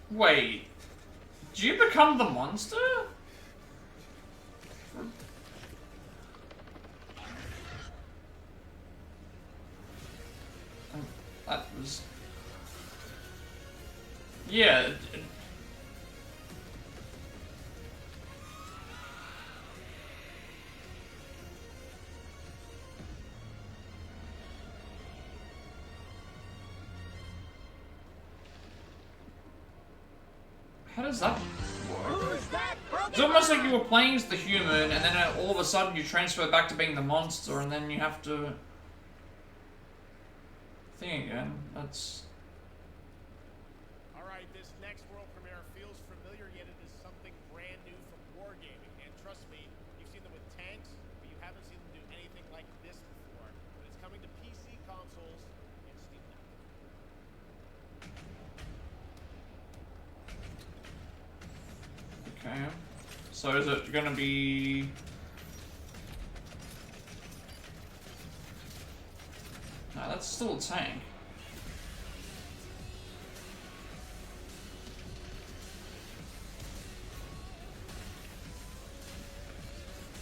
Wait, did you become the monster? That was... Yeah. How does that work? It's almost like you were playing as the human, and then all of a sudden you transfer back to being the monster, and then you have to... thing again. That's... Alright, this next world premiere feels familiar, yet it is something brand new from wargaming. And trust me, you've seen them with tanks, but you haven't seen them do anything like this before. But it's coming to PC, consoles, and Steam Deck. Okay. So is it gonna be... No, that's still a tank.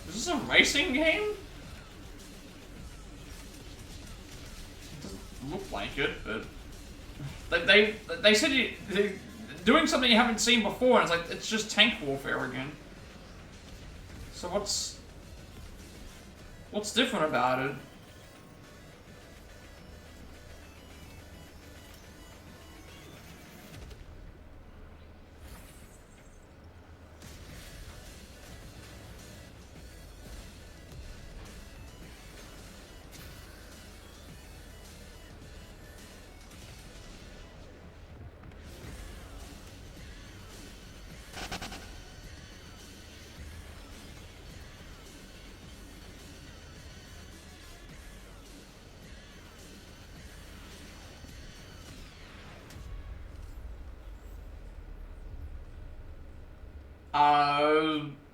Is this a racing game? It doesn't look like it, but they said they're doing something you haven't seen before, and it's like it's just tank warfare again. So what's different about it?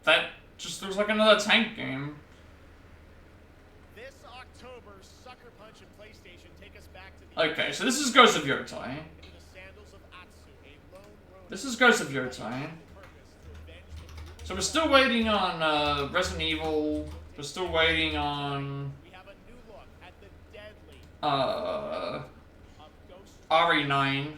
That just looks like another tank game. This October, Sucker Punch and PlayStation take us back to the Okay, so this is Ghost of Yotai. into the sandals of Atsu, a lone ronin. This is Ghost of Yotai. So we're still waiting on Resident Evil. We're still waiting on We have a new look at the deadly RE9.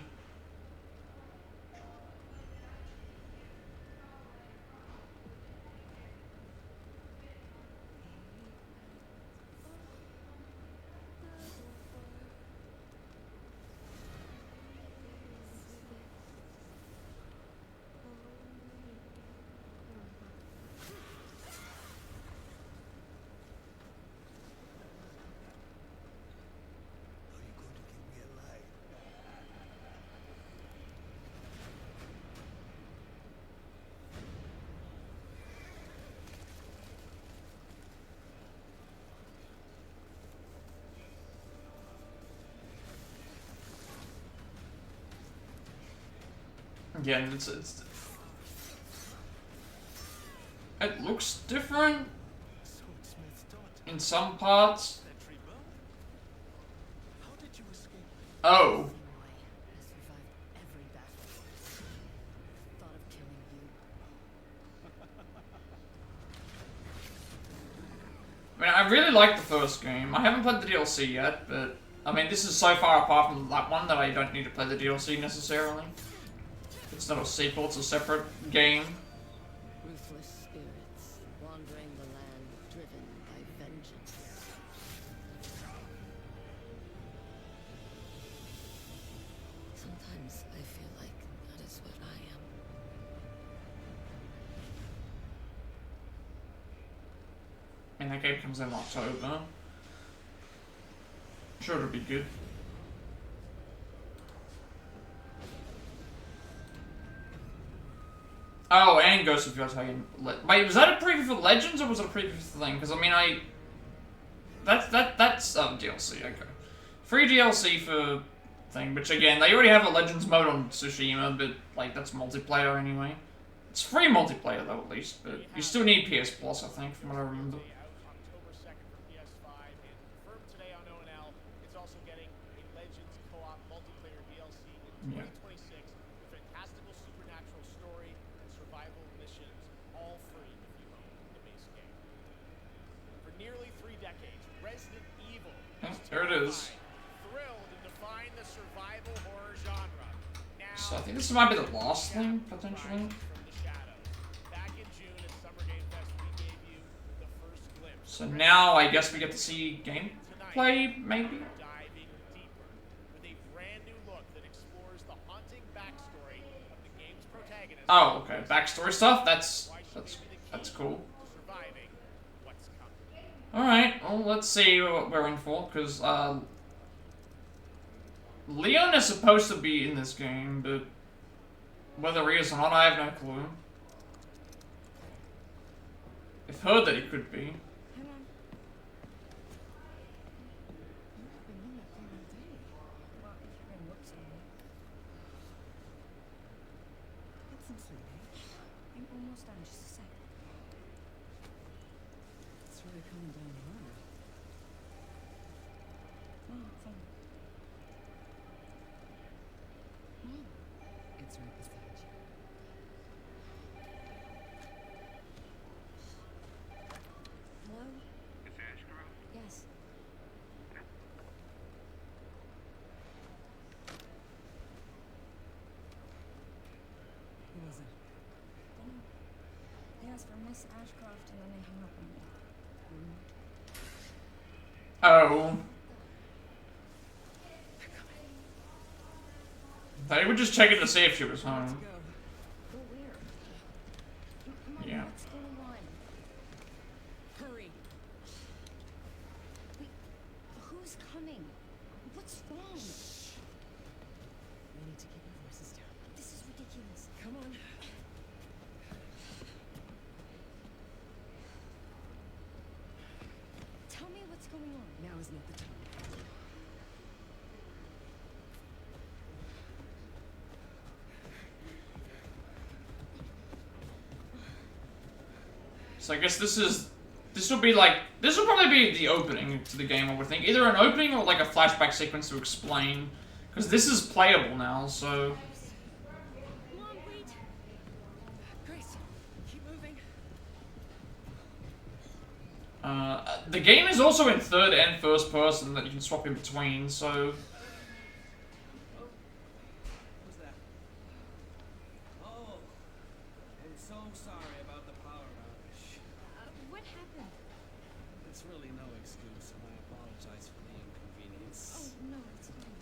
Again, it looks different in some parts. Oh. I mean, I really like the first game. I haven't played the DLC yet, but I mean, this is so far apart from that one that I don't need to play the DLC necessarily. It's not a sequel, it's a separate game. Ruthless spirits wandering the land, driven by vengeance. Sometimes I feel like that is what I am. And that game comes in October. I'm sure it'll be good. Oh, and Ghost of Yotai. Wait, was that a preview for Legends or was it a preview for the thing? Because I mean, that's DLC. Okay, free DLC for thing. Which again, they already have a Legends mode on Tsushima, but like that's multiplayer anyway. It's free multiplayer though, at least. But you still need PS Plus, I think, from what I remember. October 2nd for PS5 and confirmed today on ONL. It's also getting a Legends co-op multiplayer DLC in 2026 with fantastical supernatural story and survival missions, all free if you own the base game. For nearly 3 decades, Resident Evil has There it is. thrilled to define the survival horror genre. Now, So I think this might be the last thing potentially. So now I guess we get to see gameplay, maybe? Oh, okay. Backstory stuff? That's cool. Alright, well let's see what we're in for, because Leon is supposed to be in this game, but whether he is or not, I have no clue. I've heard that he could be. phone. Mom, it's right beside you. Hello? It's Ashcroft? Yes. Who was it? They asked for Miss Ashcroft and then they hung up on me. Oh. They were just checking to see if she was home. Go where? Mom, Yeah. what's going on? Hurry. Wait, who's coming? What's wrong? We need to keep our voices down. This is ridiculous. Come on. Tell me what's going on. Now is not the time. So I guess this will be like, this will probably be the opening to the game, I would think. Either an opening or like a flashback sequence to explain. Because this is playable now, so... Mom, wait. Grace, keep moving. The game is also in third and first person that you can swap in between, so... Who's that? Oh, I'm so sorry about the power outage. What happened? It's really no excuse, and I apologize for the inconvenience. Oh, no, it's fine.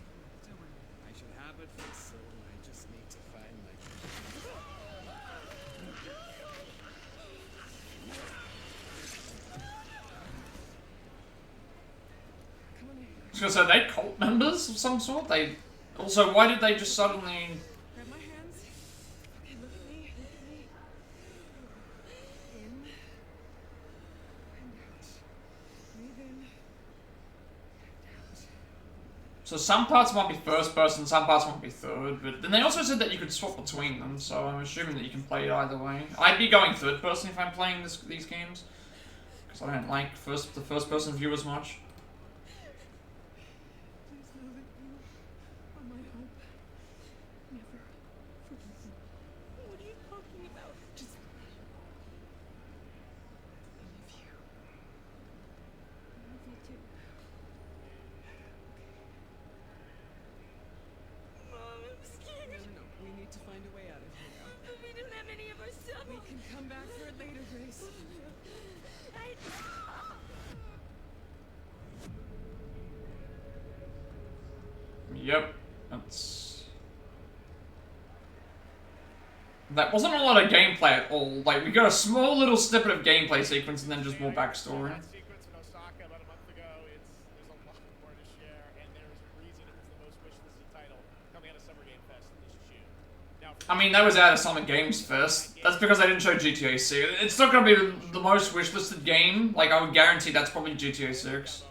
Don't worry. I should have it fixed soon. I just need to find my... So are they cult members of some sort? They... Also, why did they just suddenly... Grab my hands. Okay, look at me. Look at me. In. And out. Breathe in. And out. So some parts might be first person, some parts might be third, but then they also said that you could swap between them, so I'm assuming that you can play it either way. I'd be going third person if I'm playing these games, because I don't like the first person view as much. Please know that you are my hope. Never forget me. What are you talking about? Just... I love you. I love you too. Mom, I'm scared. No. We need to find a way out of here now. But we didn't have any of our stuff. We can come back for it later, Grace. Yep, that's... That wasn't a lot of gameplay at all. Like, we got a small little snippet of gameplay sequence and then just more backstory. That sequence in Osaka about a month ago, there's a lot more to share, and there's a reason it was the most wishlisted title coming out of Summer Game Fest this June. Now, I mean, that was out of Summer Games Fest. That's because I didn't show GTA 6. It's not gonna be the most wishlisted game. Like, I would guarantee that's probably GTA 6.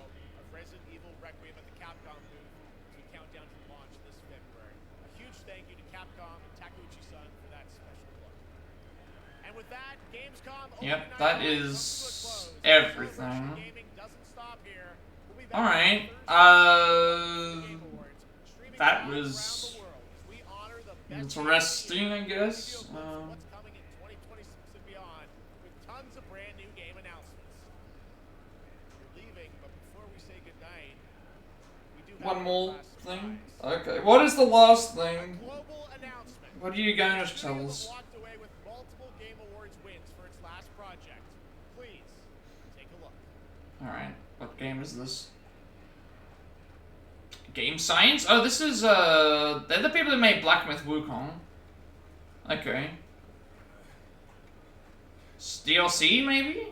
Resident Evil Requiem at the Capcom booth as we count down to launch this February. A huge thank you to Capcom and Takeuchi-san for that special look. And with that, Gamescom Yep, that is everything. Alright, that was interesting, I guess. What's coming in 2026 and beyond with tons of brand new game announcements. You're leaving, but before we say goodnight, we do have One more thing? Okay, what is the last thing? What are you going to tell us? walked away with multiple Game Awards wins for its last project. Please take a look. Alright, what game is this? Game Science? Oh, this is, they're the people that made Black Myth Wukong. Okay. DLC, maybe?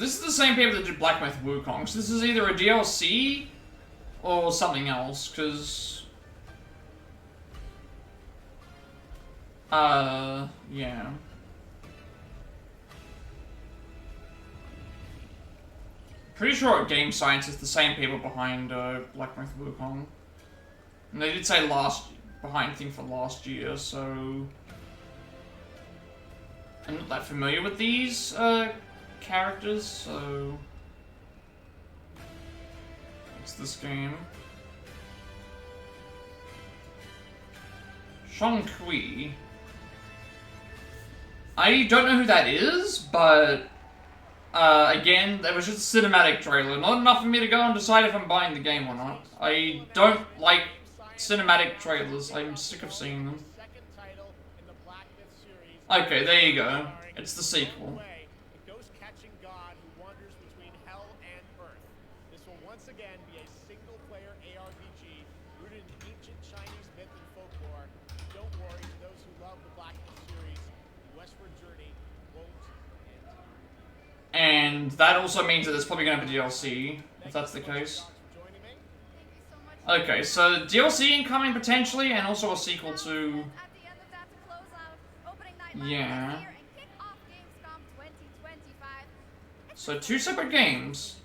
this is the same people that did Black Myth Wukong, so this is either a DLC or something else, because... yeah. Pretty sure at Game Science it's the same people behind Black Myth Wukong. And they did say behind thing for last year, so... I'm not that familiar with these characters, so... What's this game? Shang-Kui. I don't know who that is, but... again, that was just a cinematic trailer. Not enough for me to go and decide if I'm buying the game or not. I don't like cinematic trailers. I'm sick of seeing them. Okay, there you go. It's the sequel. A ghost-catching god who wanders between hell and earth. This will once again be a single-player ARPG rooted in ancient Chinese myth and folklore. Don't worry, to those who love the Black Myth series, the westward journey won't end. And that also means that there's probably going to be DLC, if that's the case. Okay, so DLC incoming potentially, and also a sequel to... Yeah. So 2 separate games.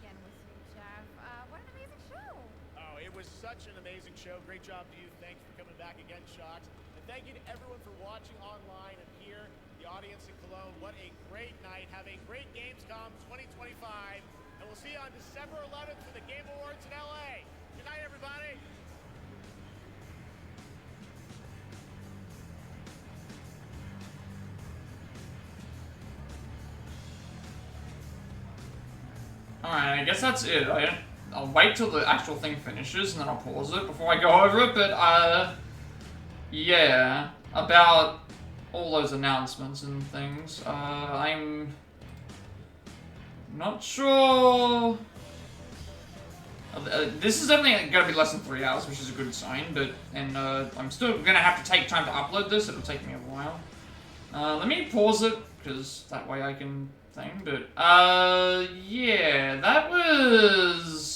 Oh, it was such an amazing show. Great job to you. Thanks for coming back again, Sjokz. And thank you to everyone for watching online and here, the audience in Cologne. What a great night. Have a great Gamescom 2025. And we'll see you on December 11th for the Game Awards in LA. Good night, everybody. Alright, I guess that's it. I'll wait till the actual thing finishes and then I'll pause it before I go over it, but yeah, about all those announcements and things, I'm not sure. This is definitely going to be less than 3 hours, which is a good sign, but, and I'm still going to have to take time to upload this. It'll take me a while. Let me pause it, because that way I can thing, but, yeah, that was...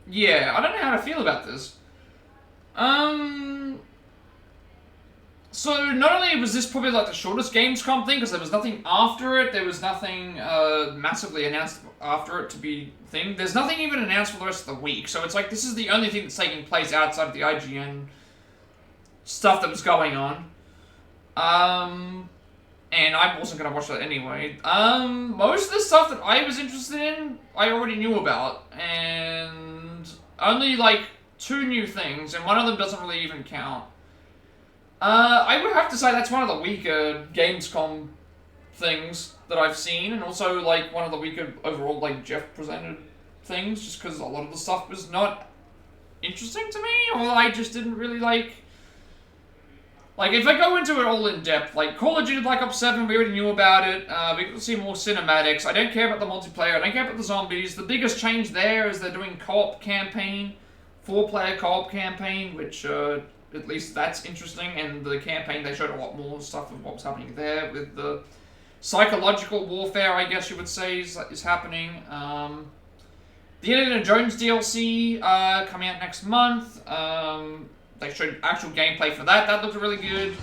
yeah, I don't know how to feel about this. So, not only was this probably like the shortest Gamescom thing, because there was nothing after it, there was nothing massively announced after it to be thing. There's nothing even announced for the rest of the week, so it's like this is the only thing that's taking place outside of the IGN stuff that was going on. And I wasn't going to watch that anyway. Most of the stuff that I was interested in, I already knew about, and only like 2 new things, and one of them doesn't really even count. I would have to say that's one of the weaker Gamescom things that I've seen, and also like one of the weaker overall like Jeff presented things, just because a lot of the stuff was not interesting to me, or I just didn't really like if I go into it all in depth, like Call of Duty Black Ops 7, we already knew about it, we got to see more cinematics, I don't care about the multiplayer, I don't care about the zombies, the biggest change there is they're doing co-op campaign, 4-player co-op campaign, which, at least that's interesting, and the campaign, they showed a lot more stuff of what was happening there, with the psychological warfare, I guess you would say, is happening. The Indiana Jones DLC, coming out next month, they showed actual gameplay for that, that looked really good.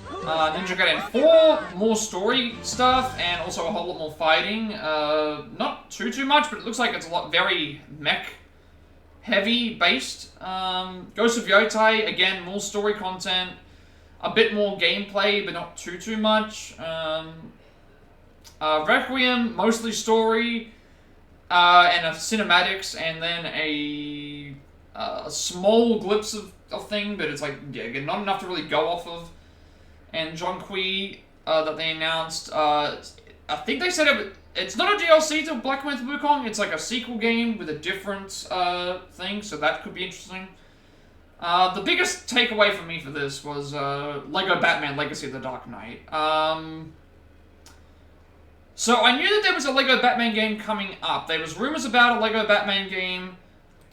Ninja Gaiden 4, more story stuff, and also a whole lot more fighting. Not too much, but it looks like it's a lot very mech heavy based. Ghost of Yotai, again, more story content, a bit more gameplay, but not too much. Requiem, mostly story, and a cinematics, and then a small glimpse of thing, but it's like, yeah, again, not enough to really go off of. And John Kui, that they announced, I think they said it's not a DLC to Black Myth Wukong, it's like a sequel game with a different thing, so that could be interesting. The biggest takeaway for me for this was Lego Batman Legacy of the Dark Knight. So I knew that there was a Lego Batman game coming up. There was rumors about a Lego Batman game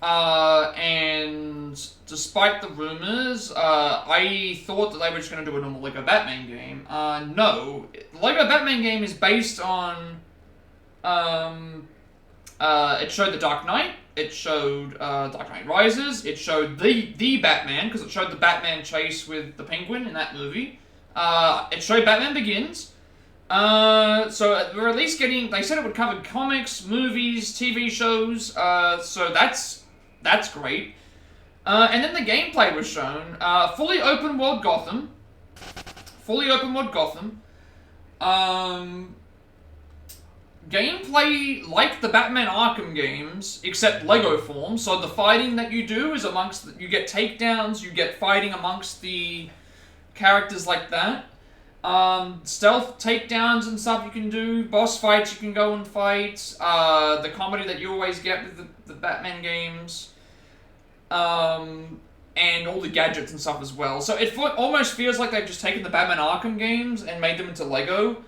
And despite the rumors, I thought that they were just going to do a normal Lego Batman game. No. The Lego Batman game is based on... it showed The Dark Knight, it showed Dark Knight Rises, it showed the Batman, because it showed the Batman chase with the Penguin in that movie. It showed Batman Begins. So we're at least getting... They said it would cover comics, movies, TV shows, so that's great. And then the gameplay was shown. Fully open world Gotham. Fully open world Gotham. Gameplay like the Batman Arkham games, except Lego form. So the fighting that you do is amongst... You get takedowns, you get fighting amongst the characters like that. Stealth takedowns and stuff you can do. Boss fights you can go and fight. The comedy that you always get with the Batman games. And all the gadgets and stuff as well. So it almost feels like they've just taken the Batman Arkham games and made them into Lego.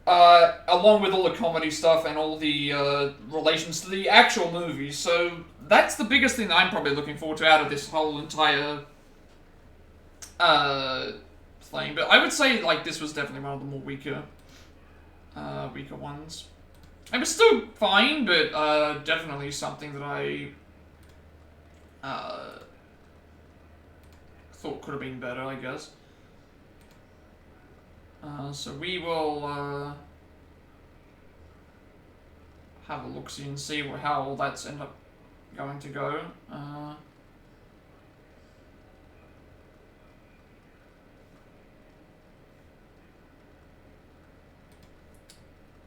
Along with all the comedy stuff and all the relations to the actual movies. So that's the biggest thing that I'm probably looking forward to out of this whole entire thing. But I would say like this was definitely one of the more weaker ones. It was still fine, but definitely something that I thought could have been better, I guess. So we will have a look-see and see how all that's end up going to go.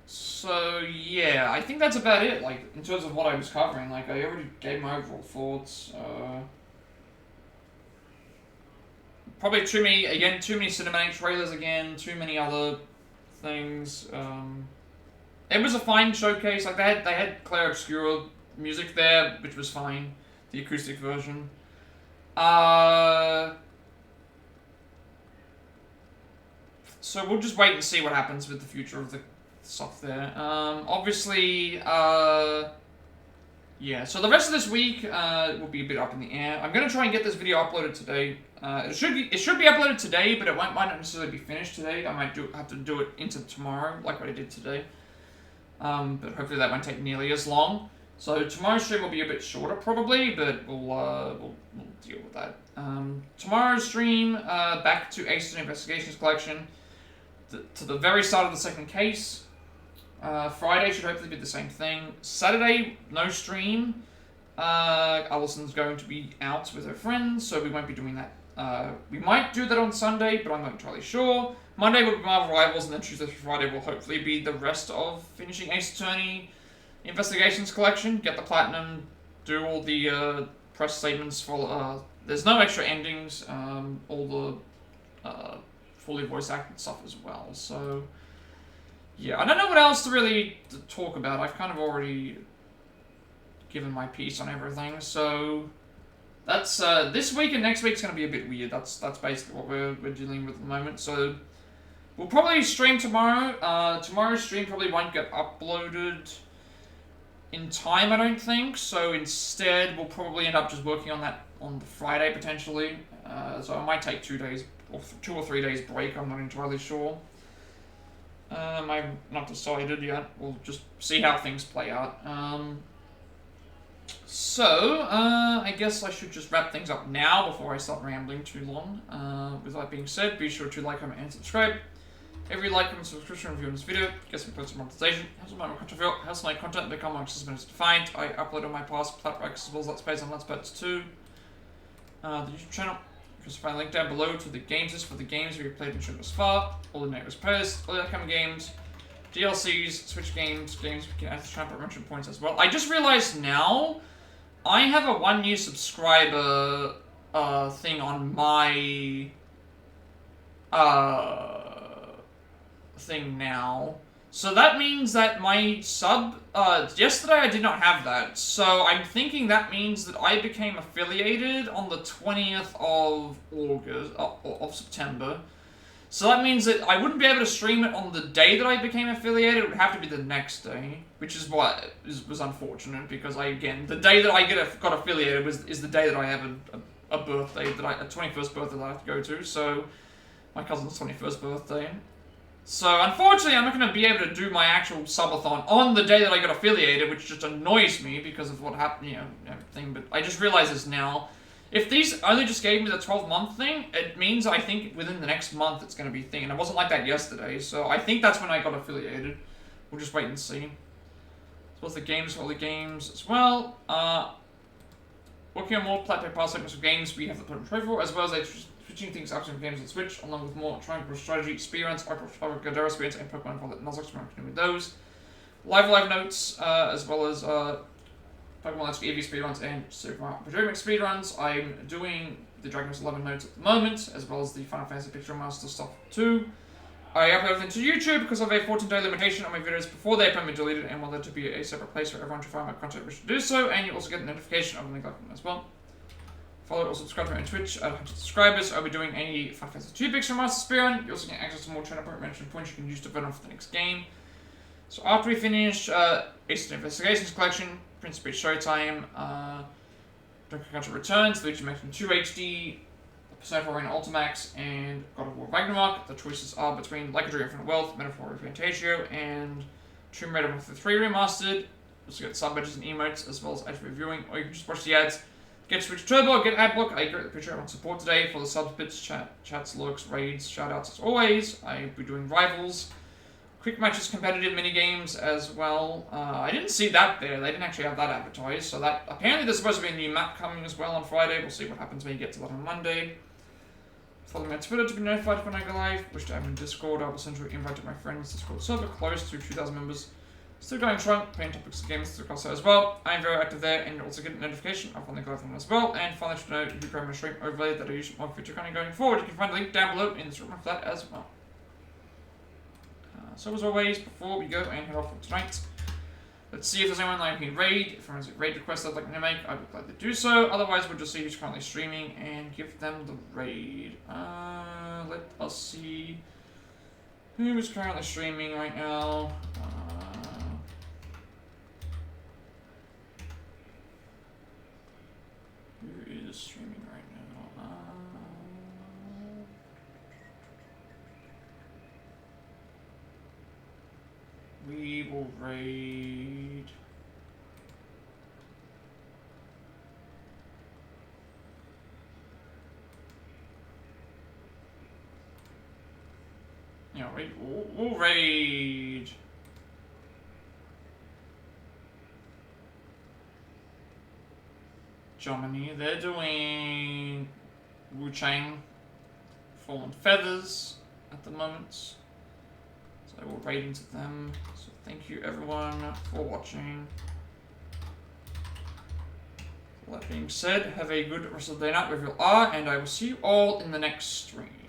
So yeah, I think that's about it. Like in terms of what I was covering, like I already gave my overall thoughts. Probably too many cinematic trailers again, too many other things. It was a fine showcase. Like they had Claire Obscura music there, which was fine, the acoustic version. So we'll just wait and see what happens with the future of the stuff there. Obviously, yeah. So the rest of this week will be a bit up in the air. I'm gonna try and get this video uploaded today. It should be uploaded today, but it might not necessarily be finished today. I might have to do it into tomorrow, like what I did today. But hopefully that won't take nearly as long. So tomorrow's stream will be a bit shorter, probably, but we'll deal with that. Tomorrow's stream, back to Ace Investigations Collection, to the very start of the second case. Friday should hopefully be the same thing. Saturday, no stream. Alison's going to be out with her friends, so we won't be doing that. We might do that on Sunday, but I'm not entirely sure. Monday will be Marvel Rivals, and then Tuesday through Friday will hopefully be the rest of finishing Ace Attorney Investigations Collection. Get the Platinum, do all the press statements for... there's no extra endings, all the fully voice acted stuff as well, so... Yeah, I don't know what else to really talk about. I've kind of already given my piece on everything, so... That's, this week and next week's gonna be a bit weird. That's basically what we're dealing with at the moment, so... We'll probably stream tomorrow. Tomorrow's stream probably won't get uploaded in time, I don't think, so instead we'll probably end up just working on that on the Friday, potentially. So I might take 2 days, or 2 or 3 days break, I'm not entirely sure. I'm not decided yet. We'll just see how things play out. I guess I should just wrap things up now before I start rambling too long. With that being said, be sure to like, comment, and subscribe. Every like, comment, subscription, review on this video gets me post monetization, helps my content become more accessible and defined. I upload on my past Plat as well as Let's Plays on Let's Plays 2. The YouTube channel. You can find a link down below to the games list for the games we've played and shown thus far, all the latest posts, all the upcoming games, DLCs, Switch games we can add to tramp mention points as well. I just realized now, I have a 1-year subscriber thing on my thing now. So that means that my sub, yesterday I did not have that, so I'm thinking that means that I became affiliated on the 20th of August, of September. So that means that I wouldn't be able to stream it on the day that I became affiliated. It would have to be the next day, which is what was unfortunate because the day that I got affiliated is the day that I have a birthday, a 21st birthday that I have to go to. So my cousin's 21st birthday. So unfortunately, I'm not going to be able to do my actual subathon on the day that I got affiliated, which just annoys me because of what happened, everything. But I just realize this now. If these only just gave me the 12-month thing, it means I think within the next month it's going to be a thing. And it wasn't like that yesterday, so I think that's when I got affiliated. We'll just wait and see. As well as the games, all the games as well. Working on more Plat past segments of games we have the Put Trophy for, as well as switching things up to games on Switch, along with more triangle strategy, speedruns, Gadara speedruns, and Pokemon for the Nuzlocke, so I'm continuing with those. Live notes, as well as Pokemon Let's Go Eevee speedruns and Super Mario Project speedruns. I'm doing the Dragon Quest 11 notes at the moment, as well as the Final Fantasy Picture Master stuff too. I upload everything to YouTube because of a 14-day limitation on my videos before they're permanently deleted and want there to be a separate place for everyone to find my content which to do so, and you also get a notification of the link as well. Follow or subscribe to me on Twitch at 100 subscribers. I'll be doing any Final Fantasy 2 Picture Master speedrun. You also get access to more channel mention points you can use to vote on for the next game. So after we finish Ace of Investigations Collection, Prince of Peach Showtime, Donkey Kong Returns, the Luigi Mansion 2 HD, Persona 4 Arena Ultimax, and God of War Ragnarok. The choices are between Like a Dream Infinite Wealth, Metaphor Fantasio, and Tomb Raider 3 Remastered. You also get sub badges and emotes, as well as ad reviewing, or you can just watch the ads. Get Switch Turbo, get Adblock. I greatly appreciate everyone's support today for the subs, bits, chats, lurks, raids, shoutouts as always. I'll be doing Rivals, Quick Matches, competitive mini-games as well. I didn't see that there. They didn't actually have that advertised. So that apparently there's supposed to be a new map coming as well on Friday. We'll see what happens when you get to that on Monday. Follow me on Twitter to be notified when I go live. Wish to have in Discord. I will send you an invite to my friends. Discord server close to 2,000 members. Still going strong. Playing topics and games to cross as well. I am very active there and you also get a notification of when they go live as well. And finally, to know if you grab my stream overlay that I use more future content going forward, you can find a link down below in the description for that as well. So as always, before we go and head off for tonight, let's see if there's anyone like me raid. If there's a raid request I'd like me to make, I would gladly do so. Otherwise, we'll just see who's currently streaming and give them the raid. Let us see who is currently streaming right now. Who is streaming right now? We will raid. Yeah, we'll raid. Germany. They're doing Wu Chang, Fallen Feathers at the moment. So I will raid into them. So thank you everyone for watching. That being said, have a good rest of the day night wherever you are, and I will see you all in the next stream.